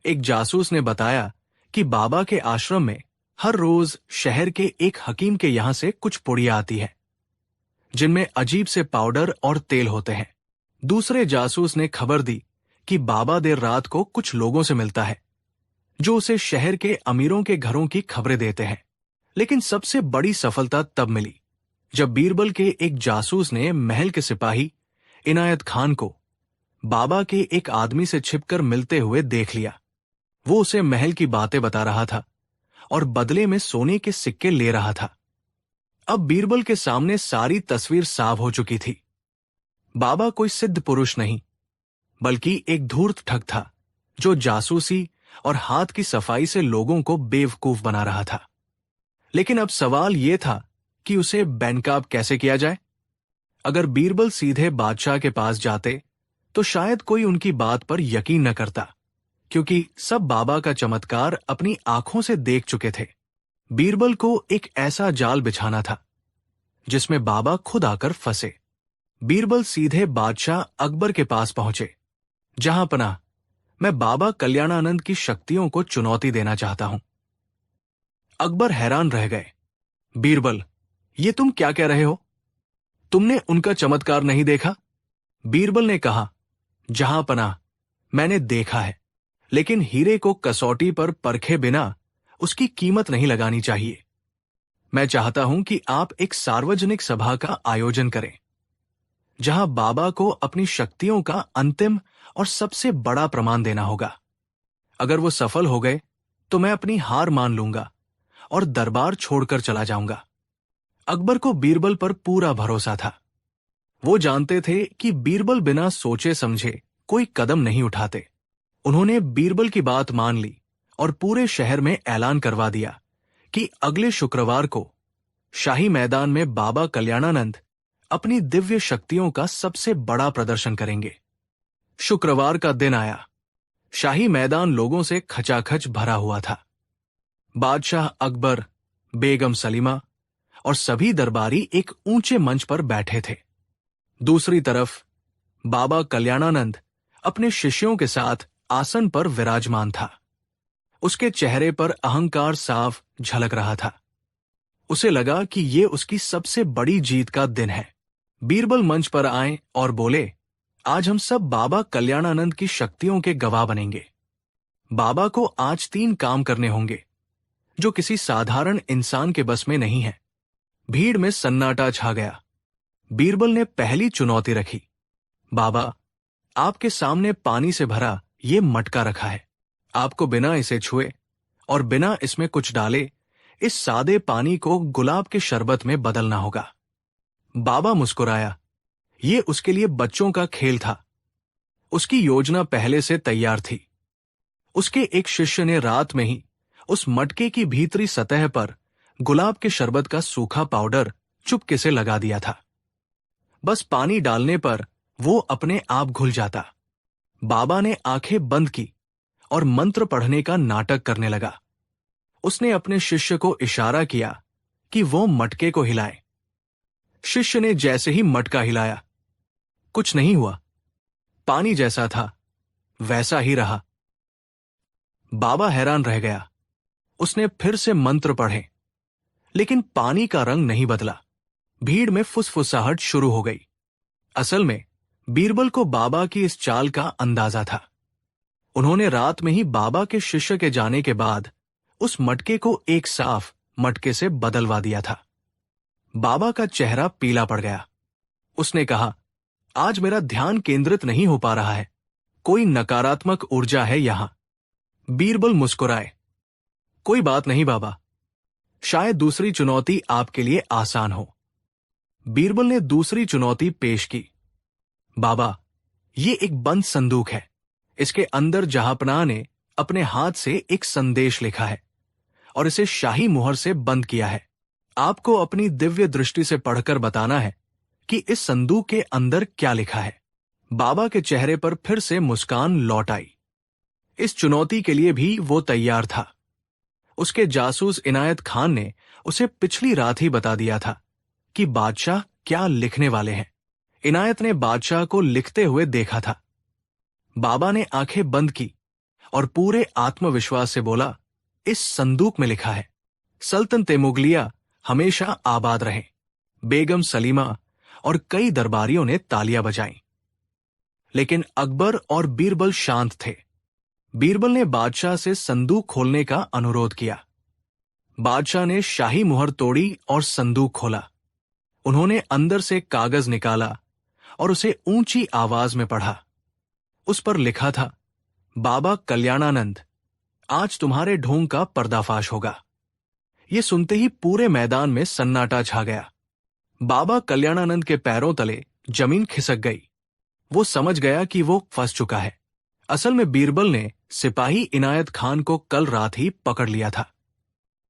S1: एक जासूस ने बताया कि बाबा के आश्रम में हर रोज शहर के एक हकीम के यहां से कुछ पुड़िया आती है, जिनमें अजीब से पाउडर और तेल होते हैं। दूसरे जासूस ने खबर दी कि बाबा देर रात को कुछ लोगों से मिलता है, जो उसे शहर के अमीरों के घरों की खबरें देते हैं। लेकिन सबसे बड़ी सफलता तब मिली जब बीरबल के एक जासूस ने महल के सिपाही इनायत खान को बाबा के एक आदमी से छिपकर मिलते हुए देख लिया। वो उसे महल की बातें बता रहा था और बदले में सोने के सिक्के ले रहा था। अब बीरबल के सामने सारी तस्वीर साफ हो चुकी थी। बाबा कोई सिद्ध पुरुष नहीं, बल्कि एक धूर्त ठग था जो जासूसी और हाथ की सफाई से लोगों को बेवकूफ बना रहा था। लेकिन अब सवाल यह था कि उसे बेनकाब कैसे किया जाए। अगर बीरबल सीधे बादशाह के पास जाते तो शायद कोई उनकी बात पर यकीन न करता, क्योंकि सब बाबा का चमत्कार अपनी आंखों से देख चुके थे। बीरबल को एक ऐसा जाल बिछाना था जिसमें बाबा खुद आकर फंसे। बीरबल सीधे बादशाह अकबर के पास पहुंचे। जहां पनाह, मैं बाबा कल्याणानंद की शक्तियों को चुनौती देना चाहता हूं। अकबर हैरान रह गए। बीरबल, ये तुम क्या कह रहे हो? तुमने उनका चमत्कार नहीं देखा? बीरबल ने कहा, जहां पनाह, मैंने देखा है, लेकिन हीरे को कसौटी पर परखे बिना उसकी कीमत नहीं लगानी चाहिए। मैं चाहता हूं कि आप एक सार्वजनिक सभा का आयोजन करें, जहां बाबा को अपनी शक्तियों का अंतिम और सबसे बड़ा प्रमाण देना होगा। अगर वो सफल हो गए तो मैं अपनी हार मान लूंगा और दरबार छोड़कर चला जाऊंगा। अकबर को बीरबल पर पूरा भरोसा था। वो जानते थे कि बीरबल बिना सोचे समझे कोई कदम नहीं उठाते। उन्होंने बीरबल की बात मान ली और पूरे शहर में ऐलान करवा दिया कि अगले शुक्रवार को शाही मैदान में बाबा कल्याणानंद अपनी दिव्य शक्तियों का सबसे बड़ा प्रदर्शन करेंगे। शुक्रवार का दिन आया। शाही मैदान लोगों से खचाखच भरा हुआ था। बादशाह अकबर, बेगम सलीमा और सभी दरबारी एक ऊंचे मंच पर बैठे थे। दूसरी तरफ बाबा कल्याणानंद अपने शिष्यों के साथ आसन पर विराजमान था। उसके चेहरे पर अहंकार साफ झलक रहा था। उसे लगा कि ये उसकी सबसे बड़ी जीत का दिन है। बीरबल मंच पर आए और बोले, आज हम सब बाबा कल्याणानंद की शक्तियों के गवाह बनेंगे। बाबा को आज 3 काम करने होंगे जो किसी साधारण इंसान के बस में नहीं है। भीड़ में सन्नाटा छा गया। बीरबल ने पहली चुनौती रखी। बाबा, आपके सामने पानी से भरा ये मटका रखा है। आपको बिना इसे छुए और बिना इसमें कुछ डाले इस सादे पानी को गुलाब के शरबत में बदलना होगा। बाबा मुस्कुराया। ये उसके लिए बच्चों का खेल था। उसकी योजना पहले से तैयार थी। उसके एक शिष्य ने रात में ही उस मटके की भीतरी सतह पर गुलाब के शरबत का सूखा पाउडर चुपके से लगा दिया था। बस पानी डालने पर वो अपने आप घुल जाता। बाबा ने आंखें बंद की और मंत्र पढ़ने का नाटक करने लगा। उसने अपने शिष्य को इशारा किया कि वो मटके को हिलाए। शिष्य ने जैसे ही मटका हिलाया, कुछ नहीं हुआ। पानी जैसा था वैसा ही रहा। बाबा हैरान रह गया। उसने फिर से मंत्र पढ़े, लेकिन पानी का रंग नहीं बदला। भीड़ में फुसफुसाहट शुरू हो गई। असल में बीरबल को बाबा की इस चाल का अंदाजा था। उन्होंने रात में ही बाबा के शिष्य के जाने के बाद उस मटके को एक साफ मटके से बदलवा दिया था। बाबा का चेहरा पीला पड़ गया। उसने कहा, आज मेरा ध्यान केंद्रित नहीं हो पा रहा है। कोई नकारात्मक ऊर्जा है यहां। बीरबल मुस्कुराए। कोई बात नहीं बाबा, शायद दूसरी चुनौती आपके लिए आसान हो। बीरबल ने दूसरी चुनौती पेश की। बाबा, ये एक बंद संदूक है। इसके अंदर जहांपनाह ने अपने हाथ से एक संदेश लिखा है और इसे शाही मुहर से बंद किया है। आपको अपनी दिव्य दृष्टि से पढ़कर बताना है कि इस संदूक के अंदर क्या लिखा है। बाबा के चेहरे पर फिर से मुस्कान लौट आई। इस चुनौती के लिए भी वो तैयार था। उसके जासूस इनायत खान ने उसे पिछली रात ही बता दिया था कि बादशाह क्या लिखने वाले हैं। इनायत ने बादशाह को लिखते हुए देखा था। बाबा ने आंखें बंद की और पूरे आत्मविश्वास से बोला, इस संदूक में लिखा है, सल्तनते मुगलिया हमेशा आबाद रहे। बेगम सलीमा और कई दरबारियों ने तालियां बजाईं। लेकिन अकबर और बीरबल शांत थे। बीरबल ने बादशाह से संदूक खोलने का अनुरोध किया। बादशाह ने शाही मुहर तोड़ी और संदूक खोला। उन्होंने अंदर से कागज निकाला और उसे ऊंची आवाज में पढ़ा। उस पर लिखा था, बाबा कल्याणानंद, आज तुम्हारे ढोंग का पर्दाफाश होगा। ये सुनते ही पूरे मैदान में सन्नाटा छा गया। बाबा कल्याणानंद के पैरों तले जमीन खिसक गई। वो समझ गया कि वो फंस चुका है। असल में बीरबल ने सिपाही इनायत खान को कल रात ही पकड़ लिया था।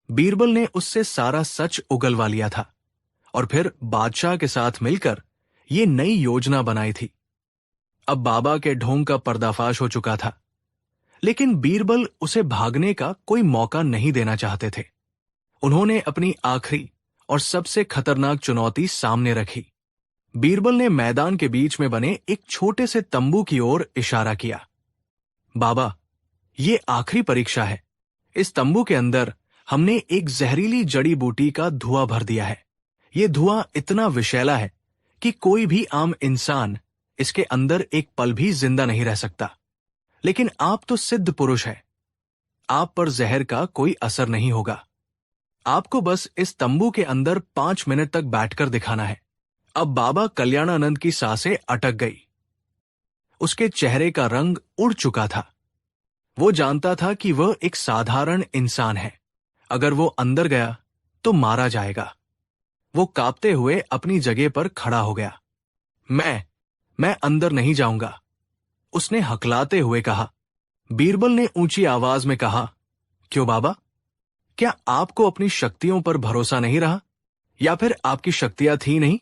S1: बीरबल ने उससे सारा सच उगलवा लिया था और फिर बादशाह के साथ मिलकर ये नई योजना बनाई थी। अब बाबा के ढोंग का पर्दाफाश हो चुका था, लेकिन बीरबल उसे भागने का कोई मौका नहीं देना चाहते थे। उन्होंने अपनी आखिरी और सबसे खतरनाक चुनौती सामने रखी। बीरबल ने मैदान के बीच में बने एक छोटे से तंबू की ओर इशारा किया। बाबा, ये आखिरी परीक्षा है। इस तंबू के अंदर हमने एक जहरीली जड़ी बूटी का धुआं भर दिया है। ये धुआं इतना विषैला है कि कोई भी आम इंसान इसके अंदर एक पल भी जिंदा नहीं रह सकता। लेकिन आप तो सिद्ध पुरुष हैं। आप पर जहर का कोई असर नहीं होगा। आपको बस इस तंबू के अंदर 5 मिनट तक बैठकर दिखाना है। अब बाबा कल्याणानंद की सांसें अटक गई। उसके चेहरे का रंग उड़ चुका था। वो जानता था कि वह एक साधारण इंसान है। अगर वो अंदर गया तो मारा जाएगा। वो कांपते हुए अपनी जगह पर खड़ा हो गया। मैं अंदर नहीं जाऊंगा, उसने हकलाते हुए कहा। बीरबल ने ऊंची आवाज में कहा, क्यों बाबा? क्या आपको अपनी शक्तियों पर भरोसा नहीं रहा, या फिर आपकी शक्तियां थी नहीं?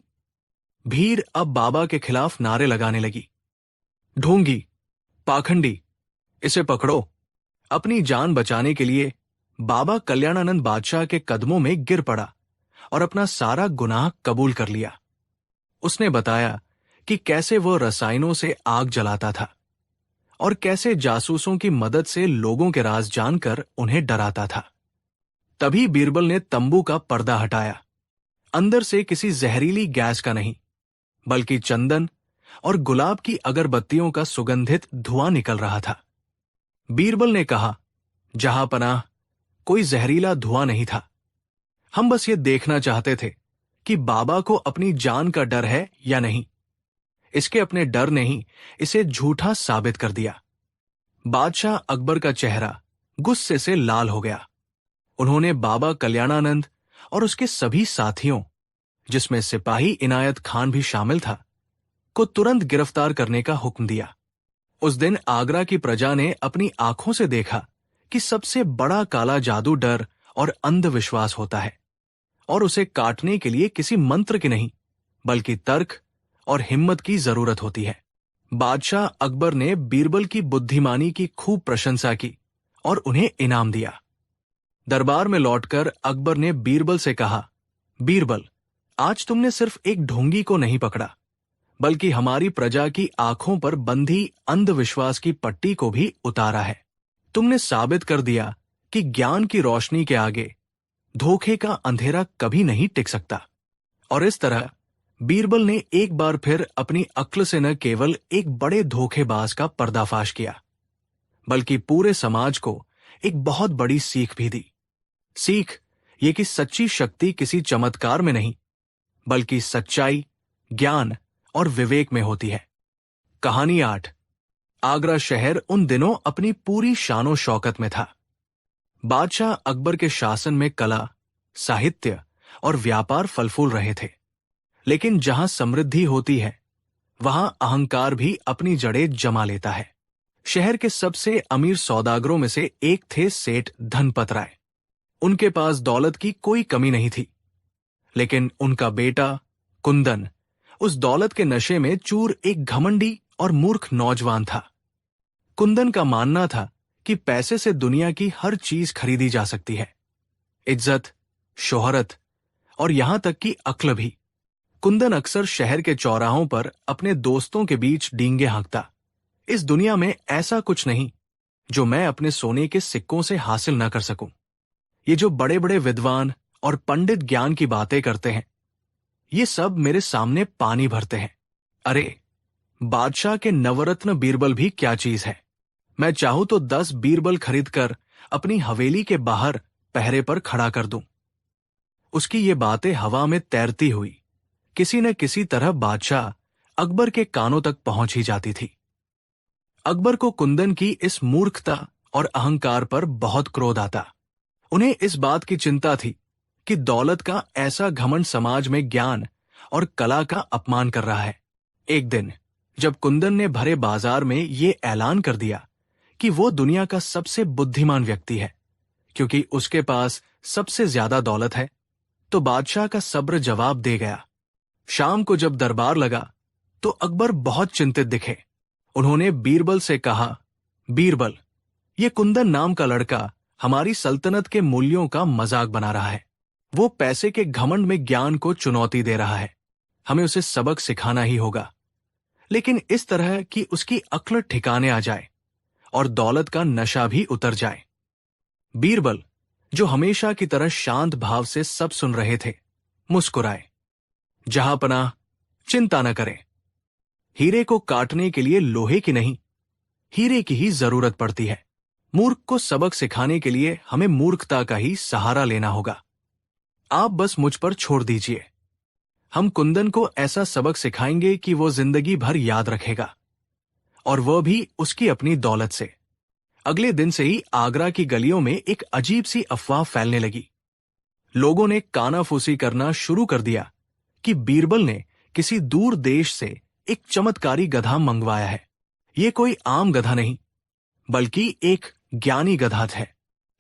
S1: भीड़ अब बाबा के खिलाफ नारे लगाने लगी। ढोंगी, पाखंडी, इसे पकड़ो। अपनी जान बचाने के लिए बाबा कल्याणानंद बादशाह के कदमों में गिर पड़ा और अपना सारा गुनाह कबूल कर लिया। उसने बताया कि कैसे वो रसायनों से आग जलाता था और कैसे जासूसों की मदद से लोगों के राज जानकर उन्हें डराता था। तभी बीरबल ने तंबू का पर्दा हटाया। अंदर से किसी जहरीली गैस का नहीं, बल्कि चंदन और गुलाब की अगरबत्तियों का सुगंधित धुआं निकल रहा था। बीरबल ने कहा, जहां पनाह, कोई जहरीला धुआं नहीं था। हम बस ये देखना चाहते थे कि बाबा को अपनी जान का डर है या नहीं। इसके अपने डर ने ही इसे झूठा साबित कर दिया। बादशाह अकबर का चेहरा गुस्से से लाल हो गया। उन्होंने बाबा कल्याणानंद और उसके सभी साथियों, जिसमें सिपाही इनायत खान भी शामिल था, को तुरंत गिरफ्तार करने का हुक्म दिया। उस दिन आगरा की प्रजा ने अपनी आंखों से देखा कि सबसे बड़ा काला जादू डर और अंधविश्वास होता है, और उसे काटने के लिए किसी मंत्र की नहीं, बल्कि तर्क और हिम्मत की जरूरत होती है। बादशाह अकबर ने बीरबल की बुद्धिमानी की खूब प्रशंसा की और उन्हें इनाम दिया। दरबार में लौटकर अकबर ने बीरबल से कहा, बीरबल, आज तुमने सिर्फ एक ढोंगी को नहीं पकड़ा, बल्कि हमारी प्रजा की आंखों पर बंधी अंधविश्वास की पट्टी को भी उतारा है। तुमने साबित कर दिया कि ज्ञान की रोशनी के आगे धोखे का अंधेरा कभी नहीं टिक सकता। और इस तरह बीरबल ने एक बार फिर अपनी अक्ल से न केवल एक बड़े धोखेबाज का पर्दाफाश किया, बल्कि पूरे समाज को एक बहुत बड़ी सीख भी दी। सीख ये कि सच्ची शक्ति किसी चमत्कार में नहीं, बल्कि सच्चाई, ज्ञान और विवेक में होती है। कहानी 8। आगरा शहर उन दिनों अपनी पूरी शानो शौकत में था। बादशाह अकबर के शासन में कला, साहित्य और व्यापार फल फूल रहे थे। लेकिन जहां समृद्धि होती है, वहां अहंकार भी अपनी जड़ें जमा लेता है। शहर के सबसे अमीर सौदागरों में से एक थे सेठ धनपत राय। उनके पास दौलत की कोई कमी नहीं थी, लेकिन उनका बेटा कुंदन उस दौलत के नशे में चूर एक घमंडी और मूर्ख नौजवान था। कुंदन का मानना था कि पैसे से दुनिया की हर चीज खरीदी जा सकती है, इज्जत, शोहरत और यहां तक कि अक्ल भी। कुंदन अक्सर शहर के चौराहों पर अपने दोस्तों के बीच डींगे हाँकता, इस दुनिया में ऐसा कुछ नहीं जो मैं अपने सोने के सिक्कों से हासिल न कर सकूं। ये जो बड़े बड़े विद्वान और पंडित ज्ञान की बातें करते हैं, ये सब मेरे सामने पानी भरते हैं। अरे, बादशाह के नवरत्न बीरबल भी क्या चीज है। मैं चाहूं तो 10 बीरबल खरीदकर अपनी हवेली के बाहर पहरे पर खड़ा कर दूं। उसकी ये बातें हवा में तैरती हुई किसी न किसी तरह बादशाह अकबर के कानों तक पहुंच ही जाती थी। अकबर को कुंदन की इस मूर्खता और अहंकार पर बहुत क्रोध आता। उन्हें इस बात की चिंता थी कि दौलत का ऐसा घमंड समाज में ज्ञान और कला का अपमान कर रहा है। एक दिन जब कुंदन ने भरे बाजार में ये ऐलान कर दिया कि वो दुनिया का सबसे बुद्धिमान व्यक्ति है, क्योंकि उसके पास सबसे ज्यादा दौलत है, तो बादशाह का सब्र जवाब दे गया। शाम को जब दरबार लगा तो अकबर बहुत चिंतित दिखे। उन्होंने बीरबल से कहा, बीरबल, ये कुंदन नाम का लड़का हमारी सल्तनत के मूल्यों का मजाक बना रहा है। वो पैसे के घमंड में ज्ञान को चुनौती दे रहा है। हमें उसे सबक सिखाना ही होगा, लेकिन इस तरह कि उसकी अक्ल ठिकाने आ जाए और दौलत का नशा भी उतर जाए। बीरबल, जो हमेशा की तरह शांत भाव से सब सुन रहे थे, मुस्कुराए। जहां पनाह, चिंता न करें। हीरे को काटने के लिए लोहे की नहीं, हीरे की ही जरूरत पड़ती है। मूर्ख को सबक सिखाने के लिए हमें मूर्खता का ही सहारा लेना होगा। आप बस मुझ पर छोड़ दीजिए। हम कुंदन को ऐसा सबक सिखाएंगे कि वो जिंदगी भर याद रखेगा, और वह भी उसकी अपनी दौलत से। अगले दिन से ही आगरा की गलियों में एक अजीब सी अफवाह फैलने लगी। लोगों ने कानाफूसी करना शुरू कर दिया कि बीरबल ने किसी दूर देश से एक चमत्कारी गधा मंगवाया है। ये कोई आम गधा नहीं, बल्कि एक ज्ञानी गधा है।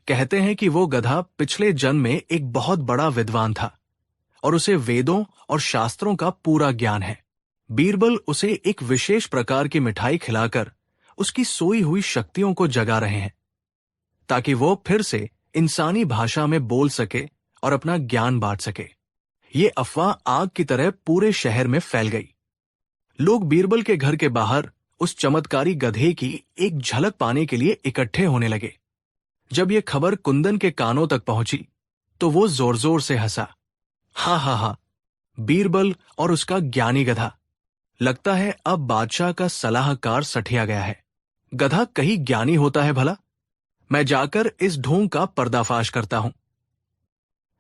S1: कहते हैं कि वो गधा पिछले जन्म में एक बहुत बड़ा विद्वान था और उसे वेदों और शास्त्रों का पूरा ज्ञान है। बीरबल उसे एक विशेष प्रकार की मिठाई खिलाकर उसकी सोई हुई शक्तियों को जगा रहे हैं, ताकि वो फिर से इंसानी भाषा में बोल सके और अपना ज्ञान बांट सके। ये अफवाह आग की तरह पूरे शहर में फैल गई। लोग बीरबल के घर के बाहर उस चमत्कारी गधे की एक झलक पाने के लिए इकट्ठे होने लगे। जब ये खबर कुंदन के कानों तक पहुंची तो वो जोर जोर से हंसा। हा हा हा, बीरबल और उसका ज्ञानी गधा। लगता है अब बादशाह का सलाहकार सठिया गया है। गधा कहीं ज्ञानी होता है भला? मैं जाकर इस ढोंग का पर्दाफाश करता हूं।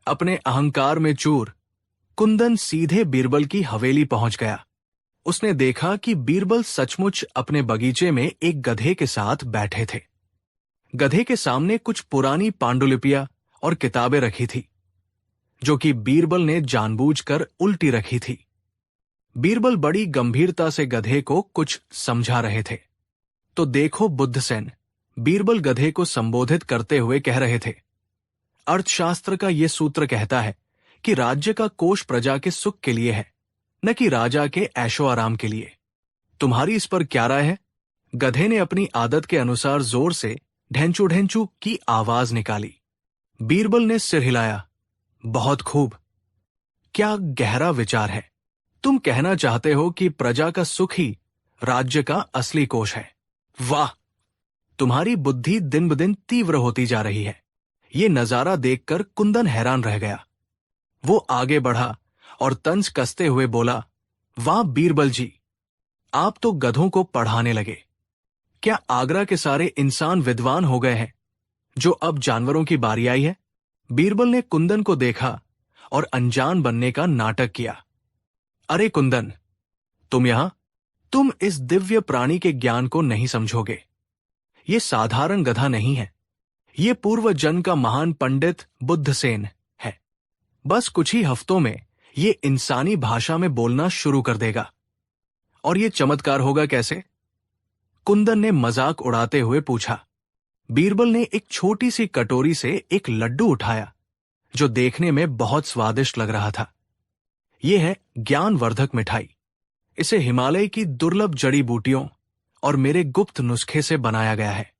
S1: अपने अहंकार में चूर कुंदन सीधे बीरबल की हवेली पहुंच गया। उसने देखा कि बीरबल सचमुच अपने बगीचे में एक गधे के साथ बैठे थे। गधे के सामने कुछ पुरानी पांडुलिपियां और किताबें रखी थी, जो कि बीरबल ने जानबूझकर उल्टी रखी थी। बीरबल बड़ी गंभीरता से गधे को कुछ समझा रहे थे। तो देखो बुद्धसेन, बीरबल गधे को संबोधित करते हुए कह रहे थे, अर्थशास्त्र का ये सूत्र कहता है कि राज्य का कोष प्रजा के सुख के लिए है, न कि राजा के ऐशो आराम के लिए। तुम्हारी इस पर क्या राय है? गधे ने अपनी आदत के अनुसार जोर से ढेंचू ढेंचू की आवाज निकाली। बीरबल ने सिर हिलाया। बहुत खूब, क्या गहरा विचार है। तुम कहना चाहते हो कि प्रजा का सुख ही राज्य का असली कोष है। वाह, तुम्हारी बुद्धि दिन ब दिन तीव्र होती जा रही है। ये नजारा देखकर कुंदन हैरान रह गया। वो आगे बढ़ा और तंज कसते हुए बोला, वाह बीरबल जी, आप तो गधों को पढ़ाने लगे। क्या आगरा के सारे इंसान विद्वान हो गए हैं, जो अब जानवरों की बारी आई है? बीरबल ने कुंदन को देखा और अनजान बनने का नाटक किया। अरे कुंदन, तुम यहां? तुम इस दिव्य प्राणी के ज्ञान को नहीं समझोगे। ये साधारण गधा नहीं है, ये पूर्व जन का महान पंडित बुद्धसेन है। बस कुछ ही हफ्तों में ये इंसानी भाषा में बोलना शुरू कर देगा। और ये चमत्कार होगा कैसे? कुंदन ने मजाक उड़ाते हुए पूछा। बीरबल ने एक छोटी सी कटोरी से एक लड्डू उठाया, जो देखने में बहुत स्वादिष्ट लग रहा था। यह है ज्ञानवर्धक मिठाई। इसे हिमालय की दुर्लभ जड़ी बूटियों और मेरे गुप्त नुस्खे से बनाया गया है।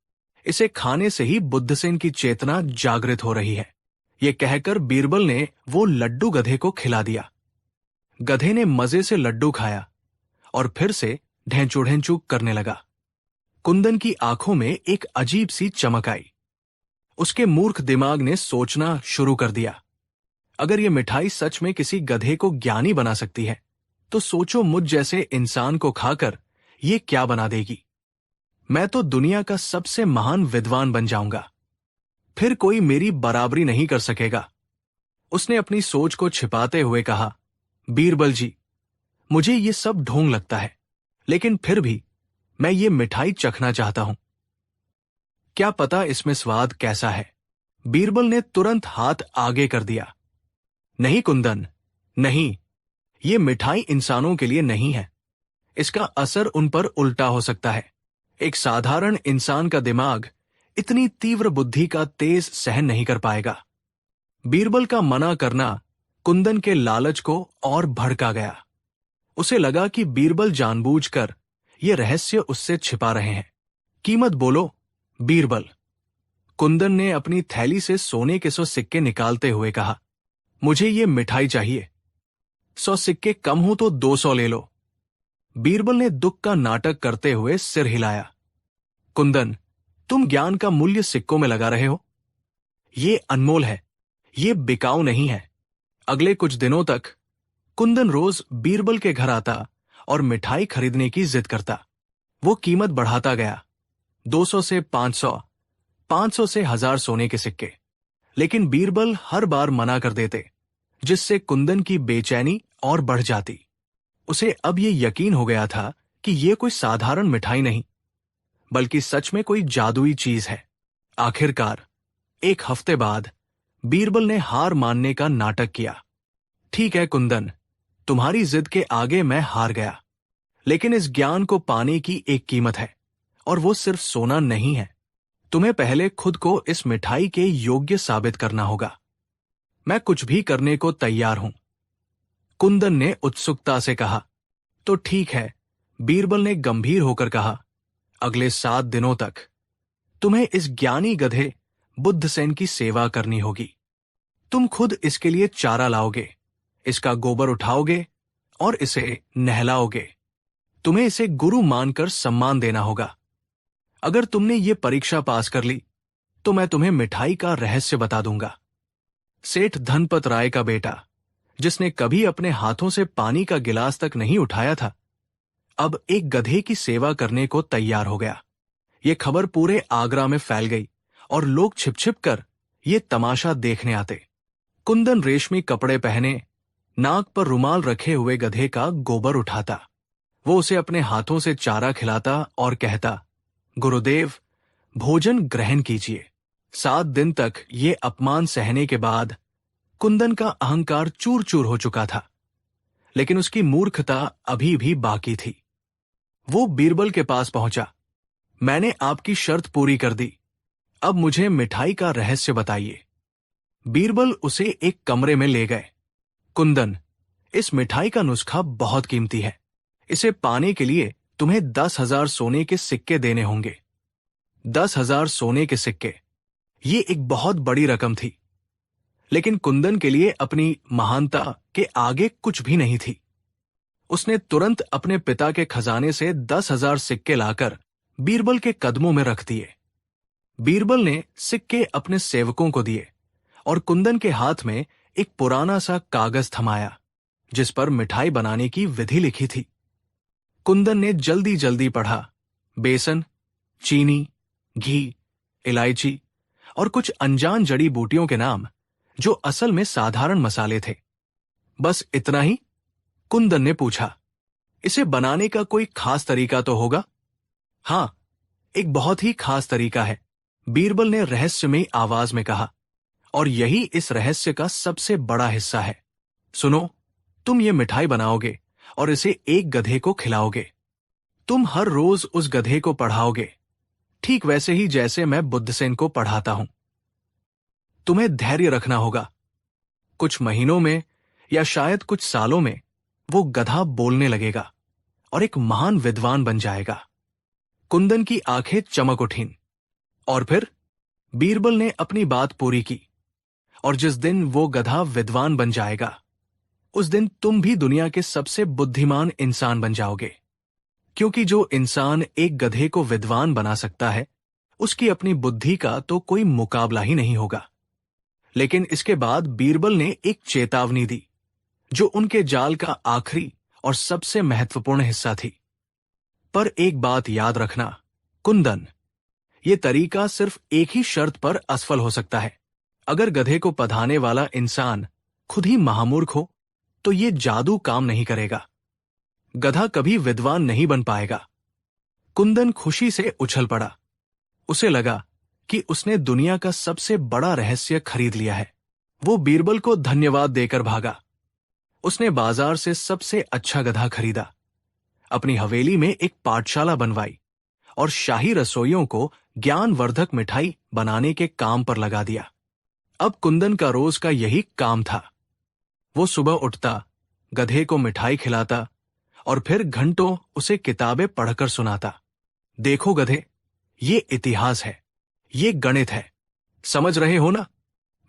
S1: इसे खाने से ही बुद्धसेन की चेतना जागृत हो रही है। ये कहकर बीरबल ने वो लड्डू गधे को खिला दिया। गधे ने मजे से लड्डू खाया और फिर से ढेंचू ढेंचू करने लगा। कुंदन की आंखों में एक अजीब सी चमक आई। उसके मूर्ख दिमाग ने सोचना शुरू कर दिया, अगर ये मिठाई सच में किसी गधे को ज्ञानी बना सकती है, तो सोचो मुझ जैसे इंसान को खाकर ये क्या बना देगी। मैं तो दुनिया का सबसे महान विद्वान बन जाऊंगा, फिर कोई मेरी बराबरी नहीं कर सकेगा। उसने अपनी सोच को छिपाते हुए कहा, बीरबल जी, मुझे ये सब ढोंग लगता है, लेकिन फिर भी मैं ये मिठाई चखना चाहता हूं। क्या पता इसमें स्वाद कैसा है। बीरबल ने तुरंत हाथ आगे कर दिया। नहीं कुंदन, नहीं, ये मिठाई इंसानों के लिए नहीं है। इसका असर उन पर उल्टा हो सकता है। एक साधारण इंसान का दिमाग इतनी तीव्र बुद्धि का तेज सहन नहीं कर पाएगा। बीरबल का मना करना कुंदन के लालच को और भड़का गया। उसे लगा कि बीरबल जानबूझकर ये रहस्य उससे छिपा रहे हैं। कीमत बोलो बीरबल। कुंदन ने अपनी थैली से सोने के 100 सिक्के निकालते हुए कहा, मुझे ये मिठाई चाहिए। 100 सिक्के कम हो तो 200 ले लो। बीरबल ने दुख का नाटक करते हुए सिर हिलाया। कुंदन, तुम ज्ञान का मूल्य सिक्कों में लगा रहे हो। ये अनमोल है, ये बिकाऊ नहीं है। अगले कुछ दिनों तक कुंदन रोज बीरबल के घर आता और मिठाई खरीदने की जिद करता। वो कीमत बढ़ाता गया, 200 से 500, 500 से 1000 सोने के सिक्के। लेकिन बीरबल हर बार मना कर देते, जिससे कुंदन की बेचैनी और बढ़ जाती। उसे अब ये यकीन हो गया था कि ये कोई साधारण मिठाई नहीं, बल्कि सच में कोई जादुई चीज है। आखिरकार 1 हफ्ते बाद बीरबल ने हार मानने का नाटक किया। ठीक है कुंदन, तुम्हारी जिद के आगे मैं हार गया, लेकिन इस ज्ञान को पाने की एक कीमत है, और वो सिर्फ सोना नहीं है। तुम्हें पहले खुद को इस मिठाई के योग्य साबित करना होगा। मैं कुछ भी करने को तैयार हूं। कुंदन ने उत्सुकता से कहा। तो ठीक है, बीरबल ने गंभीर होकर कहा, अगले 7 दिनों तक तुम्हें इस ज्ञानी गधे बुद्धसेन की सेवा करनी होगी। तुम खुद इसके लिए चारा लाओगे, इसका गोबर उठाओगे और इसे नहलाओगे। तुम्हें इसे गुरु मानकर सम्मान देना होगा। अगर तुमने ये परीक्षा पास कर ली, तो मैं तुम्हें मिठाई का रहस्य बता दूंगा। सेठ धनपत राय का बेटा, जिसने कभी अपने हाथों से पानी का गिलास तक नहीं उठाया था, अब एक गधे की सेवा करने को तैयार हो गया। ये खबर पूरे आगरा में फैल गई और लोग छिप छिप कर ये तमाशा देखने आते। कुंदन रेशमी कपड़े पहने, नाक पर रुमाल रखे हुए गधे का गोबर उठाता। वो उसे अपने हाथों से चारा खिलाता और कहता, गुरुदेव, भोजन ग्रहण कीजिए। 7 दिन तक ये अपमान सहने के बाद कुंदन का अहंकार चूर चूर हो चुका था, लेकिन उसकी मूर्खता अभी भी बाकी थी। वो बीरबल के पास पहुंचा। मैंने आपकी शर्त पूरी कर दी, अब मुझे मिठाई का रहस्य बताइए। बीरबल उसे एक कमरे में ले गए। कुंदन, इस मिठाई का नुस्खा बहुत कीमती है। इसे पाने के लिए तुम्हें 10,000 सोने के सिक्के देने होंगे। 10,000 सोने के सिक्के, ये एक बहुत बड़ी रकम थी, लेकिन कुंदन के लिए अपनी महानता के आगे कुछ भी नहीं थी। उसने तुरंत अपने पिता के खजाने से 10,000 सिक्के लाकर बीरबल के कदमों में रख दिए। बीरबल ने सिक्के अपने सेवकों को दिए और कुंदन के हाथ में एक पुराना सा कागज थमाया, जिस पर मिठाई बनाने की विधि लिखी थी। कुंदन ने जल्दी जल्दी पढ़ा। बेसन, चीनी, घी, इलायची और कुछ अनजान जड़ी बूटियों के नाम, जो असल में साधारण मसाले थे। बस इतना ही? कुंदन ने पूछा। इसे बनाने का कोई खास तरीका तो होगा? हां, एक बहुत ही खास तरीका है, बीरबल ने रहस्यमयी आवाज में कहा, और यही इस रहस्य का सबसे बड़ा हिस्सा है। सुनो, तुम ये मिठाई बनाओगे और इसे एक गधे को खिलाओगे। तुम हर रोज उस गधे को पढ़ाओगे, ठीक वैसे ही जैसे मैं बुद्धसेन को पढ़ाता हूं। तुम्हें धैर्य रखना होगा। कुछ महीनों में या शायद कुछ सालों में वो गधा बोलने लगेगा और एक महान विद्वान बन जाएगा। कुंदन की आंखें चमक उठीं। और फिर बीरबल ने अपनी बात पूरी की। और जिस दिन वो गधा विद्वान बन जाएगा, उस दिन तुम भी दुनिया के सबसे बुद्धिमान इंसान बन जाओगे, क्योंकि जो इंसान एक गधे को विद्वान बना सकता है, उसकी अपनी बुद्धि का तो कोई मुकाबला ही नहीं होगा। लेकिन इसके बाद बीरबल ने एक चेतावनी दी, जो उनके जाल का आखिरी और सबसे महत्वपूर्ण हिस्सा थी। पर एक बात याद रखना, कुंदन, ये तरीका सिर्फ एक ही शर्त पर असफल हो सकता है। अगर गधे को पधाने वाला इंसान खुद ही महामूर्ख हो, तो ये जादू काम नहीं करेगा। गधा कभी विद्वान नहीं बन पाएगा। कुंदन खुशी से उछल पड़ा। उसे लगा कि उसने दुनिया का सबसे बड़ा रहस्य खरीद लिया है। वो बीरबल को धन्यवाद देकर भागा। उसने बाजार से सबसे अच्छा गधा खरीदा, अपनी हवेली में एक पाठशाला बनवाई और शाही रसोइयों को ज्ञानवर्धक मिठाई बनाने के काम पर लगा दिया। अब कुंदन का रोज का यही काम था। वो सुबह उठता, गधे को मिठाई खिलाता और फिर घंटों उसे किताबें पढ़कर सुनाता। देखो गधे, ये इतिहास है, ये गणित है, समझ रहे हो ना?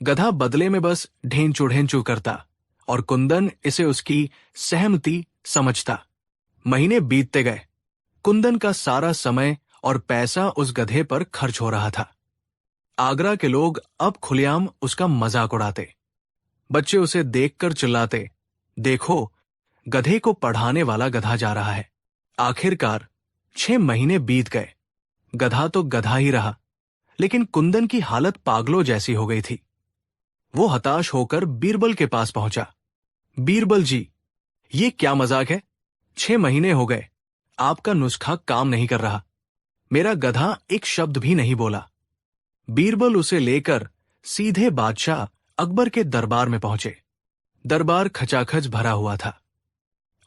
S1: गधा बदले में बस ढेंचू ढेंचू करता और कुंदन इसे उसकी सहमति समझता। महीने बीतते गए। कुंदन का सारा समय और पैसा उस गधे पर खर्च हो रहा था। आगरा के लोग अब खुलेआम उसका मजाक उड़ाते। बच्चे उसे देखकर चिल्लाते, देखो, गधे को पढ़ाने वाला गधा जा रहा है। आखिरकार 6 महीने बीत गए। गधा तो गधा ही रहा, लेकिन कुंदन की हालत पागलों जैसी हो गई थी। वो हताश होकर बीरबल के पास पहुंचा। बीरबल जी, ये क्या मजाक है? 6 महीने हो गए, आपका नुस्खा काम नहीं कर रहा। मेरा गधा एक शब्द भी नहीं बोला। बीरबल उसे लेकर सीधे बादशाह अकबर के दरबार में पहुंचे। दरबार खचाखच भरा हुआ था।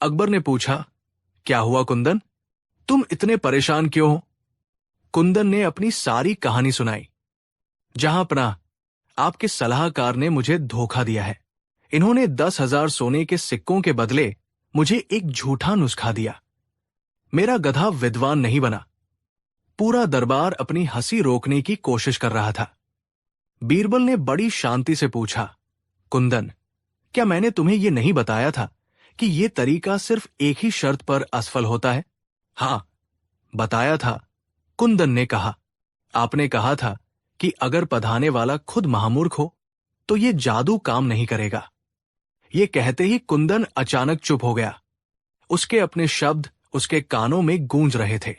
S1: अकबर ने पूछा, क्या हुआ कुंदन? तुम इतने परेशान क्यों हो? कुंदन ने अपनी सारी कहानी सुनाई। जहांपनाह, आपके सलाहकार ने मुझे धोखा दिया है। इन्होंने 10,000 सोने के सिक्कों के बदले मुझे एक झूठा नुस्खा दिया। मेरा गधा विद्वान नहीं बना। पूरा दरबार अपनी हंसी रोकने की कोशिश कर रहा था। बीरबल ने बड़ी शांति से पूछा, कुंदन, क्या मैंने तुम्हें यह नहीं बताया था कि यह तरीका सिर्फ एक ही शर्त पर असफल होता है? हां, बताया था, कुंदन ने कहा। आपने कहा था कि अगर पधाने वाला खुद महामूर्ख हो, तो यह जादू काम नहीं करेगा। ये कहते ही कुंदन अचानक चुप हो गया। उसके अपने शब्द उसके कानों में गूंज रहे थे।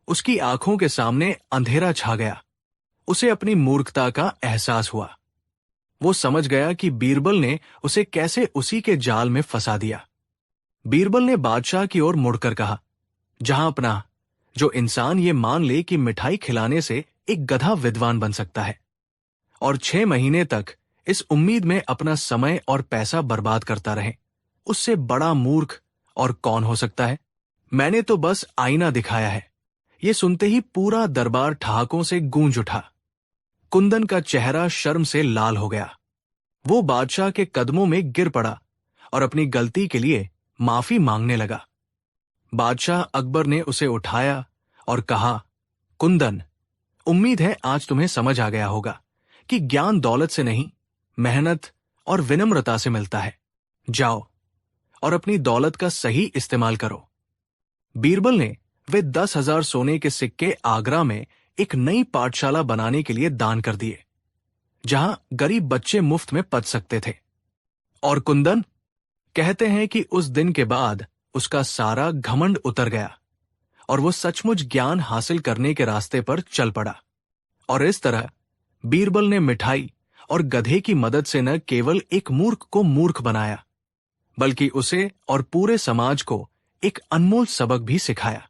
S1: उसकी आंखों के सामने अंधेरा छा गया। उसे अपनी मूर्खता का एहसास हुआ। वो समझ गया कि बीरबल ने उसे कैसे उसी के जाल में फंसा दिया। बीरबल ने बादशाह की ओर मुड़कर कहा, जहां अपना, जो इंसान ये मान ले कि मिठाई खिलाने से एक गधा विद्वान बन सकता है और 6 महीने तक इस उम्मीद में अपना समय और पैसा बर्बाद करता रहे, उससे बड़ा मूर्ख और कौन हो सकता है? मैंने तो बस आईना दिखाया है। ये सुनते ही पूरा दरबार ठहाकों से गूंज उठा। कुंदन का चेहरा शर्म से लाल हो गया। वो बादशाह के कदमों में गिर पड़ा और अपनी गलती के लिए माफी मांगने लगा। बादशाह अकबर ने उसे उठाया और कहा, कुंदन, उम्मीद है आज तुम्हें समझ आ गया होगा कि ज्ञान दौलत से नहीं, मेहनत और विनम्रता से मिलता है। जाओ और अपनी दौलत का सही इस्तेमाल करो। बीरबल ने वे 10,000 सोने के सिक्के आगरा में एक नई पाठशाला बनाने के लिए दान कर दिए, जहां गरीब बच्चे मुफ्त में पढ़ सकते थे। और कुंदन, कहते हैं कि उस दिन के बाद उसका सारा घमंड उतर गया और वो सचमुच ज्ञान हासिल करने के रास्ते पर चल पड़ा। और इस तरह बीरबल ने मिठाई और गधे की मदद से न केवल एक मूर्ख को मूर्ख बनाया, बल्कि उसे और पूरे समाज को एक अनमोल सबक भी सिखाया।